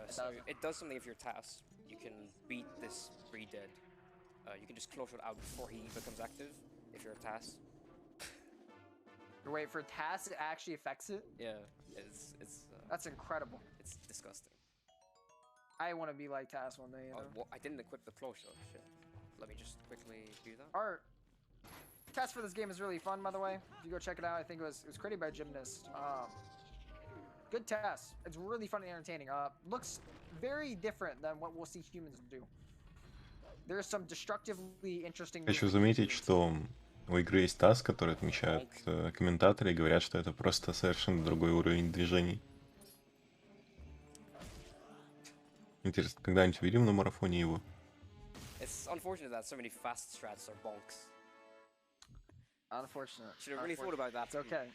So it does something if you're TAS. You can beat this pre-dead. You can just close it out before he becomes active if you're a TAS. Wait, for TAS it actually affects it? Yeah, it's that's incredible. It's disgusting. I want to be like TAS one day, you know? Well, I didn't equip the close up, shit. Let me just quickly do that. Our test for this game is really fun, by the way. If you go check it out, I think it was created by Gymnast. Good test. It's really fun and entertaining. Looks very different than what we'll see humans do. There's some destructively interesting. Хочу заметить, что у игры есть таз, который отмечают комментаторы и говорят, что это просто совершенно другой уровень движений. Интересно, когда-нибудь увидим на марафоне его? It's unfortunate that so many fast strats are bonks. Unfortunate. Should have really thought about that. It's okay.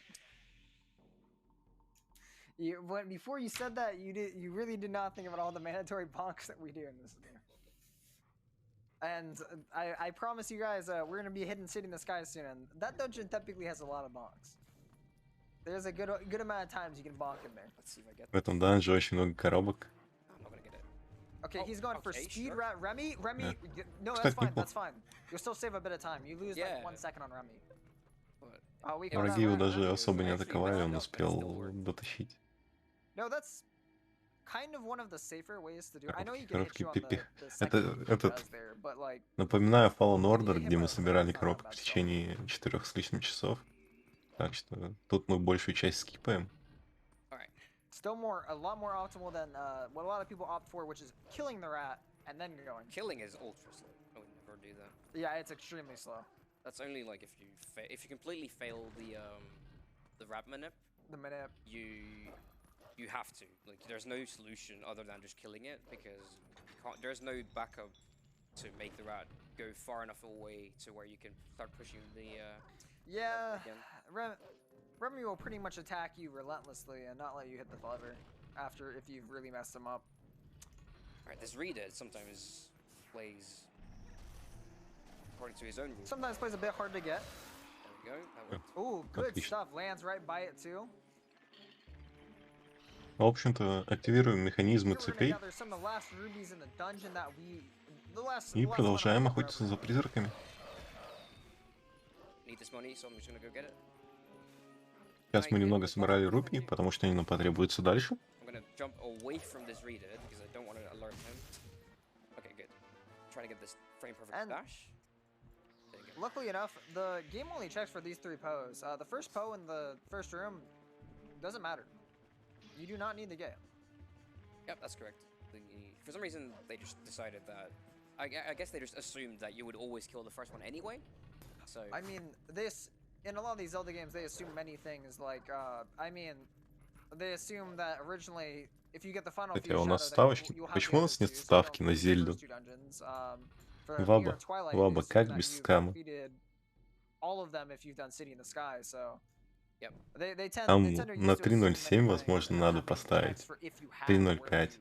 Before you said that, you really did not think about all the mandatory bonks that we do in this game. And I promise you guys, we're gonna be hitting City in the Sky soon, and that dungeon typically has a lot of bonks. There's a good amount of times you can bonk in there. Let's see if I get. В этом данже очень много коробок. I'm not gonna get it. Okay, he's going for speed. Sure. Remy, Yeah. no, Кстати, that's fine. неплохо. That's fine. You'll still save a bit of time. You lose like 1 second on Remy. Враги его даже особо не атаковали, он успел дотащить. No, that's kind of one of the safer ways to do it. I know you can hit you on the Это but like Напоминаю Fallen you Order, get hit где by мы those собирали things, not that коробку bad в still. течение 4 с лишним часов. Так что тут мы большую часть скипаем. Alright. Still a lot more optimal than what a lot of people opt for, which is killing the rat and then going. Killing is ultra slow. I would never do that. Yeah, it's extremely slow. That's only like if you completely fail the rat manip, The minute. you have to. Like, there's no solution other than just killing it because there's no backup to make the rat go far enough away to where you can start pushing the Yeah, again. Remy will pretty much attack you relentlessly and not let you hit the lever after if you've really messed him up. Alright, this reader sometimes plays according to his own rules. Sometimes plays a bit hard to get. There we go. That worked. Ooh, good Отлично. stuff. Lands right by it too. В общем-то, активируем механизмы Here we're gonna цепей gather some of the last rubies in the dungeon that the last и one I продолжаем covered охотиться up. за призраками. Need this money, so I'm just gonna go get it. Сейчас мы немного собрали рупий, потому что они нам потребуются дальше. I'm gonna jump away from this reader because I don't want to alert him. Okay, good. Trying to get this frame perfect And- dash. There you go. Luckily enough, the game only checks for these 3 Poes. The first Poe in the first room doesn't matter. You do not need the gate. Yep, that's correct. For some reason, they just decided that. I guess they just assumed that you would always kill the first one anyway. So. I mean, in a lot of these Zelda games, they assume many things. Like, they assume that originally, if you get the final Кстати, few у нас shadow, ставочки. you'll have Почему у the нас other нет two, so you ставки don't на lose the Зельду? first 2 dungeons. For Ваба, Nier or Twilight, Ваба, they assume как that без you've скама? completed all of them if you've done City in the Sky. So. Yep. They tend Там to use на to assume many 3.07, things возможно, and not надо having поставить. checks for if you had, 3.05.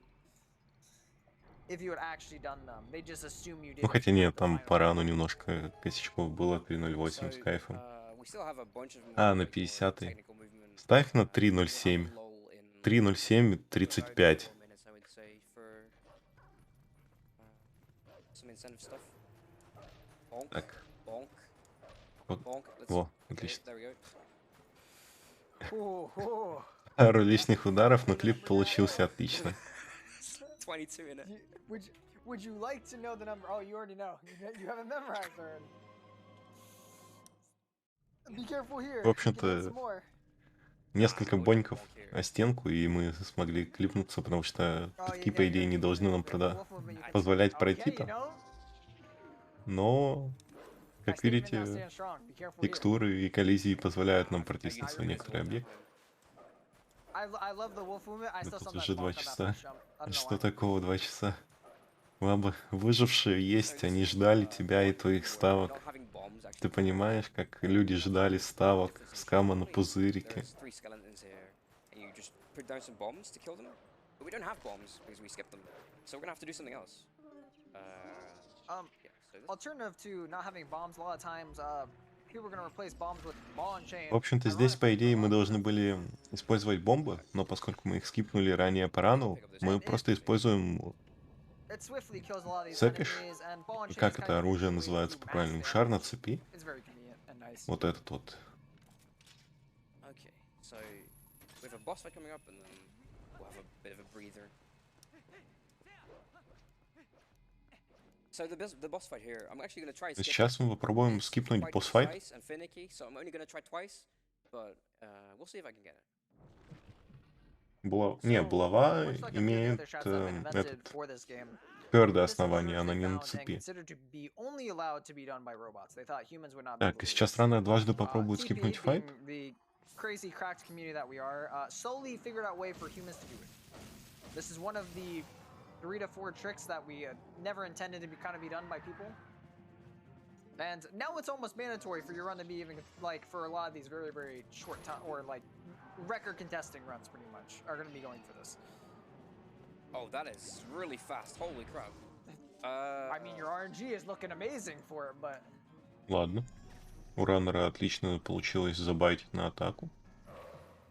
if you had actually done them. They just assume you did. Ну if хотя you had нет, the там final по рану one. немножко косячков было, 3.08 с So, кайфом. we still have a bunch of А, more, на like, more 50-й. technical movement. Ставь на We'll have a 3.07. lull in 3.07, about 35. 4 minutes, I would say, for some incentive stuff. Bonk, Так, bonk, вот, bonk. Let's во, okay, отлично. there we go. Ooh. Пару лишних ударов, но клип получился отлично. 22 in it. Would you like to know the number? Oh, you already know. You have it memorized already. Be careful here. В общем-то, You can hit some more. Несколько no боньков bonk here. о стенку, и мы смогли клипнуться, потому что Oh, такие, yeah, по yeah, идее, you're- не должны нам the wolf movement you can- позволять Okay, пройти you там. know? Но, My как statement now видите, stands strong. Be careful here. текстуры и коллизии позволяют нам Now you're протиснуться в gonna некоторые result объекты. I love the wolf movement. I Да still тут sometimes уже 2 bonk on that часа. first jump. I don't know Что why. такого 2 часа? Лаба, выжившие есть, они ждали тебя и твоих ставок. Not having bombs, actually. Ты понимаешь, как люди ждали ставок, скама на пузырике. There's 3 skeletons here, and you just put down some bombs to kill them. But we don't have bombs because we skipped them, so we're gonna have to do something else. Yeah. So this Alternative to not having bombs, a lot of times, people are gonna replace bombs with ball and chain. В общем-то, здесь, по Ironically, идее, мы for должны bombs, были использовать бомбы, но поскольку мы их скипнули ранее по рану, мы просто используем, it swiftly kills a lot of these цепишь. enemies, and ball and chain Как is kind это of оружие the way называется to max по-правильному, damage. шар на цепи. It's very convenient and nice. Вот этот вот. Okay, so we have a boss fight coming up, and then we'll have a bit of a breather. So the boss fight here, I'm actually gonna try and skip it. Сейчас мы попробуем It's скипнуть quite босс-файт. precise and finicky, so I'm only gonna try twice, but we'll see if I can get it. Не, So, булава much like a few of the имеет other shots that have been invented этот for this game, твердое this is основание, она universally не на found and цепи. considered to be only allowed to be done by robots. They thought humans would not be Так, able и to do сейчас this. Рана дважды попробует скипнуть TP, файт. being the crazy cracked community that we are, slowly figured out a way for humans to do it. This is one of the 3 to 4 tricks that we never intended to be done by people. And now it's almost mandatory for your run to be even, like, for a lot of these very, very short time, or like record contesting runs pretty much, are going to be going for this. Oh, that is really fast. Holy crap. I mean, your RNG is looking amazing for it, but... Ладно. У Раннера отлично получилось забайтить на атаку.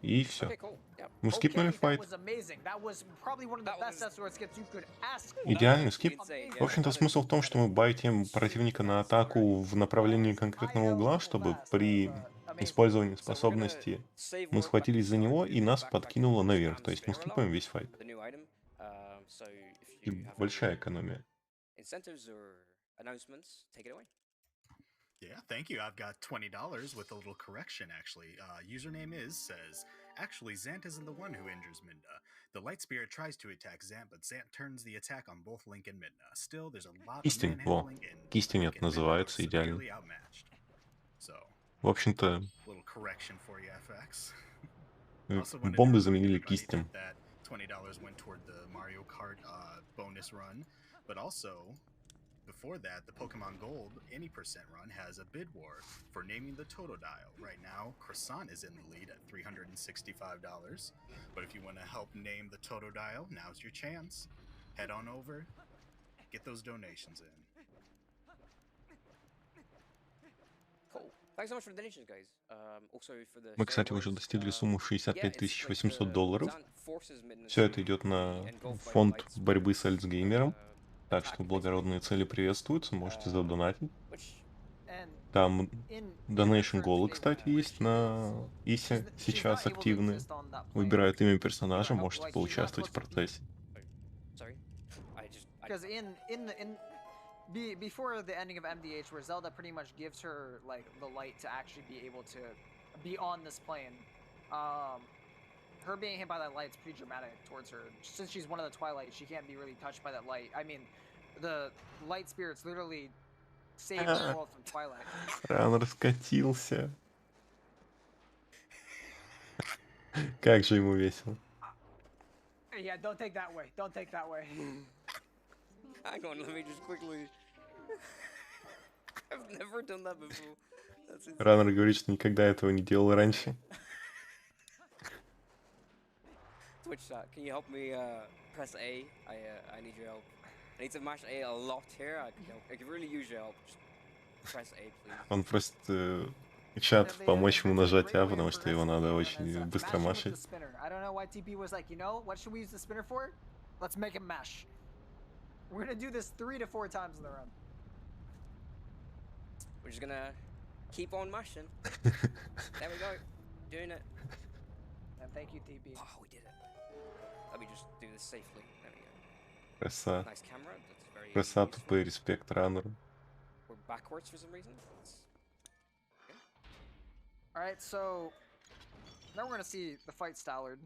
И все. Okay, cool. Yeah. Мы скипнули Okay, that файт. was amazing. That was probably one of the That best was- S-Sword skips you could ask for. Идеальный скип. Insane, В общем-то, смысл в том, что мы байтим противника на атаку в направлении конкретного угла, чтобы при использовании способности мы схватились за него и нас подкинуло наверх. То есть мы скипаем весь файт. The new item. So if И you have большая экономия. incentives or announcements, take it away. Yeah, thank you. I've got $20 with a little correction, actually. Username says, actually, Zant isn't the one who injures Midna. The Light Spirit tries to attack Zant, but Zant turns the attack on both Link and Midna. Still, there's a lot of Кистень, во. manhandling, and Кистень Link это and Midna are называется, идеально. severely outmatched. So, В общем-то, little correction for you, FX. э, Also wanted to бомбы remind заменили everybody кистем. that $20 went toward the Mario Kart bonus run, but also before that, the Pokemon Gold any percent run has a bid war for naming the Totodile. Right now, Croissant is in the lead at $365. But if you want to help name the Totodile, now's your chance. Head on over, get those donations in. Cool. Thanks so much for the donations, guys. Also for the Мы, кстати, уже достигли сумму $65 800. Все это идет на фонд борьбы с Альцгеймером. Так что благородные цели приветствуются, можете задонатить. Там Donation Goal, кстати, есть на Исе сейчас активные. Выбирают имя персонажа, можете поучаствовать в процессе. Because before the ending of MDH, where Zelda pretty much gives her like the light to actually be able to be on this plane, her being hit by that light is pretty dramatic towards her. Since she's one of the Twilight, she can't be really touched by that light. I mean, the light spirits literally saved the world from Twilight. Ран раскатился. Как же ему весело. Yeah, don't take that way. Don't take that way. Hang on, let me just quickly. I've never done that before. That's insane. Раннер говорит, что никогда этого не делал раньше. Twitch chat, can you help me press A? I need your help. I need to mash A a lot here. I could really use your help. Just press A, please. Он просит чат помочь ему нажать А, потому что его надо очень быстро машить. I don't know why TP was like, you know, what should we use the spinner for? Let's make him mash. We're gonna do this 3 to 4 times in the run. We're just gonna keep on mashing. There we go. Doing it. And thank you, TP. Oh, we did it. Let me just do this safely. There we go. Краса. Nice camera. That's very Краса, useful. тупой респект раннеру. We're backwards for some reason. That's... Alright, so now we're gonna see the fight Stallard.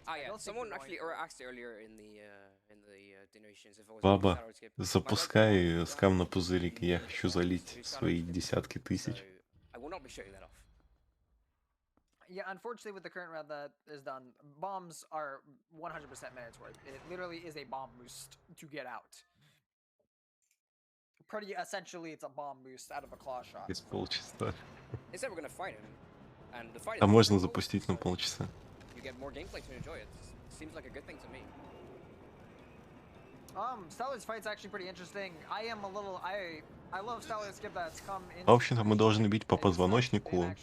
Ah, yeah. Someone actually asked earlier in the donations if it was Баба, Stallard skip. запускай скам на пузырик, я хочу залить свои десятки тысяч. So I will not be shutting that off. Yeah, unfortunately, with the current round that is done, bombs are 100% mandatory. It literally is a bomb boost to get out. Pretty essentially, it's a bomb boost out of a claw shot. Через полчаса. Instead, we're gonna fight him, and the fight. А is можно pretty cool, запустить на so полчаса. You get more gameplay to enjoy it. Seems like a good thing to me. Stallard's fight's actually pretty interesting. I love Stallard's skip that's come in. В общем-то, мы должны бить по позвоночнику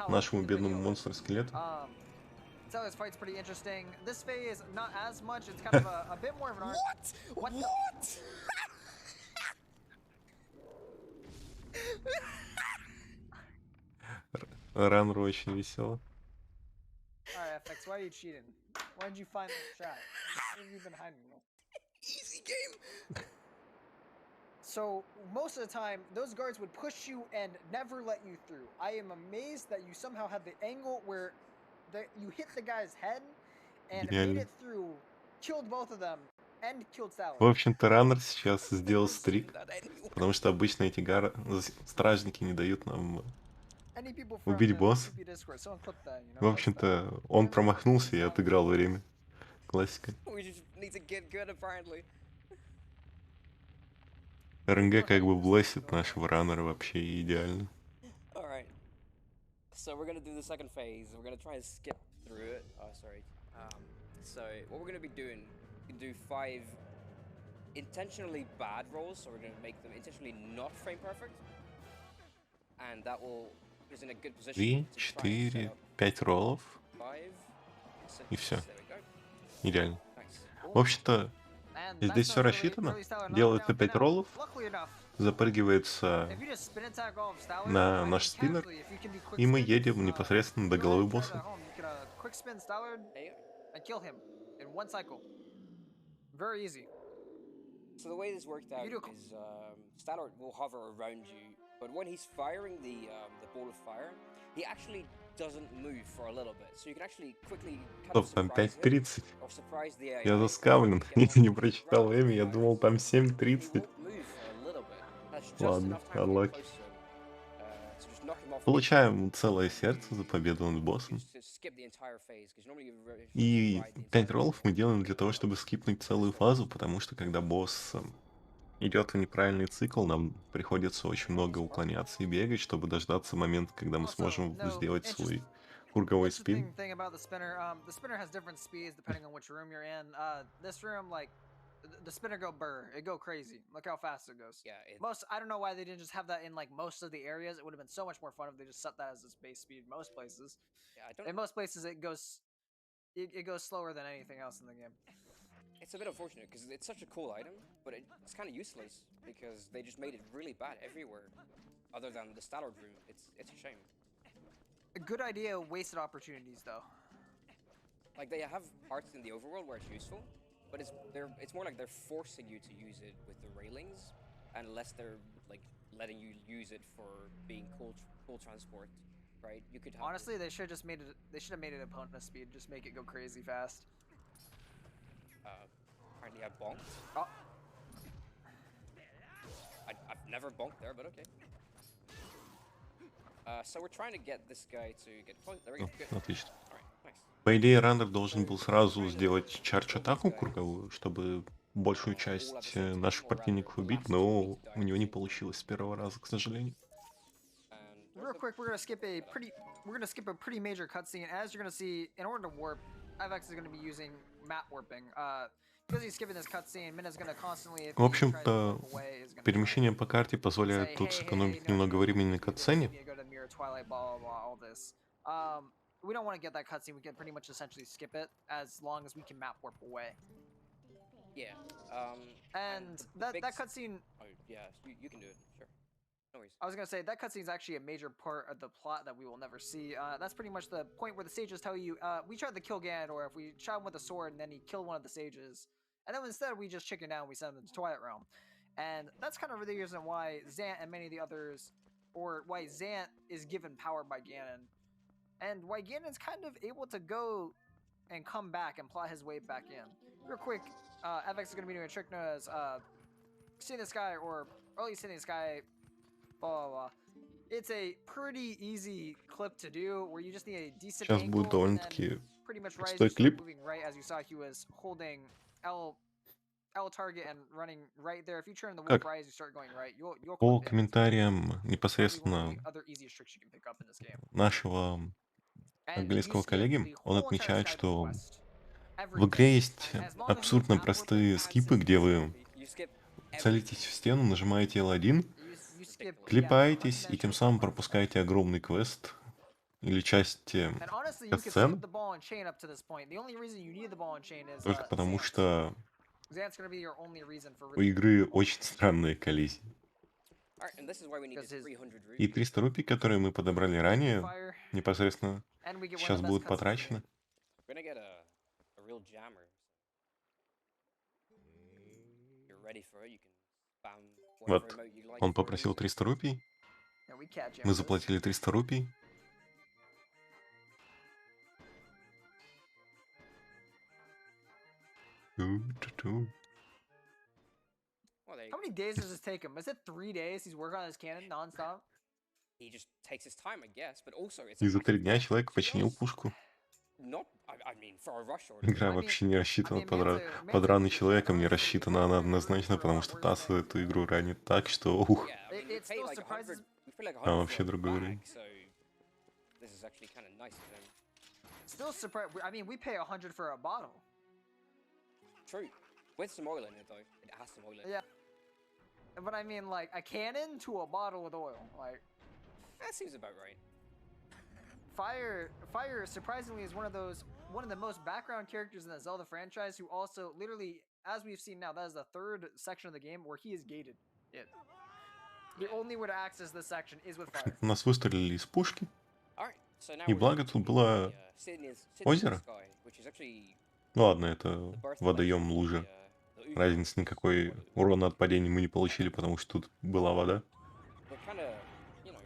нашему бедному монстру-скелету. Stallard's fight's pretty interesting. This phase, not as much. It's kind of a bit more of an art. What? Раннеру очень весело. Alright, FX, why are you cheating? Why did you find the chat? What have you been hiding? Easy game. So, most of the time, those guards would push you and never let you through. I am amazed that you somehow had the angle where you hit the guy's head and made it through, killed both of them, and killed Stallard. В общем-то, раннер сейчас сделал стрик, потому что обычно эти стражники не дают нам убить босса. В общем-то, он промахнулся и отыграл время. Классика. РНГ как бы блессит нашего раннера вообще идеально. Alright. So we're gonna do the second phase. We're gonna try and skip through it. Oh, sorry. So what we're gonna be doing, we can do 5 intentionally bad rolls, so we're gonna make them intentionally not frame perfect. And that will put us in a good position. 3, 4, 5 роллов. 5, 6, И все. there we go. Идеально. Nice. В общем-то, здесь все рассчитано. Делается 5 роллов, запрыгивается на наш спиннер, и мы едем непосредственно до головы босса. So the way this worked out You do is Stallard will hover around you, but when he's firing the ball of fire, he actually doesn't move for a little bit. So you can actually quickly kind of Стоп, там surprise him 5:30. or surprise the Я AI заскавлен. and get Я не multiple прочитал rounds имя, of я fire. думал там He 7:30. won't move for a little bit. That's just Ладно, enough time to get unlucky. close to him. To just knock him off Получаем instantly. целое сердце за победу над You боссом. just skip the entire phase, because normally you're supposed to И ride the 5 entire роллов game. мы делаем для того, чтобы скипнуть целую фазу, потому что когда босс идет в неправильный цикл, нам приходится очень много уклоняться и бегать, чтобы дождаться момента, когда мы Also, сможем no, сделать свой круговой спин. interesting thing about the spinner has different speeds depending on which room you're in. This room, like, the spinner go burr, it go crazy. Look how fast it goes. Yeah, I don't know why they didn't just have that in like most of the areas. It would have been so much more fun if they just set that as its base speed. Most places, yeah, I don't. in most places, it goes slower than anything else in the game. It's a bit unfortunate because it's such a cool item, but it's kind of useless because they just made it really bad everywhere, other than the Stallard room. It's a shame. A good idea, wasted opportunities though. Like they have parts in the overworld where it's useful, but it's more like they're forcing you to use it with the railings, unless they're like letting you use it for being cool transport, right? You could have Honestly, they should just made it. They should have made it opponent speed. Just make it go crazy fast. Apparently I bonked. Oh, I've never bonked there, but okay. So we're trying to get this guy to get close. There we go. Good. Отлично. All right, nice. По идее, раннер должен был сразу сделать чардж-атаку круговую, чтобы большую часть наших противников убить, но у него не получилось с первого раза, к сожалению. real quick, we're gonna skip a pretty major cutscene. As you're gonna see, in order to warp, FX is gonna be using map warping. Because he's skipping this cutscene, Minna's gonna constantly, if В he tries to общем-то, warp away, is gonna перемещение по карте позволяет тут сэкономить немного времени на катсцене. Go to mirror, Twilight, blah blah blah, all this. We don't want to get that cutscene. We can pretty much essentially skip it as long as we can map warp away. Yeah. And that cutscene. Oh yeah, you can do it. Sure. No worries. I was gonna say that cutscene is actually a major part of the plot that we will never see. That's pretty much the point where the sages tell you, we tried to kill Ganondorf, we shot him with a sword, and then he killed one of the sages. And then instead we just chickened out and we sent him to the Twilight Realm. And that's kind of the reason why Zant and many of the others, or why Zant is given power by Ganon. And why Ganon's kind of able to go and come back and plot his way back in. Real quick, FX is gonna be doing a trick known as City in the Sky, or early City in the Sky, blah blah blah. It's a pretty easy clip to do where you just need a decent Сейчас angle будет and then довольно-таки pretty much right as простой you start клип. moving right, as you saw he was holding L target and running right there. If you turn the wolf Как right as you start going right, you'll по clip him. комментариям Probably one of непосредственно the other easiest tricks you can pick up in this game. нашего And you английского skip коллеги, the он whole entire отмечает, Sky что quest. в игре Everything. есть As long as you абсурдно map warp простые and скипы, где вы You skip целитесь в стену, нажимаете L1, you skip, клепаетесь и тем unconventional самым stuff. пропускаете огромный квест или часть And honestly, you could катсцен, skip the ball and chain up to this point. The only reason you need the ball and chain is только потому Zant. что Zant's gonna be your only reason for у игры очень странные коллизии. Alright, and this is why we needed Because his- 300 И rupees. 300 рупий, которые мы подобрали ранее, Fire, непосредственно and we get one сейчас of the best будут cutscenes in the потрачены. game. We're gonna get a real jammer. You're ready for it, you can spam whatever Вот, emote you like он for it. попросил 300 рупий, Yeah, we catch him мы for this. заплатили 300 рупий. Ту-ту-ту. Well, How many days does this take him? Is it 3 days he's working on his cannon nonstop? he just takes his time, I guess, but also it's a И за 3 massive дня quest. человек To be починил honest, пушку. not, I mean, for a rush order. Игра I mean- вообще не рассчитана I mean, man's под a ранный huge человек, а fan, мне honestly. рассчитана она однозначно, потому что Тасс эту игру ранит так, что ух. Yeah, I mean, It still surprises- we pay like 100 Там вообще for a другой bag, уровень. so this is actually kind of nice of him. Still surprised. I mean, we pay 100 for a bottle. True, with some oil in it though. It has some oil in it. Yeah. But I mean, like, a cannon to a bottle with oil. Like, That seems about right. Fire surprisingly is one of the most background characters in the Zelda franchise who also literally, as we've seen now, that is the third section of the game where he is gated. The only way to access this section is with fire. У нас выстрелили из пушки. Alright, so now И we're благо going to тут the, было City in the озеро. Sky, which is actually Ну ладно, это the birthplace водоем of the, лужа. Разницы никакой урона от падения мы не получили, потому что тут была вода. They're kind of, you know,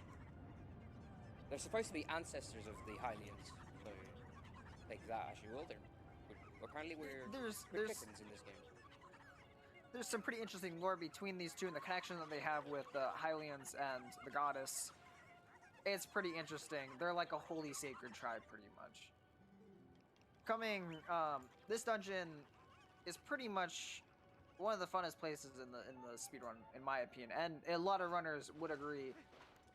they're supposed to be ancestors of the Hylians, so take that as you will. Apparently we're chickens in this game. There's some pretty interesting lore between these two and the connection that they have with the Hylians and the goddess. It's pretty interesting. They're like a holy sacred tribe, pretty much. This dungeon is pretty much one of the funnest places in the speedrun, in my opinion, and a lot of runners would agree.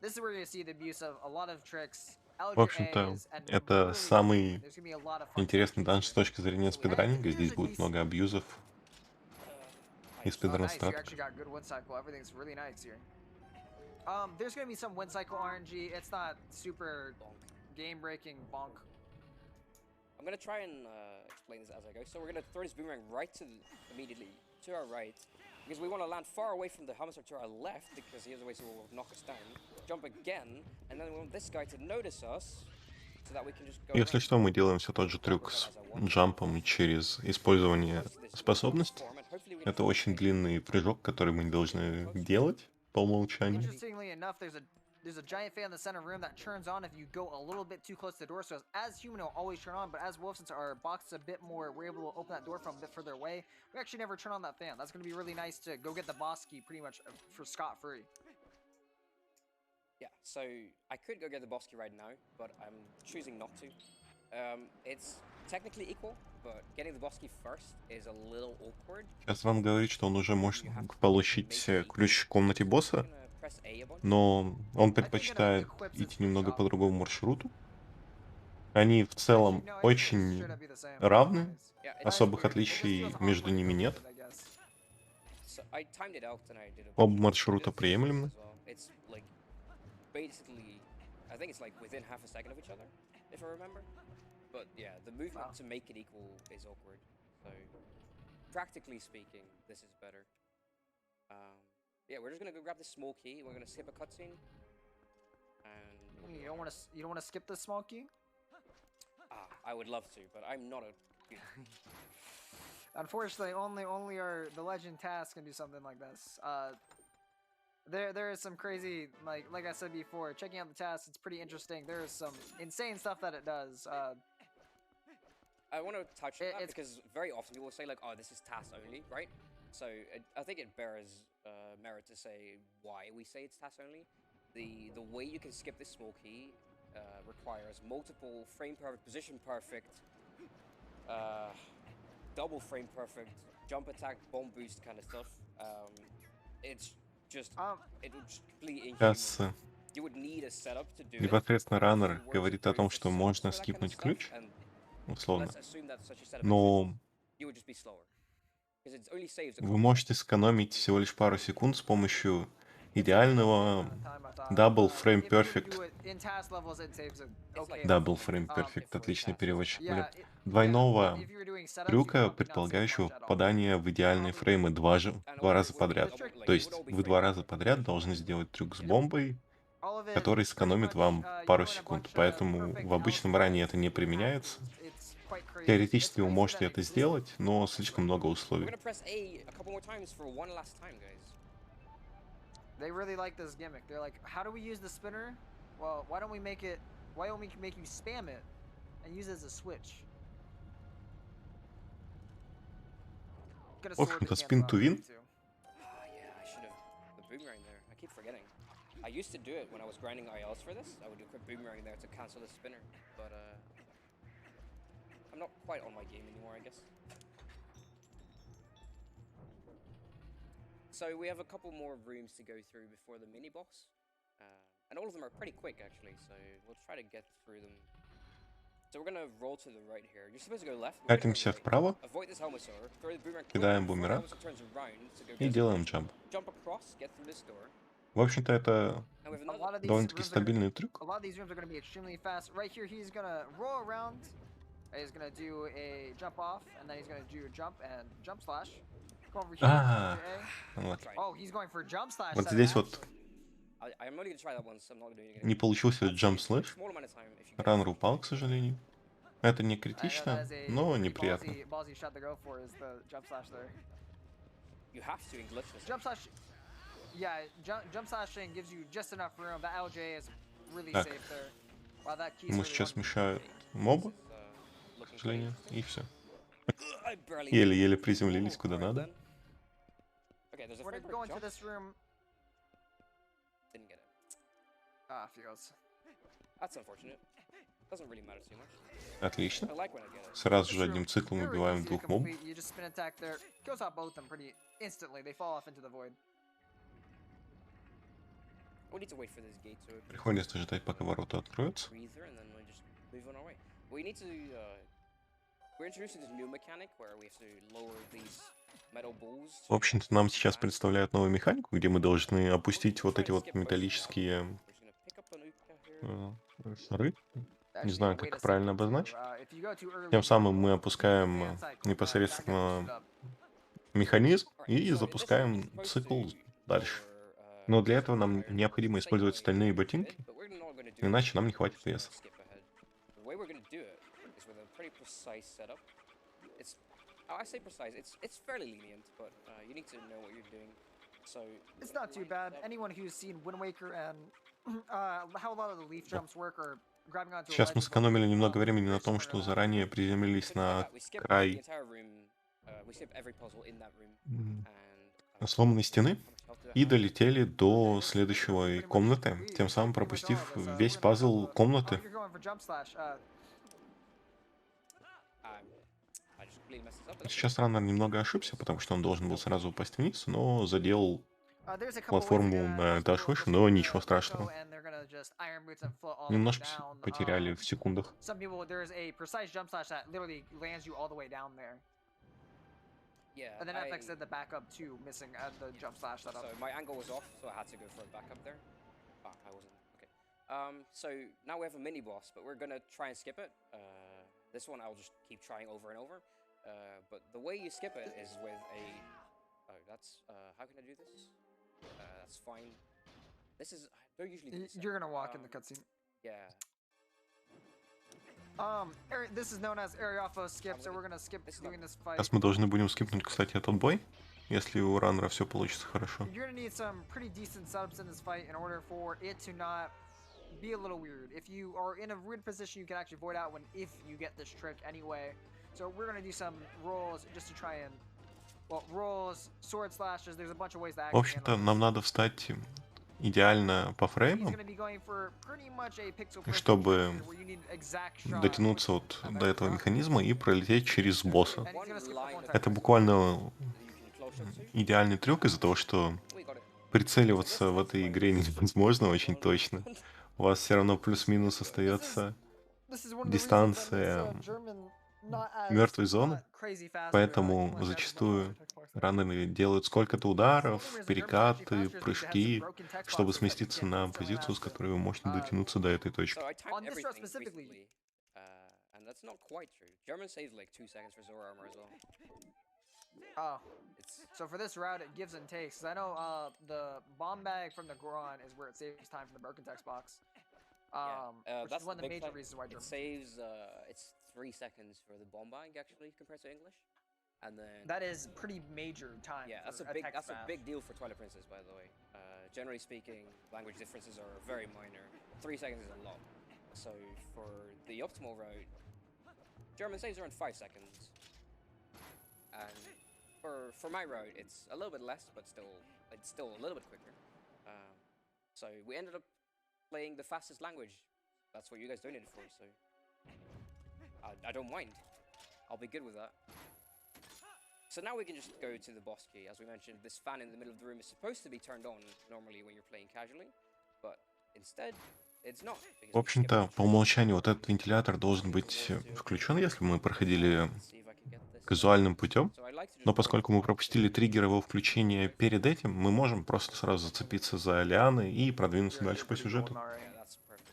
This is where you see the abuse of a lot of tricks, В общем-то, это самый there's gonna be a lot of fun интересный connections данж с here. точки зрения спидранинга. Здесь Here's a будет много decent- абьюзов и Oh, nice. You спидран-стратов. actually got good wind cycle. Everything's really nice here. There's gonna be some wind cycle RNG. It's not super game-breaking bonk. I'm gonna try and explain this as I go. So we're gonna throw this boomerang immediately to our right, because we want to land far away from the hamster to our left, because he has a way to knock us down. Jump again, and then we want this guy to notice us, so that we can just go. Если что, мы делаем все тот же трюк с джампом через использование способностей. Это очень длинный прыжок, который мы не должны делать по умолчанию. Interestingly enough, there's a giant fan in the center room that turns on if you go a little bit too close to the door. So as human, it'll always turn on, but as wolf, since our box is a bit more, we're able to open that door from a bit further away. We actually never turn on that fan. That's going to be really nice to go get the boss key pretty much for scot-free. Yeah, so I could go get the boss key right now, but I'm choosing not to. It's technically equal, but getting the boss key first is a little awkward. Сейчас вам говорит, что он уже может получить ключ в комнате босса, I'm gonna press A a bunch. но он предпочитает идти немного по другому маршруту. Они в целом Actually, no, it очень should be the same. равны, Yeah, it's особых weird. It just отличий feels между awkward ними to нет. do it, I guess. So I timed it out and I did a Оба bunch of маршрута good приемлемы. as well. It's like basically, I think it's like within half a second of each other, if I remember. But yeah, the movement Wow. to make it equal is awkward. So practically speaking, this is better. Yeah, we're just gonna go grab this small key. We're gonna skip a cutscene. And we'll be You don't want to skip the small key? I would love to, but I'm not a. Unfortunately, only the legend task can do something like this. There is some crazy, like I said before, checking out the task, it's pretty interesting. There is some insane stuff that it does. I want to touch on that it's- because very often people say like, "Oh, this is task only," right? So I think it bears merit to say why we say it's task only. The way you can skip this small key requires multiple frame perfect, position perfect, double frame perfect, jump attack, bomb boost kind of stuff. It's just it would just completely inhuman. Сейчас You would need a setup to do it. непосредственно раннер If you were to говорит о go том, for что setups можно for that kind of скипнуть stuff, ключ, and условно, let's assume that such a setup exists, но you would just be slower. Because it only saves a вы couple можете сэкономить всего лишь пару секунд с помощью идеального Double Frame Perfect. Double Frame Perfect, отличный переводчик, блин. Двойного трюка, предполагающего попадание в идеальные фреймы два раза подряд. То есть вы 2 раза подряд должны сделать трюк с бомбой, который сэкономит вам пару секунд. Поэтому в обычном ране это не применяется. Теоретически вы можете это сделать, но слишком много We're условий. gonna press A a couple more times for one last time, guys. They really like this gimmick. They're like, how do we use the spinner? Well, why don't we make you spam it and use it as a switch? Gonna В sword общем-то, the spin cancel to out win. too. Yeah, I should have the boomerang there. I keep forgetting. I used to do it when I was grinding ILs for this. I would do a quick boomerang there to cancel the spinner, but I'm not quite on my game anymore, I guess. So we have a couple more rooms to go through before the mini boss, and all of them are pretty quick actually. So we'll try to get through them. So we're gonna roll to the right here. You're supposed to go left. we're gonna go Катимся right. вправо, Avoid this helmetaur. Throw the boomerang. кидаем quickly before the бумеранг helmetaur turns around to go и get делаем us. джамп. Jump across, get through this door. В общем-то, это And we have A another. lot of these довольно-таки rooms are gonna, стабильный трюк. a lot of these rooms are gonna be extremely fast. Right here, he's gonna roll around. He's gonna do a jump off, and then he's gonna do a jump and jump slash. Come over here. А, do A. вот. Try it. Oh, he's going for jump slash. Вот instead of здесь вот action. I'm only gonna try that once. I'm not doing it again. не получился I'd say джамп it's a слэш. small amount of time if you get Раннер it. упал, к сожалению. Это не I know критично, that is a но pretty неприятно. ballsy shot to go for is the jump slash there. You have to in glitchless. Jump slash. Yeah, jump slashing gives you just enough room. That LJ is really Так. safe there. Wow, that key's Ему really сейчас one. мешают This мобы, is к looking quite сожалению, interesting. и все. I barely made it. Еле-еле приземлились Oh, куда alright надо. then. Okay, there's a We're gonna framework go into jump. this room. Didn't get it. Ah, feels. That's unfortunate. Doesn't really matter too much. Отлично. I like when I get it. Сразу This же одним room, циклом very убиваем easy to двух мобов. complete. You just spin attack there. Kills out both of them pretty instantly. They fall off into the void. We need to wait for this gate to open. Приходится ждать, пока ворота откроются. Breather, and then we just move on our way. We need to. We're introducing this new mechanic where we have to lower these metal balls. В общем-то, нам сейчас представляют новую механику, где мы должны опустить вот эти вот металлические We're just gonna pick up the nuke here. шары. Не Actually, знаю, wait как a их правильно second, too. обозначить. If you go too early, Тем самым мы you'll опускаем fan cycle, back непосредственно up, push it up. механизм Alright, и so in this room, запускаем you're supposed цикл to дальше. lower, Но для этого some нам iron необходимо the same использовать way стальные we ботинки, did, but we're not gonna do иначе it. нам не We're хватит just gonna веса. skip ahead. The way we're gonna do it is with a pretty precise setup. It's, I say precise. It's fairly lenient, but you need to know what you're doing. So It's not too bad. Anyone who's seen Wind Waker and how a lot of the leaf jumps work, or grabbing onto a Сейчас ledge мы above сэкономили you, немного времени very на том, similar to что that. заранее So приземлились to try на that, we skip the край entire room. We skip every puzzle in that room, and сломанной стены how much health do I и have? долетели до This следующей pretty much- комнаты, we тем did самым pretty much all пропустив of this. весь We're gonna пазл have a- комнаты. Oh, you're going for jump slash. I just completely messed this up. Сейчас Раннер немного ошибся, потому что он должен был сразу упасть вниз, но заделал There's a couple ways to платформу get out. на Most этаж people выше, just но hit ничего the страшного. echo and they're gonna just iron boots and float all the way Немножко down. потеряли в секундах. Some people, there's a precise jump slash that literally lands you all the way down there. Yeah. And then FX did the backup too, missing the jump slash setup. So my angle was off, so I had to go for a backup there. Ah, I wasn't. Okay. So now we have a mini boss, but we're gonna try and skip it. This one I'll just keep trying over and over. But the way you skip it is with a. Oh, that's. How can I do this? That's fine. This is. They're usually. do this You're set. gonna walk in the cutscene. Yeah. This is known as Ariafa skip, so we're gonna skip doing this fight. Сейчас мы должны будем скипнуть, кстати, этот бой, если у Раннера все получится хорошо. You're gonna need some pretty decent setups in this fight in order for it to not be a little weird. If you are in a weird position, you can actually void out when if you get this trick anyway. So we're gonna do some rolls just to try and, well, rolls, sword slashes. There's a bunch of ways to В actually общем-то, handle нам this. надо встать идеально по He's фреймам, gonna be going for pretty much a pixel-perfect чтобы shot where you need exact shot дотянуться with вот FX до этого drop. механизма и пролететь через босса. And he's gonna skip the one Это time. буквально That you can close up to. идеальный трюк из-за того, что We got it. прицеливаться в этой игре невозможно очень точно. У вас все равно плюс-минус остается This is one of the reasons that дистанция makes, German not as, мертвой зоны, crazy fast, поэтому English as зачастую much text box. раннеры делают сколько-то The ударов, only reason German actually перекаты, faster is because it has some прыжки, broken text чтобы boxes that you сместиться can't на instantly позицию, с master. которой вы можете дотянуться до этой точки. So I typed On this route everything specifically- recently, and that's not quite true. German saves like 2 seconds for Zora armor as well. Oh, It's so for this route, it gives and takes. 'Cause I know the bomb bag from the Goron is where it saves time from the broken text box. Which that's is one of the big major thing. reasons why It German. saves. It's 3 seconds for the bomb bag actually compared to English, and then That is pretty major time. yeah, that's for a big text that's a fast. big deal for Twilight Princess, by the way. Generally speaking, language differences are very minor. 3 seconds is a lot. So for the optimal route, German saves around 5 seconds, and for my route, it's a little bit less, but it's still a little bit quicker. So we ended up playing the fastest language. That's what you guys donated for, so I don't mind. I'll be good with that. So now we can just go to the boss key. As we mentioned, this fan in the middle of the room is supposed to be turned on normally when you're playing casually, but instead it's not. because В we общем-то, skipped по умолчанию вот этот вентилятор должен быть включен, если мы проходили Let's see if I can get this. казуальным путем. So I'd like to just Но walk поскольку мы through пропустили the- триггер его включения перед этим, мы можем просто сразу зацепиться за лианы и продвинуться You're дальше по pretty сюжету. golden already. Yeah, that's perfect.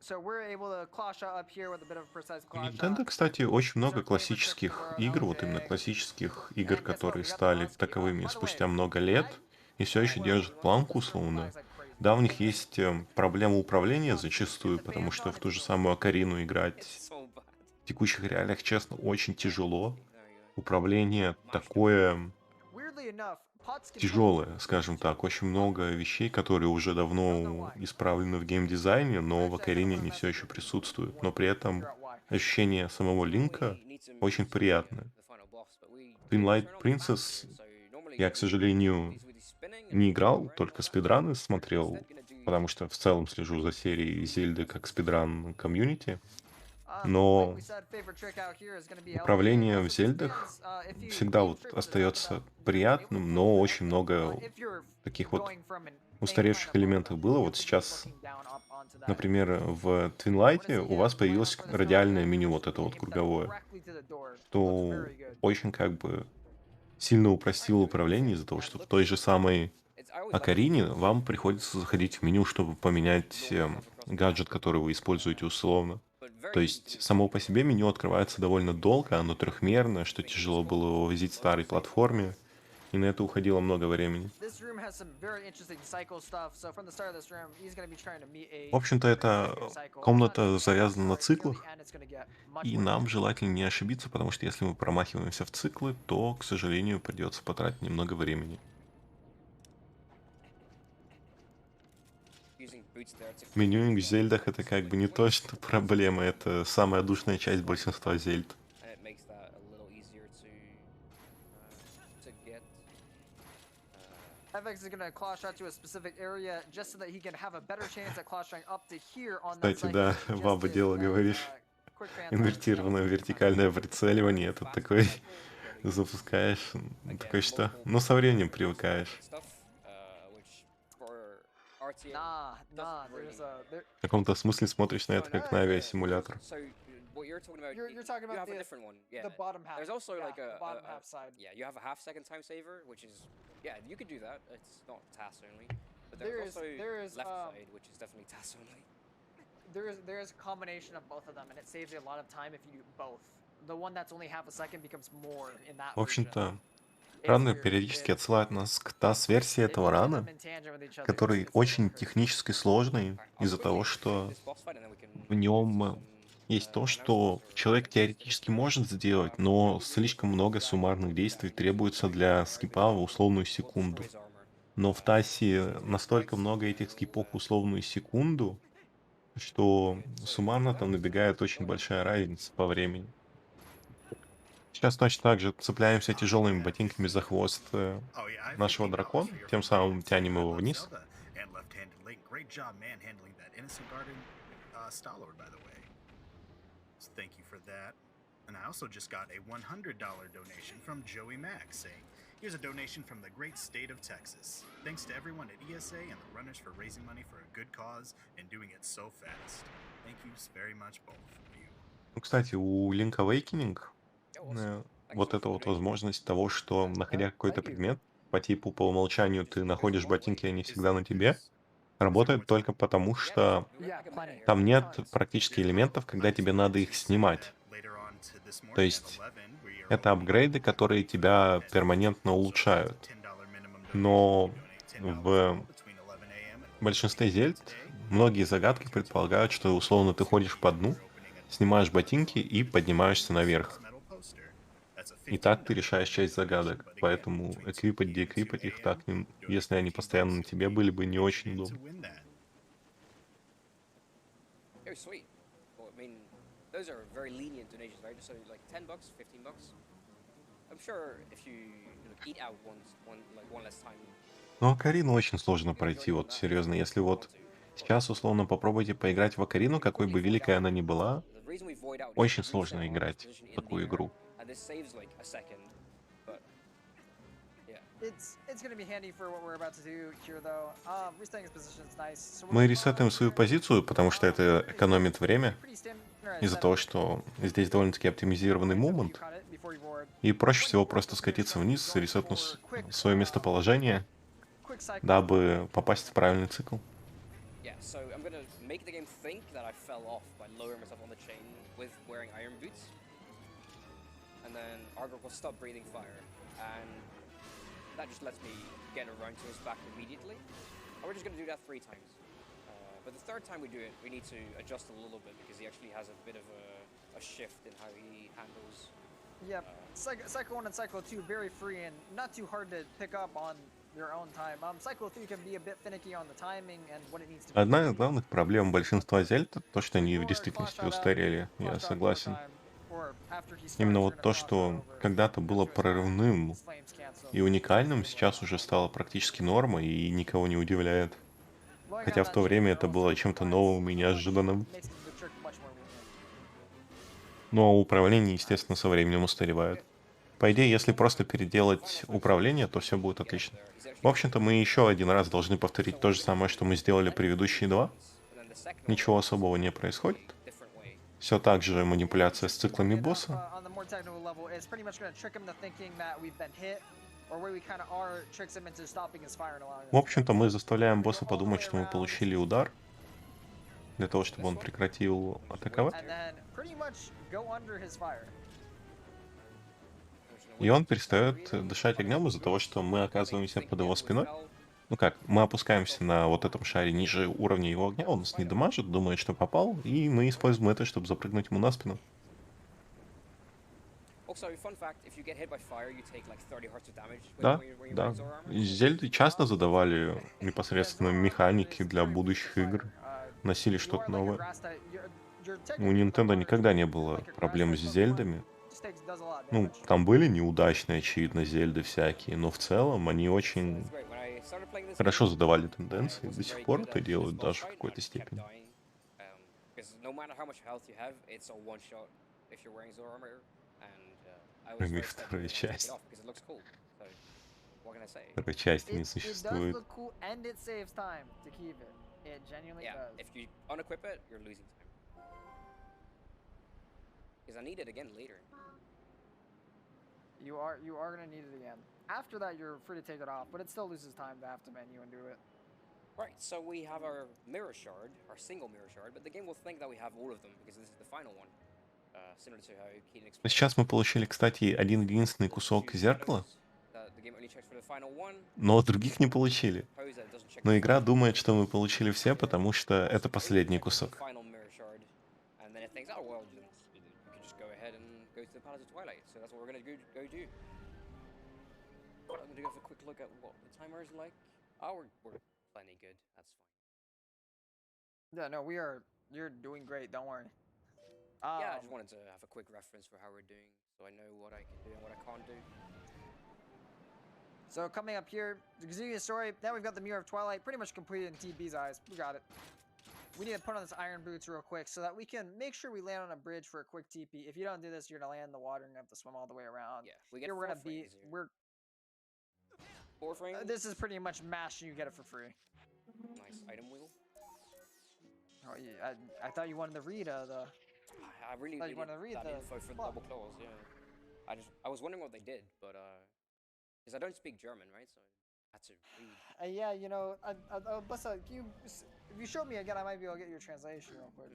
So we're able to claw shot up here with a bit of a precise У claw Nintendo, shot. кстати, очень много классических игр, вот именно классических игр, которые стали таковыми спустя много лет и все еще держат планку, условно. Да, у них есть проблема управления зачастую, потому что в ту же самую Окарину играть It's so bad. в текущих реалиях, честно, очень тяжело. There we go. управление такое Weirdly enough, pots can тяжелое, скажем так. Очень много вещей, которые уже давно исправлены в геймдизайне, но в Окарине они все еще присутствуют. Но при этом ощущение самого Линка очень приятное. Twilight Princess я, к сожалению, не играл, только спидраны смотрел, потому что в целом слежу за серией Зельды как спидран комьюнити. Но управление в Зельдах всегда вот остается приятным, но очень много таких вот устаревших элементов было. Вот сейчас, например, в Твинлайте у вас появилось радиальное меню, вот это вот круговое, что очень как бы сильно упростило управление из-за того, что в той же самой Окарине вам приходится заходить в меню, чтобы поменять гаджет, который вы используете условно. То есть само по себе меню открывается довольно долго, оно трехмерное, что тяжело было вывозить в старой платформе, и на это уходило много времени. В общем-то, эта комната завязана на циклах, и нам желательно не ошибиться, потому что если мы промахиваемся в циклы, то, к сожалению, придется потратить немного времени. Менюинг в Зельдах — это как бы не то, что проблема, это самая душная часть большинства Зельд. FX is gonna claw shot to a specific area just so that he can have a better chance at claw shotting up to here on that Кстати, cycle да, that he just баба did. дело That is, говоришь. quick fan Инвертированное вертикальное прицеливание — это такой запускаешь, такой что? Ну, со временем привыкаешь. Nah, there. В каком-то смысле смотришь на это как на авиасимулятор. What you're talking about, You're talking you about have a the different one. Yeah. the bottom half. There's also Yeah, like the bottom half side. yeah, you have a half-second time saver, which is yeah, you could do that. It's not TAS only, but there's There is left side, which is definitely TAS only. there is a combination of both of them, and it saves you a lot of time if you do both. The one that's only half a second becomes more in that В version. общем-то, It's раны weird. периодически отсылают нас к TAS-версии It этого each ends up рана, in tangent with each other. который It's a little очень crazy. технически сложный из-за того, что в нем есть то, что человек теоретически может сделать, но слишком много суммарных действий требуется для скипа в условную секунду. Но в ТАСе настолько много этих скипов в условную секунду, что суммарно там набегает очень большая разница по времени. Сейчас точно так же цепляемся тяжелыми ботинками за хвост Oh yeah, I have нашего $15 дракона, for your тем free самым games. тянем I его love вниз. Zelda and left-handed Link. Great job manhandling that innocent garden Star-Lord, by the way. So thank you for that. And I also just got a $100 donation from Joey Mack saying, "Here's a donation from the great state of Texas. Thanks to everyone at ESA and the runners for raising money for a good cause and doing it so fast. Thank you very much, both of you." Ну, кстати, у Link Awakening вот эта вот возможность того, что, находя какой-то предмет, по типу по умолчанию ты находишь ботинки, они всегда на тебе, работает только потому, что там нет практически элементов, когда тебе надо их снимать. То есть это апгрейды, которые тебя перманентно улучшают. Но в большинстве зельд многие загадки предполагают, что условно ты ходишь по дну, снимаешь ботинки и поднимаешься наверх. И так ты решаешь часть загадок. Поэтому эквипать, деэквипать их так, если они постоянно на тебе были бы, не очень удобно. Oh, sweet. Well, I mean, those are very lenient donations, right? So like $10, $15. I'm sure if you eat out one less time. Ну, Акарину очень сложно пройти, вот серьезно. Если вот сейчас условно попробуйте поиграть в Акарину, какой бы великой она ни была, очень сложно играть в такую игру. It's gonna be handy for what we're about to do here, though. Resetting his position is nice. So Мы ресетаем свою позицию, потому что это экономит время, из-за того, что здесь довольно-таки оптимизированный момент, и проще всего просто скатиться вниз, ресетнуть свое местоположение, дабы попасть в правильный цикл. Yeah, so I'm gonna make the game think that I fell off by lowering myself on the chain with wearing iron boots. And then Argor will stop breathing fire. And that just lets me get around to his back immediately. And we're just gonna do that 3 times. But the third time we do it, we need to adjust a little bit because he actually has a bit of a shift in how he handles Yeah, Cycle 1 and Cycle 2 very free and not too hard to pick up on your own time. Cycle 3 can be a bit finicky on the timing and what it needs to be. Одна из главных проблем большинства Зельд — то, что они в Or действительности clash that out, устарели. Я clash out more согласен. time, or after he Именно starts, you're вот gonna то, cross that что over когда-то было into his fire. прорывным His flames cancel. и уникальным, сейчас уже стало практически нормой и никого не удивляет. Blowing Хотя on в that то chain время here это also было чем-то provides новым и much- неожиданным. makes the trick much more lenient. Но управление, естественно, со временем устаревает. По идее, если просто переделать управление, то все будет отлично. В общем-то, мы еще один раз должны повторить то же самое, что мы сделали предыдущие два. Ничего особого не происходит. Все так же манипуляция с циклами босса. On the more technical level, it's pretty much going to trick him to thinking that we've been hit, or where we kind of are, tricks him into stopping his fire and allowing us В to общем-то, jump мы in. заставляем We're gonna босса go all the подумать, way что мы around, получили удар, для того, чтобы он прекратил атаковать. and then pretty much go under his fire. И он перестает дышать огнем из-за того, что мы оказываемся под его спиной. Ну как, мы опускаемся на вот этом шаре ниже уровня его огня, он нас не дамажит, думает, что попал, и мы используем это, чтобы запрыгнуть ему на спину. Да, да. Зельды часто задавали непосредственно механики для будущих игр, носили что-то новое. У Nintendo никогда не было проблем с Зельдами. Ну, там были неудачные, очевидно, Зельды всякие, но в целом они очень хорошо задавали тенденции, до сих пор это делают даже в какой-то степени. Кроме второй части. Второй части не It does существует. look cool, and it saves time to keep it. It genuinely Yeah, does. if you unequip it, you're losing time. Because I need it again later. You are gonna need it again. After that, you're free to take it off, but it still loses time to have to menu and do it. Right, so we have our mirror shard, our single mirror shard, but the game will think that we have all of them because this is the final one. Similar to how Keaton explained. Сейчас мы получили, кстати, один единственный кусок зеркала, The game only checks for the final one. но других не получили. Suppose that it doesn't check Но the игра final думает, что мы получили все, потому что это one. последний It checks кусок. the final mirror shard, and then it thinks, oh well, you can just go ahead and go to the Palace of Twilight. So that's what we're gonna go do. But I'm gonna have a quick look at what the timer is like. Oh, we're plenty good. That's fine. Yeah, no, you're doing great. Don't worry. Yeah, I just wanted to have a quick reference for how we're doing, so I know what I can do and what I can't do. So coming up here, to continue the story, now we've got the Mirror of Twilight pretty much completed in TB's eyes. We got it. We need to put on this iron boots real quick so that we can make sure we land on a bridge for a quick TP. If you don't do this, you're gonna land in the water and you have to swim all the way around. Yeah, we get Here we're gonna 4 be frames here. 4 frames. This is pretty much mash and you get it for free. Nice item wheel. Oh yeah, I thought you wanted to read the. I really Thought you needed wanted to read that the info for the plot. double claws. Yeah, I was wondering what they did, but because I don't speak German, right? So I had to read. Yeah, you know, Blessa, if you show me again, I might be able to get your translation real quick.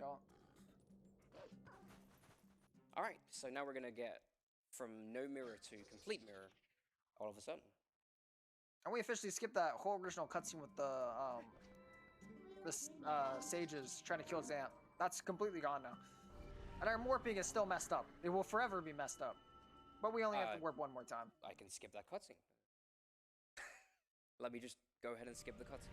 All right, so now we're gonna get from no mirror to complete mirror, all of a sudden. And we officially skipped that whole original cutscene with the sages trying to kill Xant. That's completely gone now. And our warping is still messed up. It will forever be messed up. But we only have to warp one more time. I can skip that cutscene. Let me just go ahead and skip the cutscene.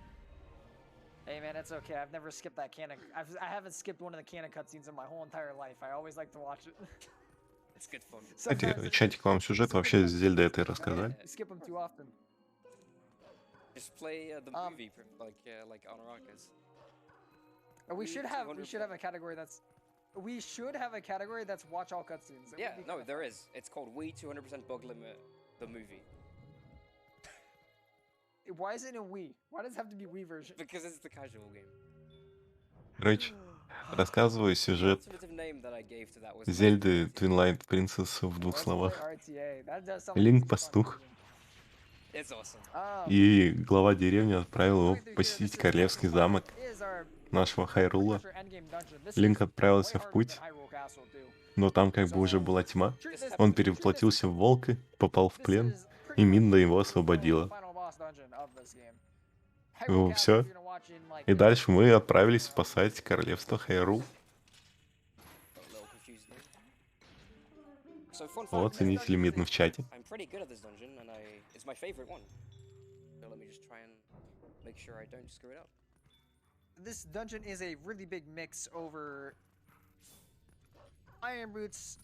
Hey man, it's okay. I've never skipped that canon. I haven't skipped one of the canon cutscenes in my whole entire life. I always like to watch it. It's good fun. Кстати, чатик, вам сюжет вообще с Зельдой этой рассказали? Skip them too often. Just play the movie like on Rockets. We should have a category that's. We should have a category that's watch all cutscenes. Yeah, no, there is. It's called We 200% Bug Limit the movie. Why is it in Wii? Why does it have to be Wii version? Because it's the casual game. Короче, рассказываю сюжет Alternative name that I gave to that was Зельды Twilight Princess в двух Let's play словах. RTA. That does sound like Линк a fun пастух. version. It's awesome. И глава деревни отправил его Going through here, посетить this is королевский замок is our нашего Хайрула. pretty much our endgame dungeon. This Линк is отправился way в harder путь, than Hyrule Castle, too. но там как бы уже была тьма. Treat this- Он treat this- перевоплотился в волка, попал в this плен, is pretty и much Минда его the освободила. final boss dungeon of this game. Ну, Hyrule Castle, всё. if you're gonna watch in, like, И the- дальше мы отправились спасать королевство Хайрул. Got a little confused there. So fun О, fact, this ценители dungeon is медны в чате. I'm pretty good at this dungeon, and it's my favorite one. So let me just try and make sure I don't screw it up. This dungeon is a really big mix over Iron Boots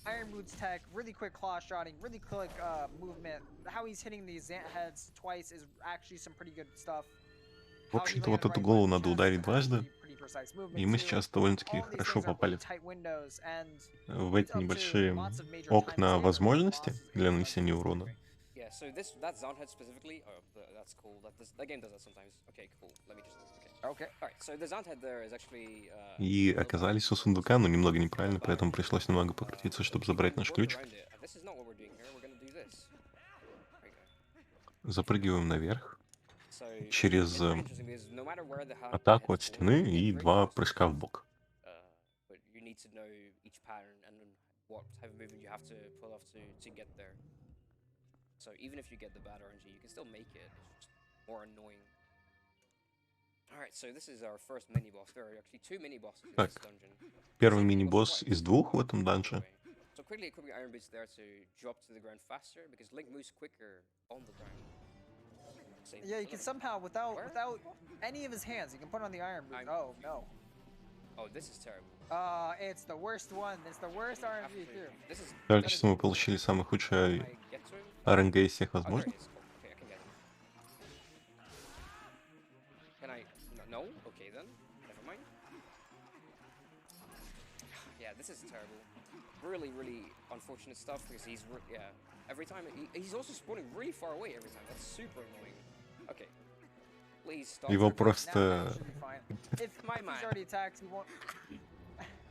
tech, really quick claw shotting, really quick movement. How he's hitting these Zant heads twice is actually some pretty good stuff. В общем-то, вот эту голову надо ударить дважды, и мы сейчас довольно-таки хорошо попали в эти небольшие окна возможностей для нанесения урона. Yeah, so that Zant head specifically, that's cool. That game does that sometimes. Okay, cool. Let me just Okay. All right, so the Zant head there is actually. И оказались у сундука, но немного неправильно, поэтому пришлось немного покрутиться, чтобы забрать наш ключик. This is not what we're doing here. We're gonna do this. There you go. Запрыгиваем наверх So через it's pretty interesting because no matter where the hand атаку head от spawns, стены it's и very 2 fast. прыжка в бок. But you need to know each pattern and then what type of movement you have to pull off to get there. So even if you get the bad RNG, you can still make it. It's just more annoying. Alright, so this is our first mini boss. There are actually 2 mini bosses in this Так, dungeon. первый мини-босс из 2 в этом данже. So quickly equipping Iron Boots there to drop to the ground faster because Link moves quicker on the ground. Yeah, you can somehow without any of his hands, you can put on the Iron Boots. Oh no. Oh, this is terrible. It's the worst one. It's the worst RNG too. This is. Кажется, мы получили самый худший Can I get to him? РНГ из всех Oh, there возможных. it is. Cool. Okay, I can get him. Can I? No? Okay then. Never mind. Yeah, this is terrible. Really, really unfortunate stuff because yeah. Every time he's also spawning really far away every time. That's super annoying. Okay. Please stop. Его Now просто should be fine. If My he's man. already attacked, he won't.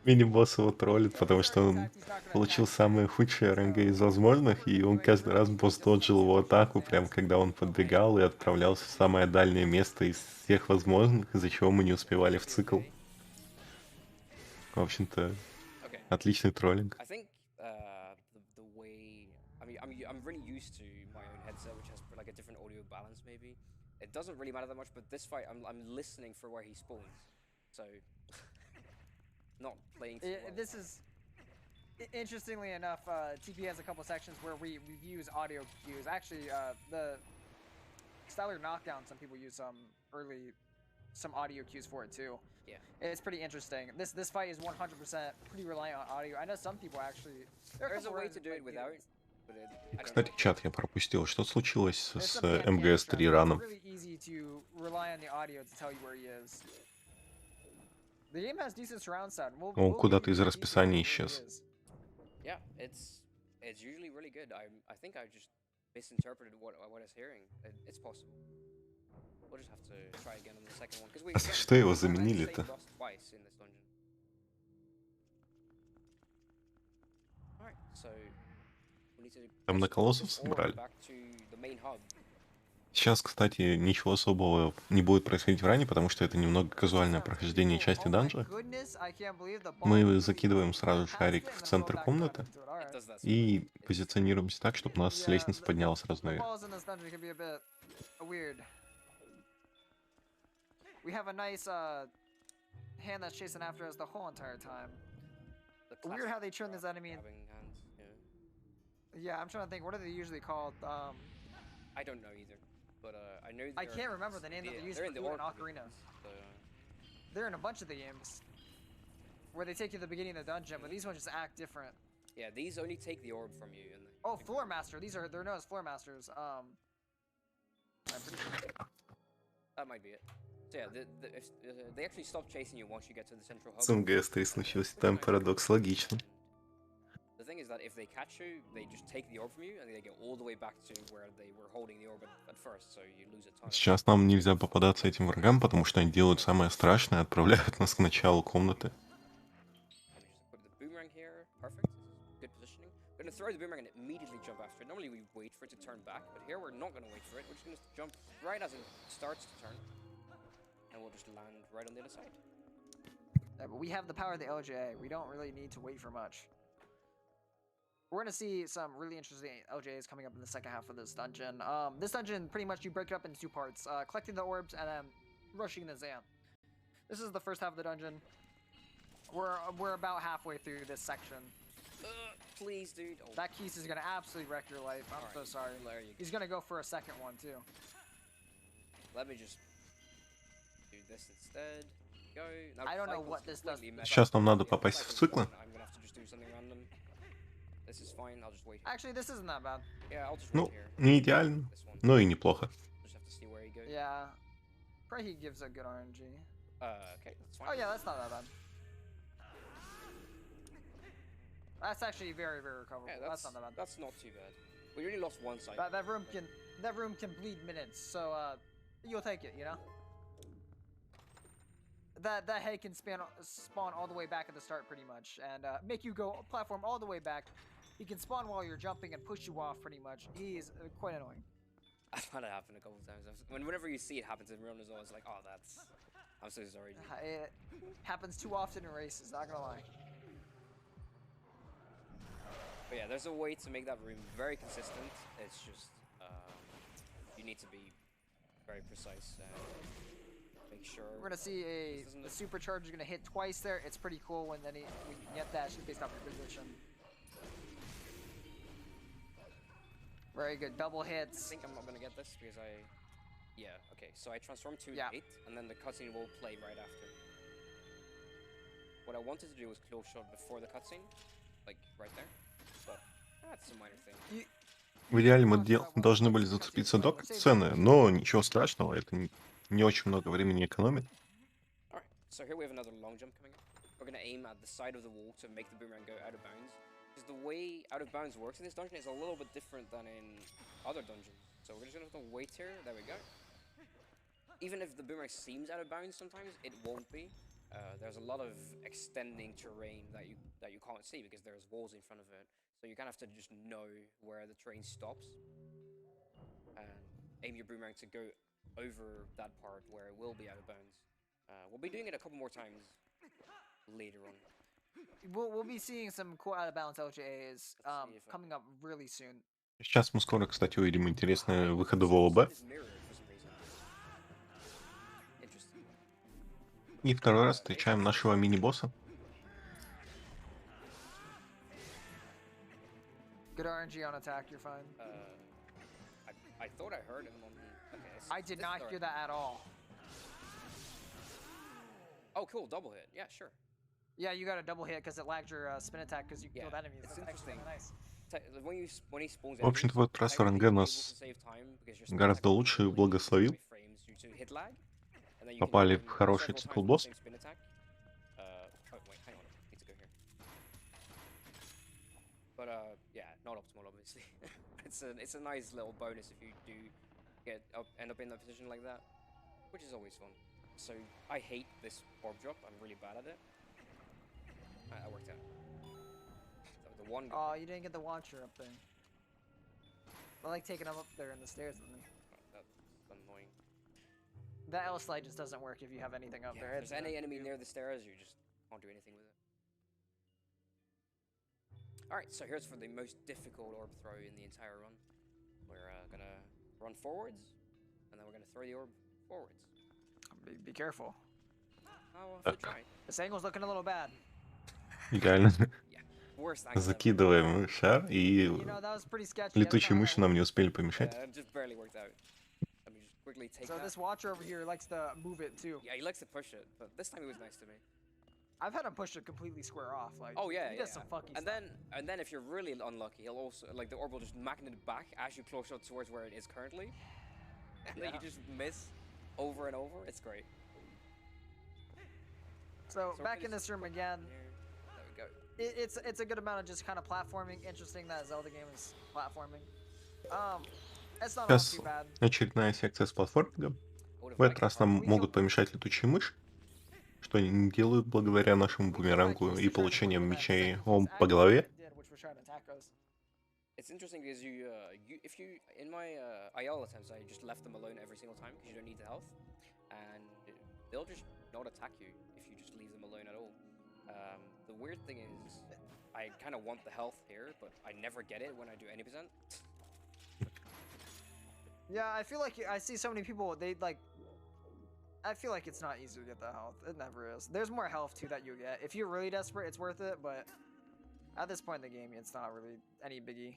мини-босс его троллит, потому что он получил самые худшие РНГ из возможных, и он каждый раз босс доджил его атаку, прям когда он подбегал и отправлялся в самое дальнее место из всех возможных, из-за чего мы не успевали в цикл. В общем-то, Okay. отличный троллинг. I think the way I'm really used to my own headset, which has like a different audio balance. Maybe it doesn't really matter that much, but this fight I'm listening for where he spawns, so not playing. Too well. This is interestingly enough. TP has a couple sections where we use audio cues. Actually, the Stellar Knockdown. Some people use some audio cues for it too. Yeah. It's pretty interesting. This fight is 100% pretty reliant on audio. I know some people actually. There's a way to do it without, but I don't Кстати, know. чат я пропустил. Что случилось There's с some fan МГС-3 cams, раном? It's really easy to rely on the audio to tell you where he is. The game has decent surround sound. Он куда-то из give you расписания where he исчез. is. Yeah, it's usually really good. I think I just misinterpreted what I was hearing. It's possible. We'll just have to try again on the second one because we. А за что его заменили-то? Twice in this dungeon. Alright, so we need to. Там на колоссов this orb собрали. Back to the main hub. Сейчас, кстати, ничего особого не будет происходить в ране, потому что это немного казуальное прохождение части данжа. Мы закидываем сразу шарик в центр комнаты It does that. и позиционируемся так, чтобы нас с лестницы подняло сразу наверх. We have a nice hand that's chasing after us the whole entire time. The Weird how they classic, turn this enemy in. grabbing hands, yeah. Yeah, I'm trying to think. What are they usually called? I don't know either, but I know. I can't remember the name that they use they're for in the doing orb Ocarina. so, They're in a bunch of the games where they take you to the beginning of the dungeon, but these ones just act different. yeah, these only take the orb from you, and Oh, Floor Master. They're known as Floor Masters. I'm pretty sure. that might be it. So yeah, they actually stop chasing you once you get to the central hub. С МГС-3 случился там парадокс, логично. The thing is that if they catch you, they just take the orb from you, and they get all the way back to where they were holding the orb at first, so you lose a ton. Сейчас нам нельзя попадаться этим врагам, потому что они делают самое страшное, отправляют нас к началу комнаты. Let me just put the boomerang here. Perfect. Good positioning. We're gonna throw the boomerang and immediately jump after it. Normally we wait for it to turn back, but here we're not gonna wait for it. We're just gonna jump right as it starts to turn, and we'll just land right on the other side. Yeah, but we have the power of the LJA. We don't really need to wait for much. We're gonna see some really interesting LJAs coming up in the second half of this dungeon. This dungeon, pretty much, you break it up into 2 parts: collecting the orbs and then rushing the Zan. This is the first half of the dungeon. We're about halfway through this section. please, dude. Oh, That Keys is gonna absolutely wreck your life. I'm so Alright, sorry. there you go. He's gonna go for a second one too. Let me just do this instead. Go. Now, I don't know cycle's what this does. completely messed Сейчас up. нам надо Yeah, попасть в cycle's циклы. fine. I'm gonna have to just do something random. This is fine. I'll just wait here. Actually, this isn't that bad. Yeah, I'll just Ну, wait here. не идеально, This one. но и неплохо. Just have to see where he goes. Yeah. Probably he gives a good RNG. Okay, that's fine. Oh yeah, that's not that bad. That's actually very, very recoverable. Yeah, that's not that bad. That's not too bad. We only lost one cycle. That room can bleed minutes, so you'll take it, you know. That head can spawn all the way back at the start pretty much, and make you go platform all the way back. He can spawn while you're jumping and push you off pretty much. He is quite annoying. I've had it happen a couple of times. Whenever you see it happen to everyone, it's always like, oh, that's. I'm so sorry. Dude. It happens too often in races. Not gonna lie. But yeah, there's a way to make that room very consistent. It's just you need to be very precise and make sure. We're gonna see the supercharger is gonna hit twice there. It's pretty cool when then we can get that just based off your position. Very good, double I hits. think I'm not gonna get this because yeah, okay. So I transform to Yeah. 8, and then the cutscene will play right after. What I wanted to do was close shot before the cutscene, like right there. But that's a minor thing. В идеале мы должны были зацепиться до сцены, но ничего страшного, это не очень много времени экономит. Alright, so here we have another long jump coming up. We're gonna aim at the side of the wall to make the boomerang go out of bounds. Because the way out of bounds works in this dungeon is a little bit different than in other dungeons. So we're just gonna have to wait here. There we go. Even if the boomerang seems out of bounds sometimes, it won't be. There's a lot of extending terrain that you can't see because there's walls in front of it. So you kind of have to just know where the terrain stops and aim your boomerang to go over that part where it will be out of bounds. We'll be doing it a couple more times later on. We'll be seeing some cool out of bounds LJAs coming up really soon. Сейчас мы скоро, кстати, увидим интересные выходы в ООБ. И второй раз встречаем нашего мини-босса. Good RNG on attack, you're fine. I thought I heard him on. Okay, I did not hear that at all. Oh, cool, double hit. Yeah, sure. Yeah, you got a double hit because it lagged your spin attack because you Yeah, killed enemies. it's That's actually interesting. kinda nice. When he spawns В общем-то, в этот раз enemies, РНГ technically нас you're able to save time because your spin гораздо attack лучше will благословил. delay frames due to hit lag, and then you can Попали use в them хороший several times цикл with the босс. same spin attack. Oh wait, hang on, I need to go here. But yeah, not optimal obviously. it's a nice little bonus if you do end up in that position like that, which is always fun. So I hate this orb drop. I'm really bad at it. That worked out. The one. Oh, you didn't get the watcher up there. I like taking him up there in the stairs with me. That's annoying. That L slide just doesn't work if you have anything up Yeah, there. if there's any enemy near the stairs, you just can't do anything with it. Alright, so here's for the most difficult orb throw in the entire run. We're gonna run forwards, and then we're gonna throw the orb forwards. Be careful. I'll Так. try. This angle's looking a little bad. Идеально. Worst angle ever. Закидываем шар, и You know, that was pretty sketchy. летучие мыши нам не успели помешать. Yeah, it just barely worked out. Let me just quickly take So that. this watcher over here likes to move it too. Yeah, he likes to push it, but this time he was nice to me. I've had him push it completely square off. Like, Oh yeah, he yeah. does some fucking and stuff. then if you're really unlucky, he'll also like the orb will just magnet it back as you close shot towards where it is currently, and then you just miss over and over. It's great. So we're back gonna in this room again. There we go. It's a good amount of just kind of platforming. Interesting that Zelda game is platforming. It's not all Сейчас too bad. очередная секция с платформингом. Would have В этот liked раз it нам harder. могут помешать летучие мыши, что они не делают благодаря нашему бумерангу и He's trying to получением put that мечей second по action голове. that it did, which was trying to attack us. It's interesting because if you in my IL attempts I just left them alone every single time because you don't need the health, and they'll just not attack you if you just leave them alone at all. The weird thing is I kind of want the health here, but I never get it when I do any percent. Yeah, I feel like I see so many people. They like. I feel like it's not easy to get the health. It never is. There's more health too that you get. If you're really desperate, it's worth it. But At this point in the game, it's not really any biggie.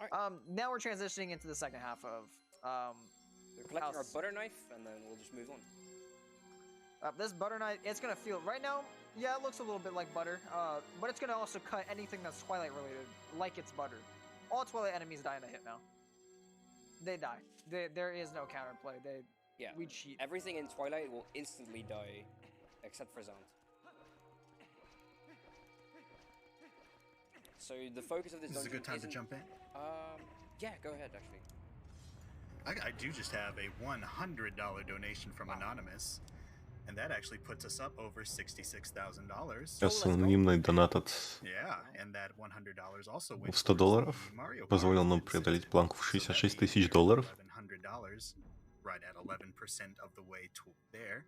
Alright. Now we're transitioning into the second half of We're collecting our house. butter knife, and then we'll just move on. This butter knife, it's gonna feel right now. Yeah, it looks a little bit like butter. But it's gonna also cut anything that's Twilight related, like it's butter. All Twilight enemies die in a hit now. They die. There is no counterplay. Yeah. We cheat. Everything in Twilight will instantly die, except for Zant. So the focus of this This is a dungeon good time to isn't- jump in. Yeah, go ahead, actually. I do just have a $100 donation from Anonymous, and that actually puts us up over $66,000. Сейчас анонимный донат от Yeah, and that $100 also went в $100 towards the Mario позволил Kart нам and преодолеть Six планку в Bits. So that'd 66 be тысяч nearly долларов. $1,100, right at 11% of the way to there.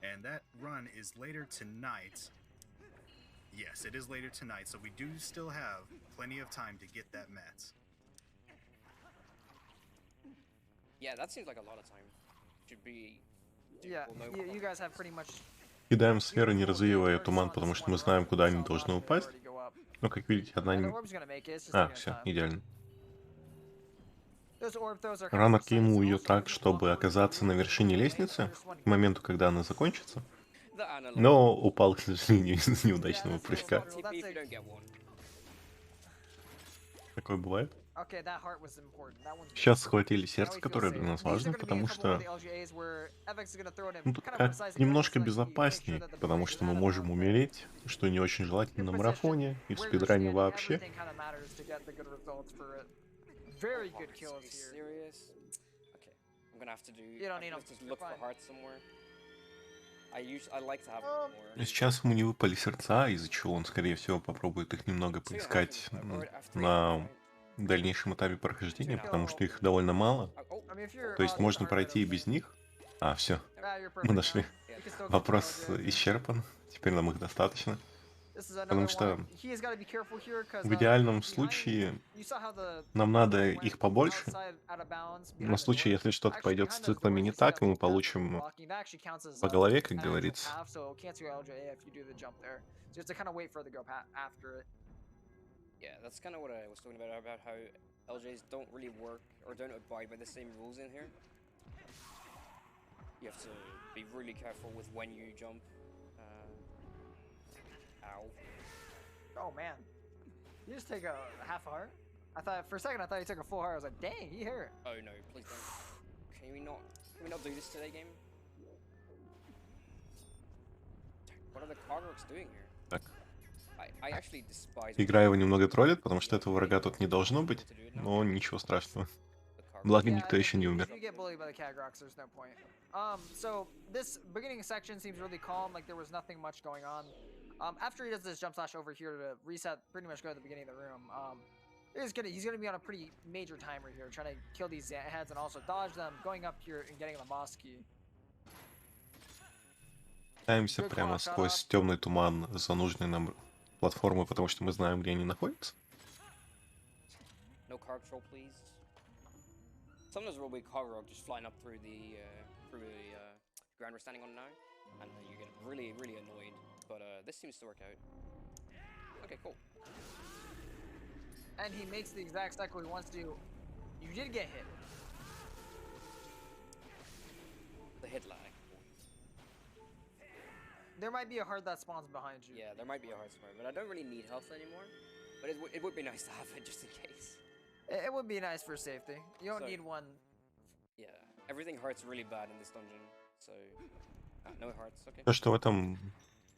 And that run is later tonight. Yes, it is later tonight, so we do still have plenty of time to get that met. Yeah, that seems like a lot of time. Should be. Yeah, doable, no you guys have pretty much. Кидаем сферы, не развеивая туман, потому что мы знаем, куда они должны упасть. Но, как видите, одна не... Все, идеально. Рано кинул ее так, чтобы оказаться на вершине лестницы к моменту, когда она закончится, The analog. но упал, к сожалению, из-за неудачного прыжка. TP if you don't get one. Такое бывает. Okay, that heart was important. That one's Сейчас схватили сердце, которое для нас важно, потому что ну, тут как немножко безопаснее, потому что мы можем умереть, что не очень желательно на марафоне и в спидране вообще. Very Oh, good are kills you here. serious? Okay, I'm gonna have to do. You don't need I'm gonna 'em. have to You're look for fine. hearts somewhere. I like to have more. Сейчас ему не выпали сердца, из-за чего он, скорее всего, попробует их немного поискать на дальнейшем этапе прохождения, потому что их довольно мало. Oh, I mean, if you're То есть on можно the пройти и hard без них. А, все, you're perfect мы нашли. now. You can still get Вопрос the LGA. исчерпан. Теперь нам их достаточно. This is another Потому что one. He's gotta be careful here 'cause, в идеальном behind- случае you saw how the нам надо went их побольше. outside, out of bounds На behind the случай, door. если что-то Actually, пойдет с behind those циклами doors, не you see так, that и мы little path получим blocking. That actually counts as, по голове, an как actual говорится. path, so it cancels your LJA if you do the jump there. So you have to kind of wait for it to go after it. yeah, that's kind of what I was talking about how LJs don't really work or don't abide by the same rules in here. You have to be really careful with when you jump. Ow. Oh man, you just take a half a heart. I thought for a second I thought you took a full heart. I was like, dang, he hurt. Oh no, please don't. Can we not do this today, game? What are the Cargorks doing here? Так. I actually despise. Игра его немного троллит, потому что этого врага тут не должно быть, но ничего страшного. Благо, никто еще не умер. If you get bullied by the Cagrox, there's no point. So this beginning section seems really calm, like there was nothing much going on. After he does this jump slash over here to reset, pretty much go to the beginning of the room. He's gonna be on a pretty major timer here, trying to kill these heads and also dodge them, going up here and getting the boss key. Пытаемся прямо сквозь темный туман за нужной нам платформы, потому что мы знаем, где они находятся. No carb troll, please. Sometimes there will be Cargrog just flying up through the ground we're standing on now, and you get really annoyed. But this seems to work out. Okay, cool. And he makes the exact cycle he wants to. You did get hit. The hit lag. There might be a heart that spawns behind you. Yeah, there might be a hard spot, but I don't really need health anymore. But it would be nice to have it just in case. It would be nice for safety. You don't So- need one. Yeah, everything hurts really bad in this dungeon, so no hearts. Okay. То, что в этом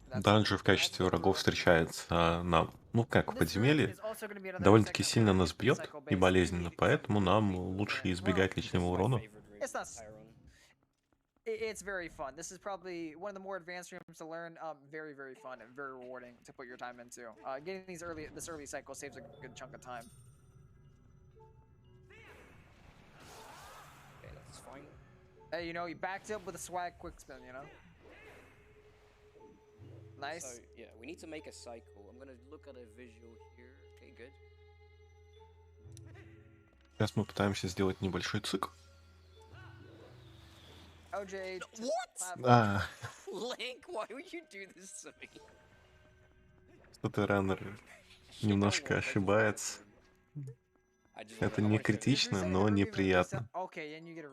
данже в качестве врагов встречается нам, ну как в подземелье, довольно-таки сильно нас бьет и болезненно, поэтому нам лучше избегать лишнего урона. It's not. It's very fun. This is probably one of the more advanced rooms to learn. Very fun and very rewarding to put your time into. Getting this early cycle saves a good chunk of time. Okay, that's fine. Hey, you know, he backed up with a swag quick spin. You know. Nice. So yeah, we need to make a cycle. I'm gonna look at a visual here. Okay, good. Сейчас мы пытаемся сделать небольшой цикл. OJ. What? А, Link, why would you do this to me? что-то раннер немножко ошибается. Это не If you're критично, saying но the ruby reset, неприятно. okay, and you get a.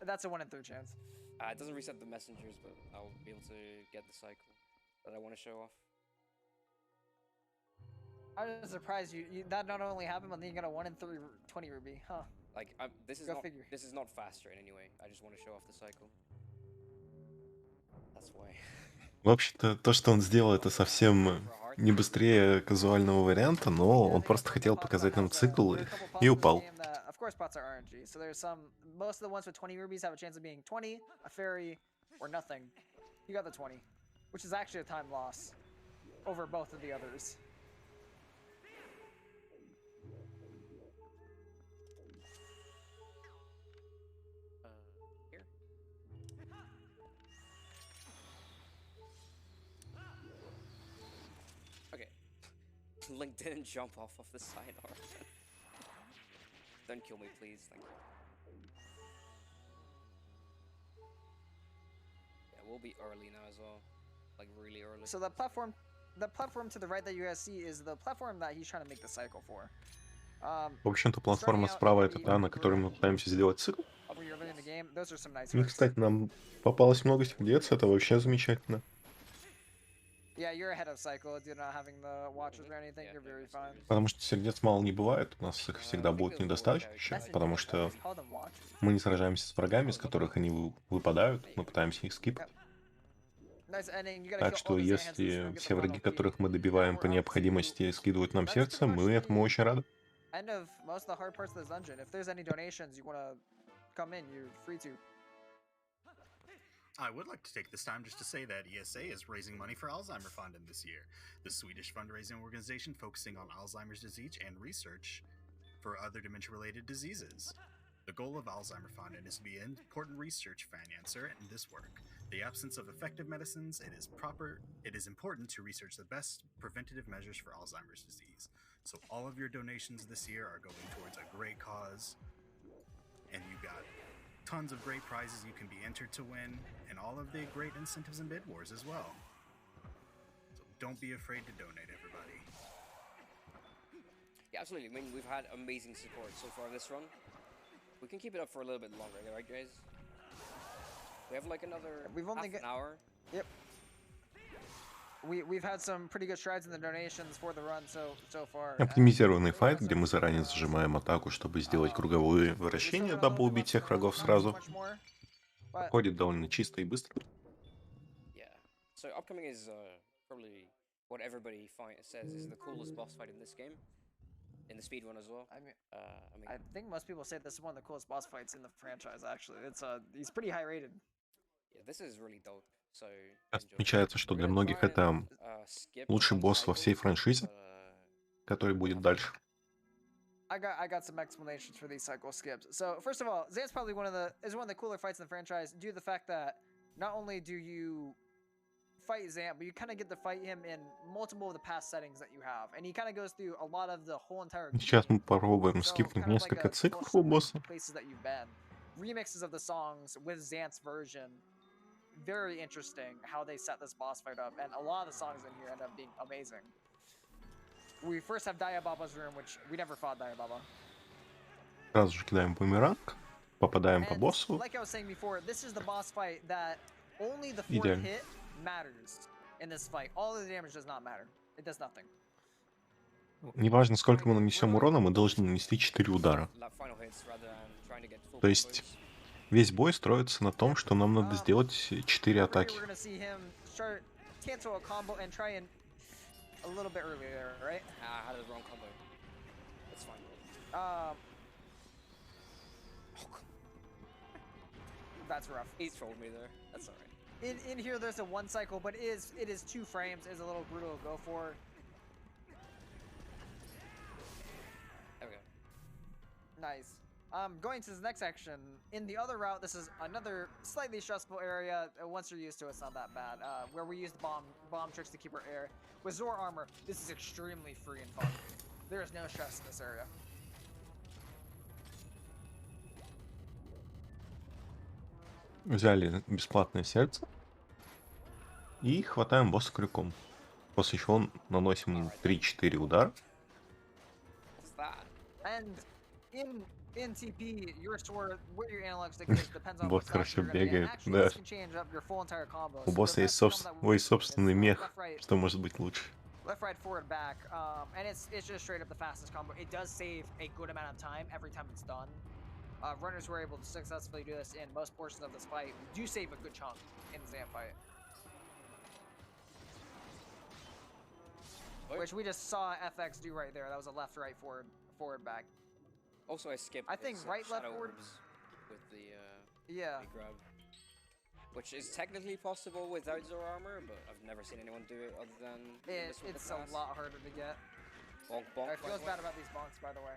That's a 1 in 3 chance. It doesn't reset the messengers, but I'll be able to get the cycle that I want to show off. I was surprised that not only happened, but then you got a 1 in 3 20 ruby, huh? Like, this is Go not figure. this is not faster in any way. I just want to show off the cycle. That's why. В общем-то, то, что он сделал, это совсем не быстрее казуального варианта, но он просто хотел показать нам цикл и упал. Of course, pots are RNG. So there's some. Most of the ones with 20 rubies have a chance of being 20, a fairy, or nothing. You got the 20, which is actually a time loss over both of the others. Here. Okay. Link didn't jump off of the sidearm. Don't kill me, please. Thank you. Yeah, we'll be early now as well. Like, really early. So the platform to the right that you guys see is the platform that he's trying to make the cycle for. В общем-то, платформа справа — это та, на которой мы пытаемся сделать цикл. When you're learning the game, those are some nice И, hooks. кстати, нам попалось много сердец, это вообще замечательно. Yeah, you're ahead of cycle. You're not having the watches or anything. You're very fine. Потому что сердец мало не бывает, у нас их всегда будет недостаточно, потому что Call them watches. мы не сражаемся с врагами, с которых они выпадают, мы пытаемся их скипать. Nice ending. You gotta Так kill что all those ants and если get the все враги, final key. которых мы добиваем по необходимости, скидывают нам сердце, мы этому очень рады. End of most of the hard parts of this dungeon. If there's any donations you wanna come in, you're free to. I would like to take this time just to say that ESA is raising money for Alzheimer's Fonden this year, the Swedish fundraising organization focusing on Alzheimer's disease and research for other dementia-related diseases. The goal of Alzheimer's Fonden is to be an important research financer in this work. The absence of effective medicines, it is important to research the best preventative measures for Alzheimer's disease. So all of your donations this year are going towards a great cause, and you got tons of great prizes you can be entered to win, and all of the great incentives and bid wars as well. So don't be afraid to donate, everybody. Yeah, absolutely. I mean, we've had amazing support so far this run. We can keep it up for a little bit longer, right, guys? We have like another We've only half an hour. Yep. We've had some pretty good strides in the donations for the run so far. Оптимизированный файт, где мы заранее зажимаем атаку, чтобы сделать круговые вращения, дабы убить всех врагов сразу. Проходит довольно чисто и быстро. Yeah. So upcoming is probably what everybody says is the coolest boss fight in this game, in the speedrun as well. I think most people say this is one of the coolest boss fights in the franchise. Actually, he's pretty high rated. Yeah, this is really dope. So Отмечается, что для многих это лучший босс во всей франшизе, который будет дальше. I got some explanations for these cycle skips. So first of all, Zant's probably one of the cooler fights in the franchise due to the fact that not only do you fight Zant, but you kind of get to fight him in multiple of the past settings that you have, and he kind of goes through a lot of the whole entire. Сейчас мы попробуем скипнуть несколько циклов у босса. Places that you've been, remixes of the songs with Zant's version. Very interesting how they set this boss fight up, and a lot of the songs in here end up being amazing. We first have Diababa's room, which we never fought Diababa. Сразу же кидаем бумеранг, попадаем по боссу. Like I was saying before, this is the boss fight that only the fourth Идеально. hit matters in this fight. All of the damage does not matter. It does nothing. Неважно, сколько мы нанесем урона, мы должны нанести 4 удара. То есть весь бой строится на том, что нам надо сделать 4 атаки. A little bit earlier, right? I had the wrong combo. That's fine. That's rough. He trolled me there. That's alright. In here, there's a 1 cycle, but it is 2 frames. Is a little brutal to go for. There we go. Nice. Going to the next section. In the other route, this is another slightly stressful area. Once you're used to it, it's not that bad. Where we use the bomb tricks to keep our air. With Zor armor, this is extremely free and fun. There is no stress in this area. Взяли бесплатное сердце и хватаем босса крюком. после чего наносим 3-4 удара. What's that? And in TP, your sword, where your analog stick is, depends on Босс, what slash короче, you're gonna get. And бегает. actually, Да. this can change up your full entire combo. У So the босса есть best combo that we собственный is мех. left, right, Что может быть лучше? left, right, forward, back, and it's just straight up the fastest combo. It does save a good amount of time every time it's done. Runners were able to successfully do this in most portions of this fight. We do save a good chunk in the Zan fight. Which we just saw FX do right there. That was a left, right, forward, forward, back. Also, I skipped. I think his, right, left, shadow forward. orbs with the Yeah. big grab, which is technically possible without Zoro armor, but I've never seen anyone do it other than this with It's the a class. lot harder to get. Bonk, bonk, I feels bonk, bad bonk. about these bonks, by the way.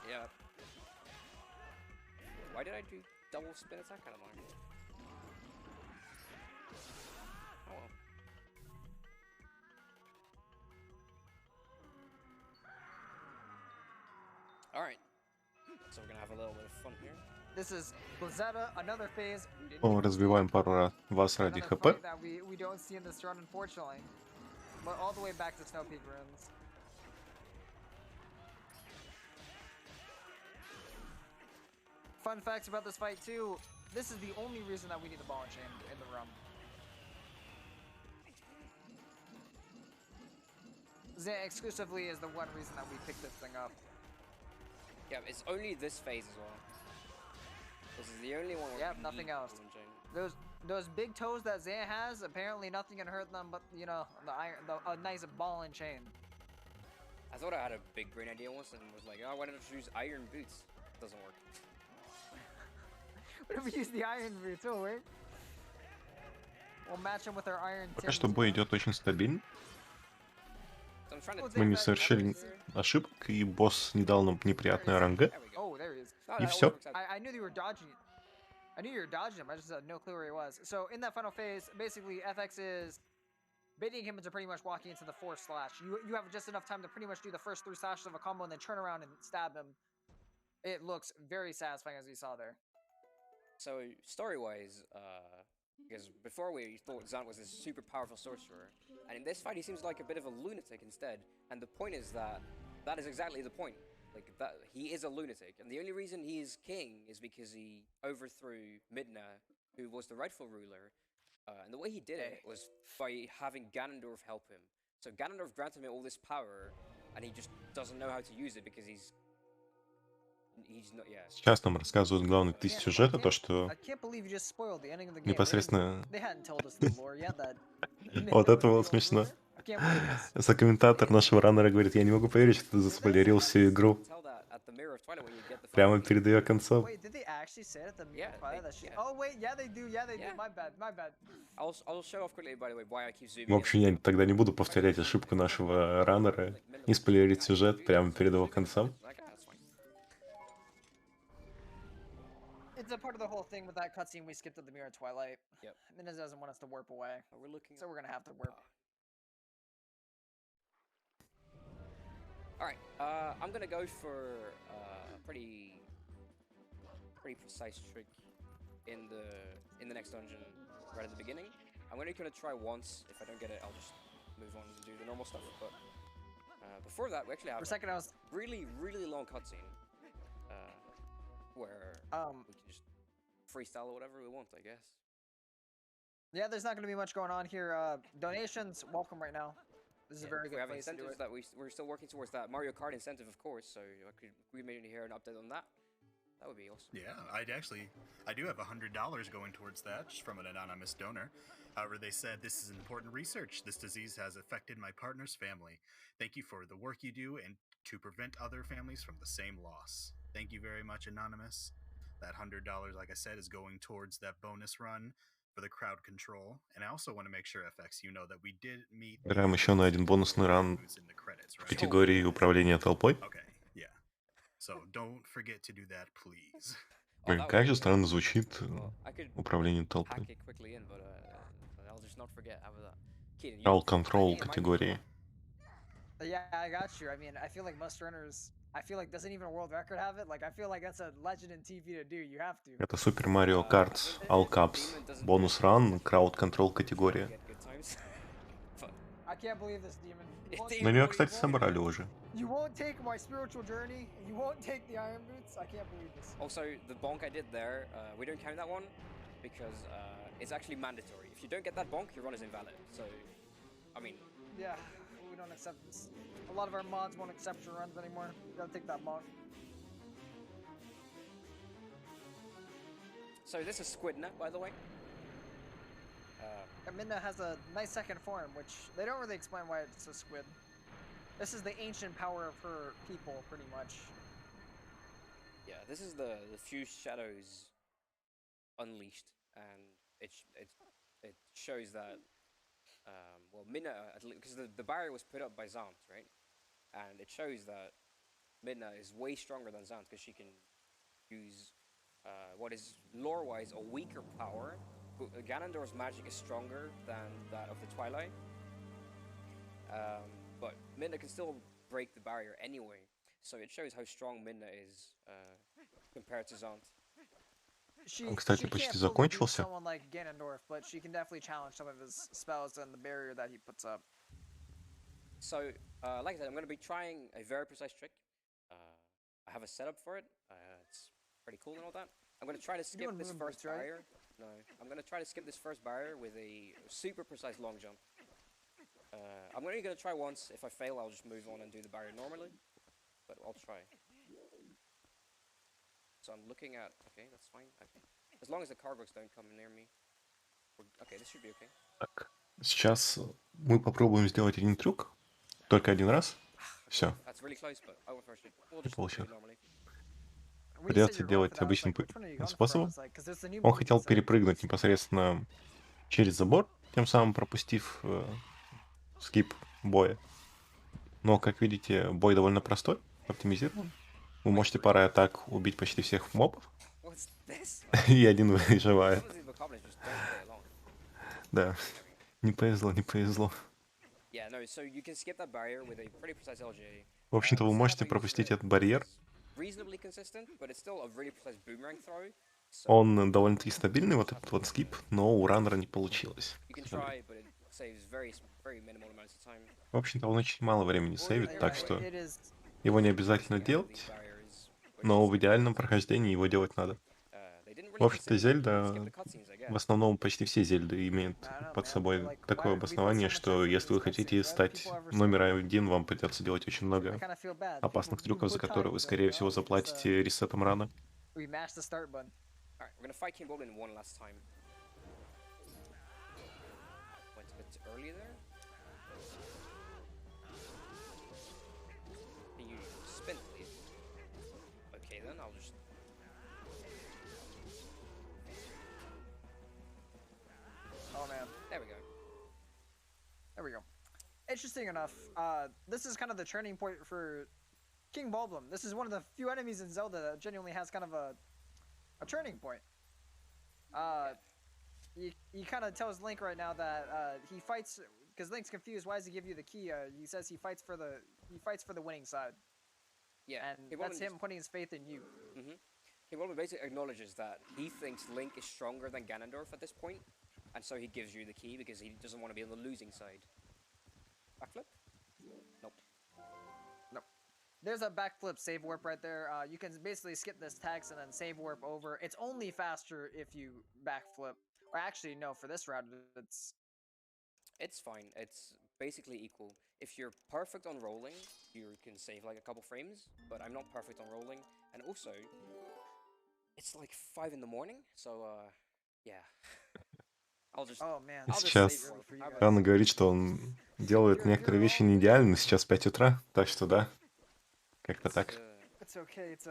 Yeah. Why did I do double spin attack? I don't know. Oh well. Alright. So we're gonna have a little bit of fun here. This is Blizzetta, another phase. We didn't О, even разбиваем see. пару раз вас ради Another ХП. fight that we don't see in this run, unfortunately. But all the way back to Snow Peak runes. Fun facts about this fight too. This is the only reason that we need a ball and chain in the run. Zan exclusively is the one reason that we picked this thing up. Yeah, it's only this phase as well. This is the only one where Yep, we nothing need else. ball and chain. Those big toes that Zan has, apparently nothing can hurt them but, you know, a nice ball and chain. I thought I had a big brain idea once and was like, oh, why don't I use iron boots? Doesn't work. What if we use the iron boots? Will work. We'll match them with our iron Пока Tims, что you бой know? идет очень стабильно. So I'm trying to Well, Мы не that- совершили that's- ошибок, и босс не дал нам неприятное РНГ. There we go. Oh, there he is. No, И that всё. always works out. I knew you were dodging it. I knew you were dodging him. I just had no clue where he was. So in that final phase, basically FX is baiting him into pretty much walking into the fourth slash. You have just enough time to pretty much do the first 3 slashes of a combo and then turn around and stab him. It looks very satisfying as we saw there. So story-wise, because before we thought Zant was this super powerful sorcerer, and in this fight he seems like a bit of a lunatic instead. And the point is that that is exactly the point. Like that, he is a lunatic, and the only reason he is king is because he overthrew Midna, who was the rightful ruler. And the way he did it was by having Ganondorf help him. So Ganondorf granted him all this power, and he just doesn't know how to use it because he's not. Yeah. Сейчас нам рассказывают главный твист сюжета, то, что I can't believe you just spoiled the ending of the game. непосредственно They hadn't told us in the lore yet that вот Midna это was было the old смешно. ruler. I can't believe this. Сокомментатор нашего раннера говорит, я не могу поверить, что ты заспойлерил всю игру. Прямо перед ее концом. Wait, did they actually say it at the Yeah, Twilight they- that she... yeah. Oh wait, yeah they do, yeah they Yeah. do. My bad, my bad. I'll show off quickly, by the way, why I keep zooming. В общем, я тогда не буду повторять ошибку нашего раннера, не спойлерить сюжет прямо перед его концом. It's a part of the whole thing with that cutscene we skipped at the mirror Twilight. Yep. Minna doesn't want us to warp away, We're looking. so we're gonna have to warp. All right. I'm gonna go for pretty precise trick in the next dungeon right at the beginning. I'm only gonna try once. If I don't get it, I'll just move on and do the normal stuff. But before that, we actually have For a second I was... really long cutscene where we can just freestyle or whatever we want, I guess. Yeah, there's not gonna be much going on here. Donations, welcome right now. This is a very If we good have place to do incentives it. that we're still working towards that Mario Kart incentive, of course. So we maybe hear an update on that. That would be awesome. Yeah, I do have $100 going towards that just from an anonymous donor. However, they said this is important research. This disease has affected my partner's family. Thank you for the work you do and to prevent other families from the same loss. Thank you very much, anonymous. That $100, like I said, is going towards that bonus run for the crowd control. And I also want to make sure, FX, you know that we did meet Играем еще на один бонусный ран who's in the credits, в right? категории управления толпой. Okay, yeah. So don't forget to do that, please. Блин, как же странно звучит Well, I could управление hack толпой. it quickly in, but I'll just not forget. How about that? Keaton, you Crowd I control think it might be категории. Yeah, I got you. I mean, I feel like most runners... I feel like, doesn't even a world record have it? Like, I feel like that's a legend in TP to do. You have to. Это Super Mario Kart All Caps. Бонус ран, крауд контрол категория. get good times. But I can't believe this, demon. You won't На take- нее, you кстати, won't- собрали уже. You won't take my spiritual journey, and you won't take the iron boots. I can't believe this. Also, the bonk I did there, we don't count that one because it's actually mandatory. If you don't get that bonk, your run is invalid. So, I mean, Yeah, we don't accept this. A lot of our mods won't accept your runs anymore. You gotta take that monk. so this is Squidna, by the way. Amina has a nice second form, which they don't really explain why it's a squid. This is the ancient power of her people, pretty much. Yeah, this is the Fused Shadows unleashed, and it shows that well, Minna, because the barrier was put up by Zant, right? And it shows that Minna is way stronger than Zant because she can use what is lore-wise a weaker power. Ganondorf's magic is stronger than that of the Twilight, but Minna can still break the barrier anyway. So it shows how strong Minna is compared to Zant. She, Кстати, she почти can't fully beat закончился. someone like Ganondorf, but she can definitely challenge some of his spells and the barrier that he puts up. So, like I said, I'm going to be trying a very precise trick. I have a setup for it. It's pretty cool and all that. I'm going to try to skip doing this moon first boots, right? barrier. No, I'm going to try to skip this first barrier with a super precise long jump. I'm only going to try once. If I fail, I'll just move on and do the barrier normally. But I'll try. So I'm looking at... Okay, that's fine. Okay. As long as the Cargox don't come near me. Okay, this should be okay. Так, сейчас мы попробуем сделать один трюк. Только один раз. Все. That's really close, but I went first. We'll Не just do it получилось. normally. When you said Придется you're going делать for that, I was обычным like, which one are you going for? I способом. was like, 'cause there's the new Он moves хотел you said. перепрыгнуть непосредственно через забор, тем самым пропустив скип боя. Но, как видите, бой довольно простой, оптимизирован. Вы можете парой атак убить почти всех мобов, What's this? и один выживает. Some of these vocabularies just don't play along. Да, не повезло, не повезло. Yeah, no, so you can skip that barrier with a pretty precise LGA. В общем-то, вы The можете setup I use пропустить for it этот барьер. is reasonably consistent, but it's still a really precise boomerang throw. So Он довольно-таки стабильный, вот этот вот скип, но у раннера не получилось. you can к сожалению. try, but it saves very minimal amounts of time. В общем-то, он очень мало времени сейвит, так что It is. его не обязательно These делать, barriers, which но is- в идеальном прохождении его делать надо. they didn't В really общем-то, consider Зельда, skip the cutscenes, I в guess. основном почти все Зельды имеют под собой такое обоснование, что если вы хотите стать номером один, вам придется делать очень I много kind of feel bad. опасных People трюков, за put которые вы, time into it, скорее you всего, know? It's, заплатите ресетом рано. We mashed the start button. Alright, we're gonna fight King Goblin one last time. Went a bit early there. Can you spin, please? Okay, then I'll just. Oh man. There we go. There we go. Interesting enough, this is kind of the turning point for King Bulblin. This is one of the few enemies in Zelda that genuinely has kind of a turning point. He kind of tells Link right now that he fights because Link's confused. Why does he give you the key? He says he fights for the winning side, Yeah, and King that's Goblin him putting his faith in you. King Goblin basically acknowledges that he thinks Link is stronger than Ganondorf at this point, and so he gives you the key because he doesn't want to be on the losing side. Backflip? Nope. There's a backflip save warp right there. You can basically skip this text and then save warp over. It's only faster if you backflip. Or actually, no, for this route, It's fine. It's basically equal. If you're perfect on rolling, you can save like a couple frames, but I'm not perfect on rolling. And also, it's like 5 in the morning, so yeah. I'll just... Oh man, I'll just Сейчас save warp. for you How guys. about Рано говорит, что он делает некоторые вещи не идеально, сейчас 5 утра, так что да, как-то it's, так. It's okay. It's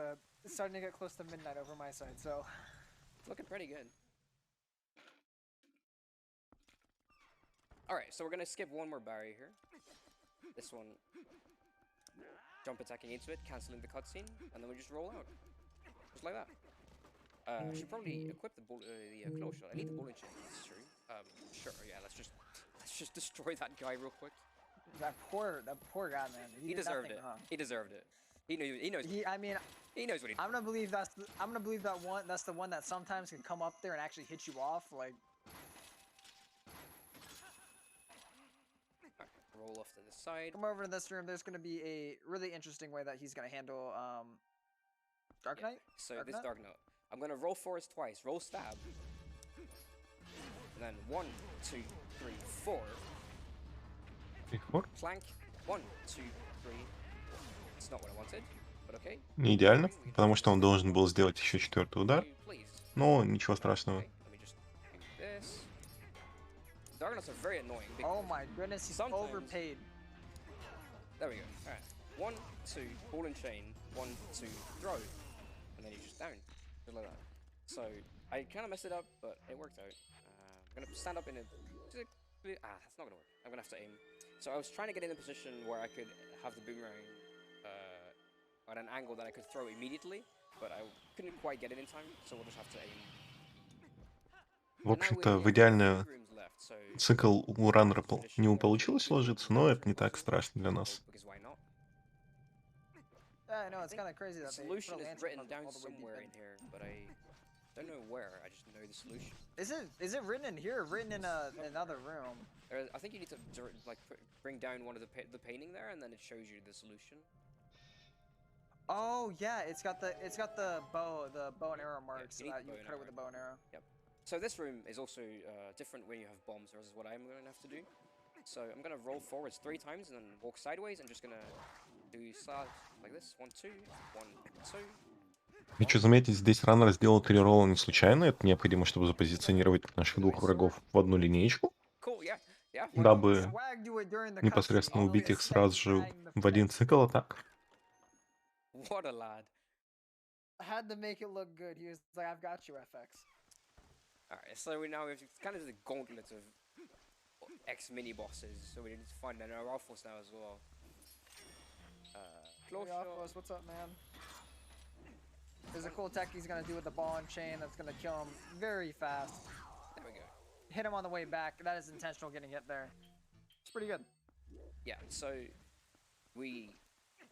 starting to get close to midnight over my side, so it's looking pretty good. Alright, so we're gonna skip one more barrier here. This one, jump attacking into it, cancelling the cutscene, and then we just roll out. Just like that. I should probably equip the close shot. I need the bullet chain, that's true. Sure, yeah, let's just destroy that guy real quick. that poor guy, man. He did deserved nothing it. wrong. He deserved it. He knows I mean, he knows what he did. I'm gonna believe that's the one that sometimes can come up there and actually hit you off. Like, Roll off to the side. come over to this room. There's going to be a really interesting way that he's going to handle Dark Yeah, Knight. so Dark this Knight? Dark Note. I'm gonna roll forest twice. Roll stab. And then 1, 2, 3, 4. Приход. Clank. 1, 2, 3. It's not what I wanted, but okay. Не идеально, потому что он должен был сделать еще 4-й удар. Please. Но ничего страшного. Okay, let me just do this. Dark Knights are very annoying. Oh my goodness, he's Sometimes- overpaid. There we go. Alright. 1, 2, ball and chain. 1, 2, throw. And then you're just down. Just like that. So, I kind of messed it up, but it worked out. I'm gonna stand up in a... that's not gonna work. I'm gonna have to aim. So I was trying to get in a position where I could have the boomerang at an angle that I could throw immediately, but I couldn't quite get it in time, so we'll just have to aim. В общем-то, в идеальный цикл у раннера не получилось сложиться, но это не так страшно для нас. Yeah, I know, it's kind of crazy The that they put solution a is lantern written all down the way deep somewhere in. in here, but I don't know where. I just know the solution. Is it written in here or written in another room? I think you need to like bring down one of the painting there, and then it shows you the solution. Oh yeah, it's got the bow and arrow marks, you so need that the you bow and cut it with arrow. the bow and arrow. Yep. So this room is also different when you have bombs, or this is what I'm going to have to do. So I'm going to roll forwards 3 times and then walk sideways. I'm just going to do slide like this. 1, 2, 1, 2. Хочу заметить, здесь раннер сделал 3 ролла не случайно. Это необходимо, чтобы запозиционировать наших 2 врагов в одну линеечку, Cool, yeah, yeah. дабы Swag do it during the непосредственно cutscene. убить We их сразу expect же bang the в один flex. цикл атак. What a lad. Had to make it look good. He was like, "I've got you, FX." Alright, so we now have kind of the gauntlet of X mini bosses. So we need to find an Aralphos now as well. Close Hey, shot. Aquos, what's up, man? There's a cool tech he's gonna do with the ball and chain that's gonna kill him very fast. There we go. Hit him on the way back. That is intentional getting hit there. It's pretty good. Yeah, so we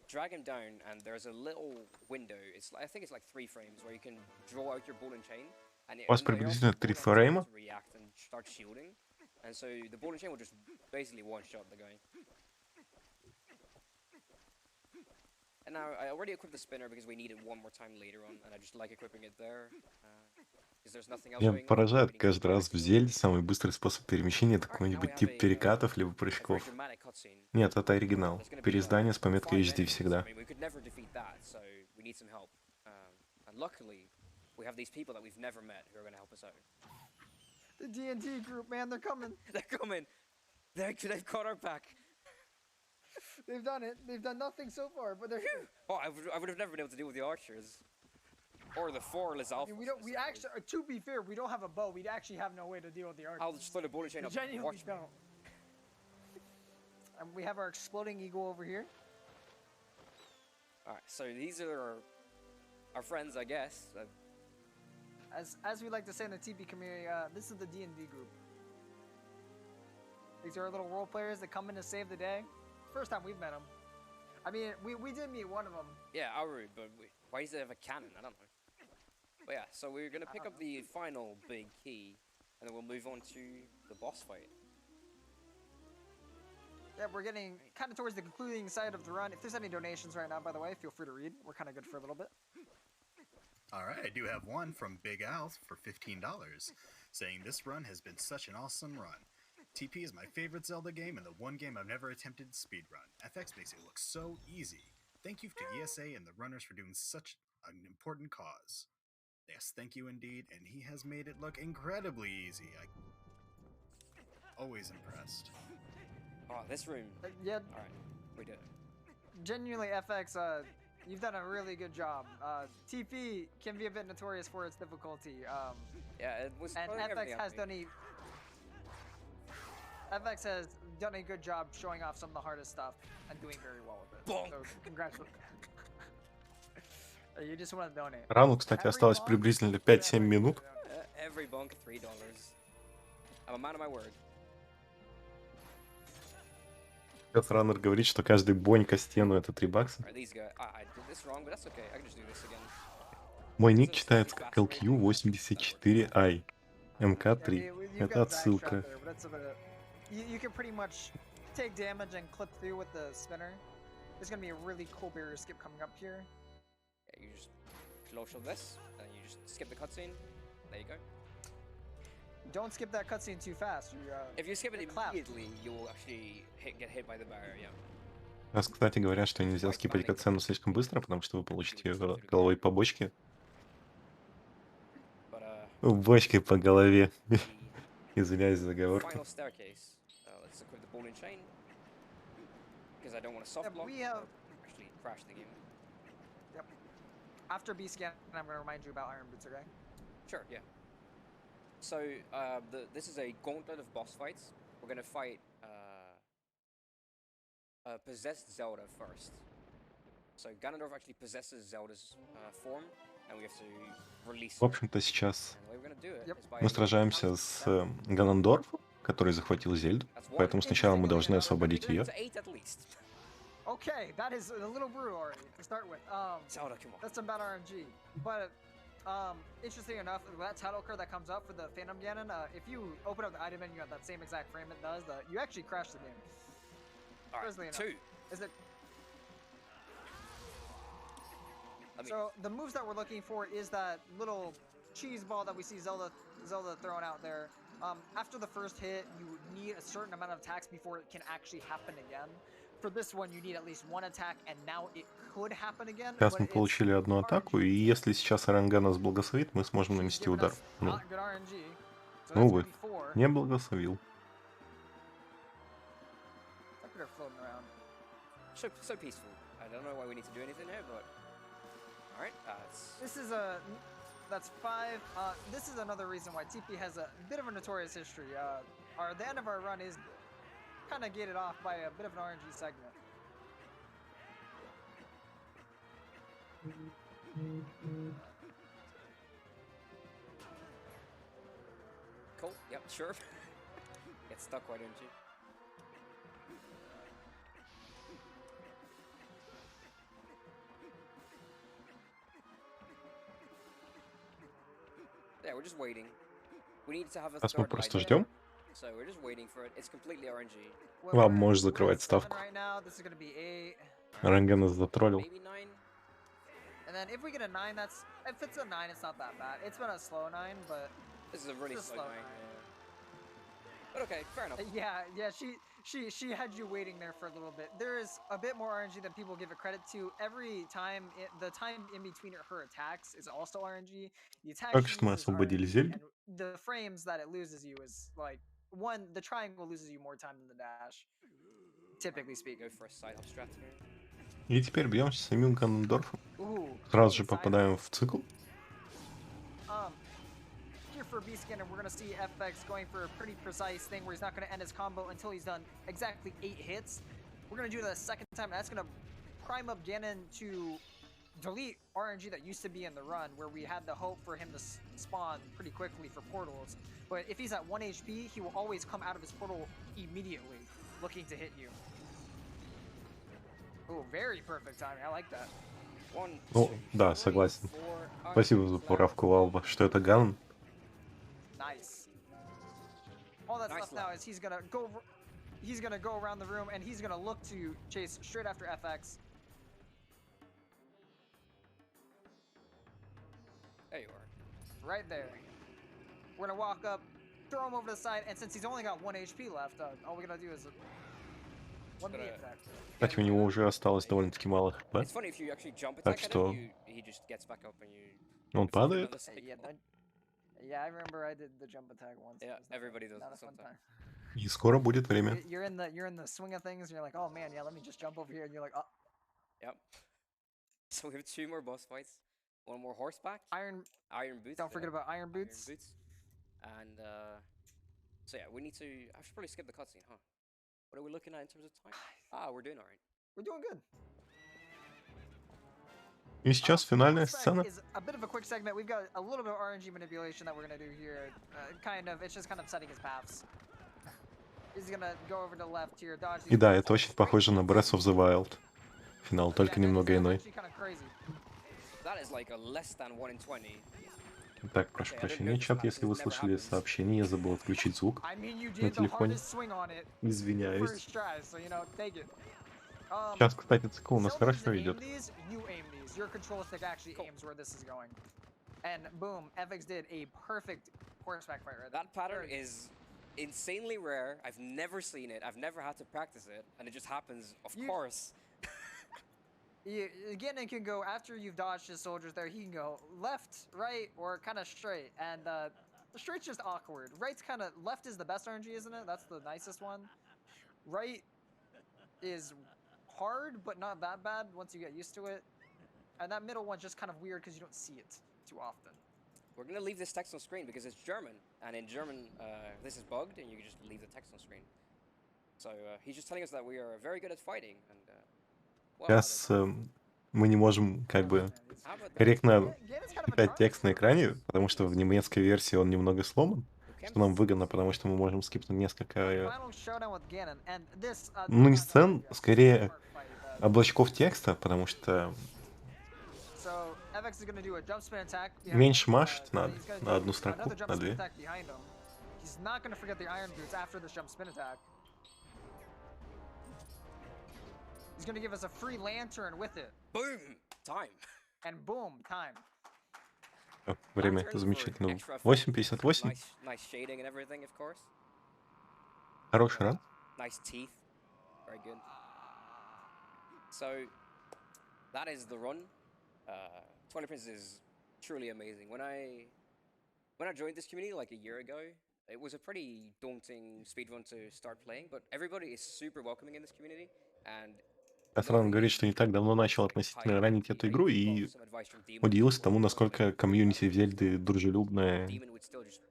drag him down, and there's a little window. I think it's like 3 frames where you can draw out your ball and chain. And У вас and the приблизительно Aralphos 3 ball and chain фрейма. will react and start shielding, and so the ball and chain will just basically one-shot the guy. And now I already equipped the spinner because we need it one more time later on, and I just like equipping it there. Because there's nothing else Меня going on. поражает каждый раз в Зельде самый быстрый способ перемещения — это Alright, now we какой-нибудь have тип перекатов либо a very прыжков. dramatic cutscene. Нет, это оригинал. There's gonna be, Переиздание с пометкой 5 HD enemies. всегда. I mean, we could never defeat that, so we need some help. And luckily, we have these people that we've never met who are going to help us out. The D&D group, man, they're coming. They're coming. They've got our back. They've done it. They've done nothing so far, but they're here. Oh, I would have never been able to deal with the archers. Or the 4-less alphas. We actually, to be fair, we don't have a bow. We actually have no way to deal with the archers. I'll just throw the bullet chain We up. genuinely Watch me. don't. And we have our exploding eagle over here. Alright, so these are our friends, I guess. As we like to say in the TP community, this is the D&D group. These are our little role players that come in to save the day. First time we've met them. I mean, we did meet one of them. Yeah, Aru, but why does it have a cannon? I don't know. But yeah, so we're gonna pick up the final big key, and then we'll move on to the boss fight. Yeah, we're getting kind of towards the concluding side of the run. If there's any donations right now, by the way, feel free to read. We're kind of good for a little bit. All right, I do have one from Big Al for $15, saying this run has been such an awesome run. TP is my favorite Zelda game and the one game I've never attempted to speedrun. FX makes it look so easy. Thank you to ESA and the runners for doing such an important cause. Yes, thank you indeed, and he has made it look incredibly easy. Always impressed. Oh, this room. Yeah, Alright, we did it. genuinely, FX, you've done a really good job. TP can be a bit notorious for its difficulty. Yeah, it was And throwing FX everything at has me. done a good job showing off some of the hardest stuff and doing very well with it. Bonk. So congratulations. You just want to donate. Рану, кстати, осталось Every приблизительно month, 5-7 every минут. donate. Every bunk, $3. I'm a man of my word. Сейчас раннер говорит, что каждый бонька стену — это $3. Alright, these guys. I did this wrong, but that's okay. I can just do this again. Мой ник читается как LQ84i. Yeah, МК3. you've Это got Zach отсылка. Shot there, but that's a bit of- you can pretty much take damage and clip through with the spinner. There's gonna be a really cool barrier skip coming up here. Yeah, you just close this, and you just skip the cutscene. There you go. Don't skip that cutscene too fast. If you skip it get clapped. immediately, you will actually get hit by the barrier. Yeah. Раз, кстати, говорят, что нельзя скипать катсцену слишком быстро, потому что вы получите головой по бочке. Бочкой по голове. Извиняюсь за заговорку. Final staircase. Let's equip the ball and chain. Because I don't want to soft block. We have Actually crash the game. Yep. After B scan, I'm gonna remind you about Iron Boots, okay? Sure, yeah. So this is a gauntlet of boss fights. We're gonna fight possessed Zelda first. So Ganondorf actually possesses Zelda's form, and we have to release В her. общем-то, сейчас And the way we're gonna do it Yep. is by мы сражаемся с Ганнондорфом, который захватил Зельду, That's one. поэтому сначала мы должны освободить ее. To 8 at least. Okay, that is a little brutal already to start with. Zelda, come on. That's some bad RNG. But interesting enough, that title card that comes up for the Phantom Ganon, if you open up the item menu at that same exact frame it does, you actually crash the game. Alright, Seriously enough. 2. Is it? I mean, So the moves that we're looking for is that little cheese ball that we see Zelda throwing out there. After the first hit, you need a certain amount of attacks before it can actually happen again. For this one, you need at least one attack, and now it could happen again. Сейчас but мы it's получили одну атаку, и если сейчас Рангана нас благословит, мы сможем she's нанести giving удар. us Ну, not good RNG. So ну, that's увы, gonna be 4. не благословил. Look at her floating around. so peaceful. I don't know why we need to do anything here, but alright. This is that's 5. This is another reason why TP has a bit of a notorious history. The end of our run is kind of gated off by a bit of an RNG segment. Cool. Yep, sure. Get stuck, why don't you? Yeah, we're just waiting. We need to have a Сейчас мы third просто light ждем. So we're just waiting for it. It's completely RNG. Ладно, We're можешь at закрывать 7 ставку. right now. This is gonna be 8. Ранган нас затроллил. Maybe 9. And then if we get a 9, that's if it's a 9, it's not that bad. It's been a slow 9, but This is a really It's a slow slow 9. nine. Yeah. But okay, fair enough. yeah, she had you waiting there for a little bit. There is a bit more RNG than people give it credit to. Every time, the time in between her attacks is also RNG. The attack Только she что мы uses is освободили RNG, Зельду. and the frames that it loses you is like the triangle loses you more time than the dash. Typically speaking. Go for a side up strat here. И теперь бьемся с самим Ганнондорфом. Ooh. Сразу же side попадаем в цикл. Here for B Scanner, we're gonna see FX going for a pretty precise thing where he's not gonna end his combo until he's done exactly 8 hits. We're gonna do that a second time, and that's gonna prime up Ganon to delete RNG that used to be in the run, where we had the hope for him to spawn pretty quickly for portals. But if he's at 1 HP, he will always come out of his portal immediately, looking to hit you. Oh, very perfect timing. I like that. 1, Ну, 2, да, 3, согласен. 4. Спасибо за поправку, Валва, что это Ганн. Nice. All that's Nice left now lap. is he's gonna go around the room and he's gonna look to chase straight after FX. There you are. Right there. We're gonna walk up, throw him over to the side, and since he's only got 1 HP left, all we're gonna do is one gonna- attack. Кстати, у него уже осталось довольно-таки мало хп. It's funny if you actually jump Так attack at что him, he just gets back up and you. он flip падает. another cycle. Yeah, I remember I did the jump attack once. Yeah, It was not- everybody does not it a fun sometimes. time. И скоро будет время. You're in the swing of things, and you're like, oh man, yeah, let me just jump over here, and you're like, oh, Yep. So we have 2 more boss fights. 1 more horseback. Iron. Iron boots. Don't forget about Iron Boots. And so yeah, we need to. I should probably skip the cutscene, huh? What are we looking at in terms of time? We're doing alright. We're doing good. И сейчас финальная Horseback сцена. is a bit of a quick segment. We've got a little bit of RNG manipulation that we're gonna do here. It's just kind of setting his paths. He's gonna go over to the left here, dodge И these да, bullets, это очень straight похоже на into Breath of the Wild. Финал, Yeah, только that немного is иной. actually kind of crazy. That is like a less than 1 in 20. Так, прошу Okay, I didn't know прощения, this чат, map. если This вы never слышали happens. сообщение, я забыл отключить звук I mean, you на did the телефоне. hardest swing on it Извиняюсь. first try, so take it. Сейчас, кстати, цикл у нас Zelda хорошо doesn't aim идет. these, you aim these. Your control stick actually aims where this is going. And boom, FX did a perfect horseback fight right there. That pattern Very- is insanely rare. I've never seen it. I've never had to practice it, and it just happens, of You- course. Ganon can go after you've dodged his soldiers there. He can go left, right, or kind of straight. And the straight's just awkward. Right's kind of left is the best RNG, isn't it? That's the nicest one. Right is hard, but not that bad once you get used to it. And that middle one's just kind of weird because you don't see it too often. We're gonna leave this text on screen because it's German, and in German, this is bugged, and you can just leave the text on screen. So he's just telling us that we are very good at fighting, and well, Сейчас мы не можем как бы how about that? корректно Ganon's kind of a читать charmer текст на sort of экране, person. потому что в немецкой версии он немного сломан, Who что нам cares? выгодно, потому что мы можем скипнуть несколько, Final showdown with Ganon, and this. ну не not сцен, gonna be a скорее smart fight, but- облачков текста, потому что So FX is gonna do a jump spin attack. behind меньше him. машить Then надо he's gonna на do одну строку, another jump на spin две. attack behind him. He's not gonna forget the iron boots after this jump spin attack. He's gonna give us a free lantern with it, Boom! Time. and boom, time. Время Lantern for замечательно. extra effect. 8:58. Nice shading and everything, of course. Хороший ран. Nice teeth. Very good. So, that is the run. Twilight Princess is truly amazing. When I joined this community like a year ago, it was a pretty daunting speedrun to start playing, but everybody is super welcoming in this community, and Асран говорит, что не так давно начал относительно ранить эту игру и удивился тому, насколько комьюнити в Зельды дружелюбное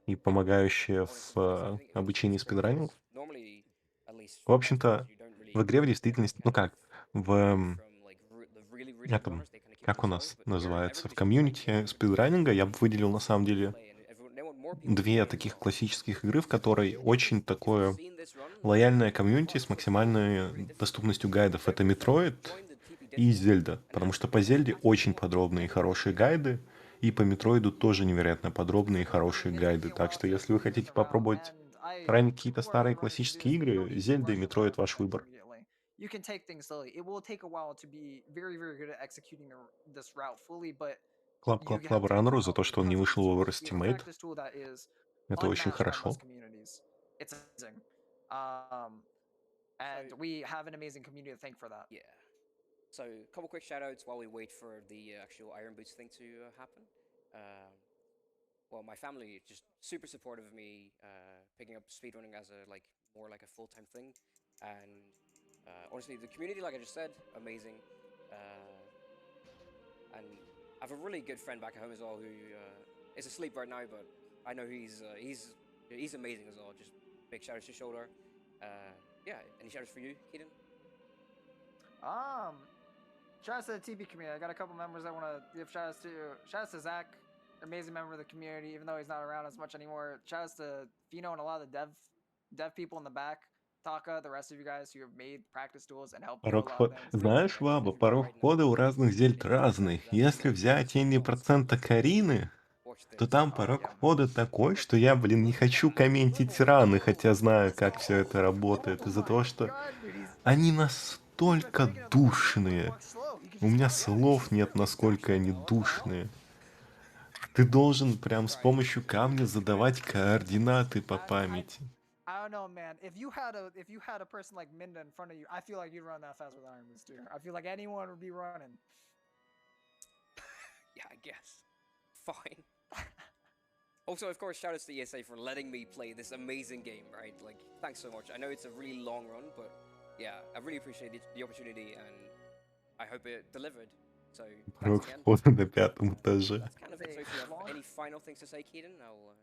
и помогающее в обучении спидранеров. В общем-то, в игре в действительности, ну как, в этом, как у нас называется, в комьюнити спидранинга я бы выделил на самом деле две таких классических игры, в которой очень такое лояльное комьюнити с максимальной доступностью гайдов. Это Metroid и Зельда, потому что по Зельде очень подробные и хорошие гайды, и по Метроиду тоже невероятно подробные и хорошие гайды. Так что если вы хотите попробовать ранить какие-то старые классические игры, Зельда и Метроид ваш выбор. You can take things slowly. It will take a while to be very, very good at executing this route fully, but Клап, клап, клап Раннеру за то, что он не вышел в Overestimate. practice tool that is Это очень unmatched by хорошо. most communities. It's amazing. And we have an amazing community to thank for that. Yeah. So, a couple quick shoutouts while we wait for the actual Iron Boots thing to happen. Well, my family is just super supportive of me picking up speedrunning as more like a full-time thing, and honestly, the community, like I just said, amazing. And I have a really good friend back at home as well who is asleep right now, but I know he's amazing as well. Just big shout outs to Shoulder. Yeah, any shout outs for you, Keaton? Shout outs to the TP community. I got a couple members I want to give shout outs to. Shout outs to Zach, amazing member of the community, even though he's not around as much anymore. Shout outs to Fino and a lot of the dev people in the back. Taka, the rest of you guys who have made practice tools and helped. Порог входа. Знаешь, Ваба, порог входа у разных зельд разный. Если взять тени процента Карины, то там порог входа такой, что я, не хочу комментить раны, хотя знаю, как все это работает, из-за того, что они настолько душные. У меня слов нет, насколько они душные. Ты должен прям с помощью камня задавать координаты по памяти. I don't know, man. If you had a person like Minda in front of you, I feel like you'd run that fast with Iron Boots, too. I feel like anyone would be running. Yeah, I guess. Fine. Also, of course, shout outs to ESA for letting me play this amazing game, right? Like, thanks so much. I know it's a really long run, but yeah, I really appreciate the opportunity, and I hope it delivered. So, Порог thanks again. входа на 5-м этаже. That's kind of it. So if you have any final things to say, Keaton, I'll...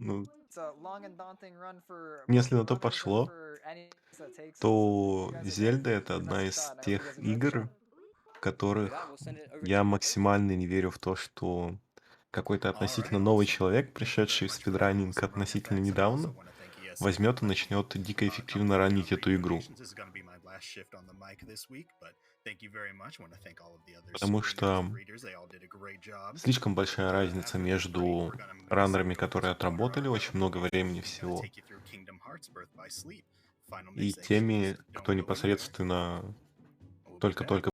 Ну, It's a long and daunting run for если на то runners and пошло, for any that takes it. то You guys are Зельда — great. это Your одна best из shot, and I hope you тех guys enjoy the игр, show. в With которых that, we'll send it over я to you. максимально не верю в то, что какой-то относительно новый человек, пришедший в спидранинг относительно недавно, возьмет и начнет дико эффективно ранить эту игру. Thank you very much. I want to thank all of the other Потому screeners что and readers. They all did a great job. слишком большая And разница after this break, между we're gonna move раннерами, over которые to отработали Totoro, очень много времени who's gonna всего, take you through Kingdom Hearts Birth by Sleep. Final и mix sections. теми, Don't кто go anywhere. непосредственно We'll be back. только-только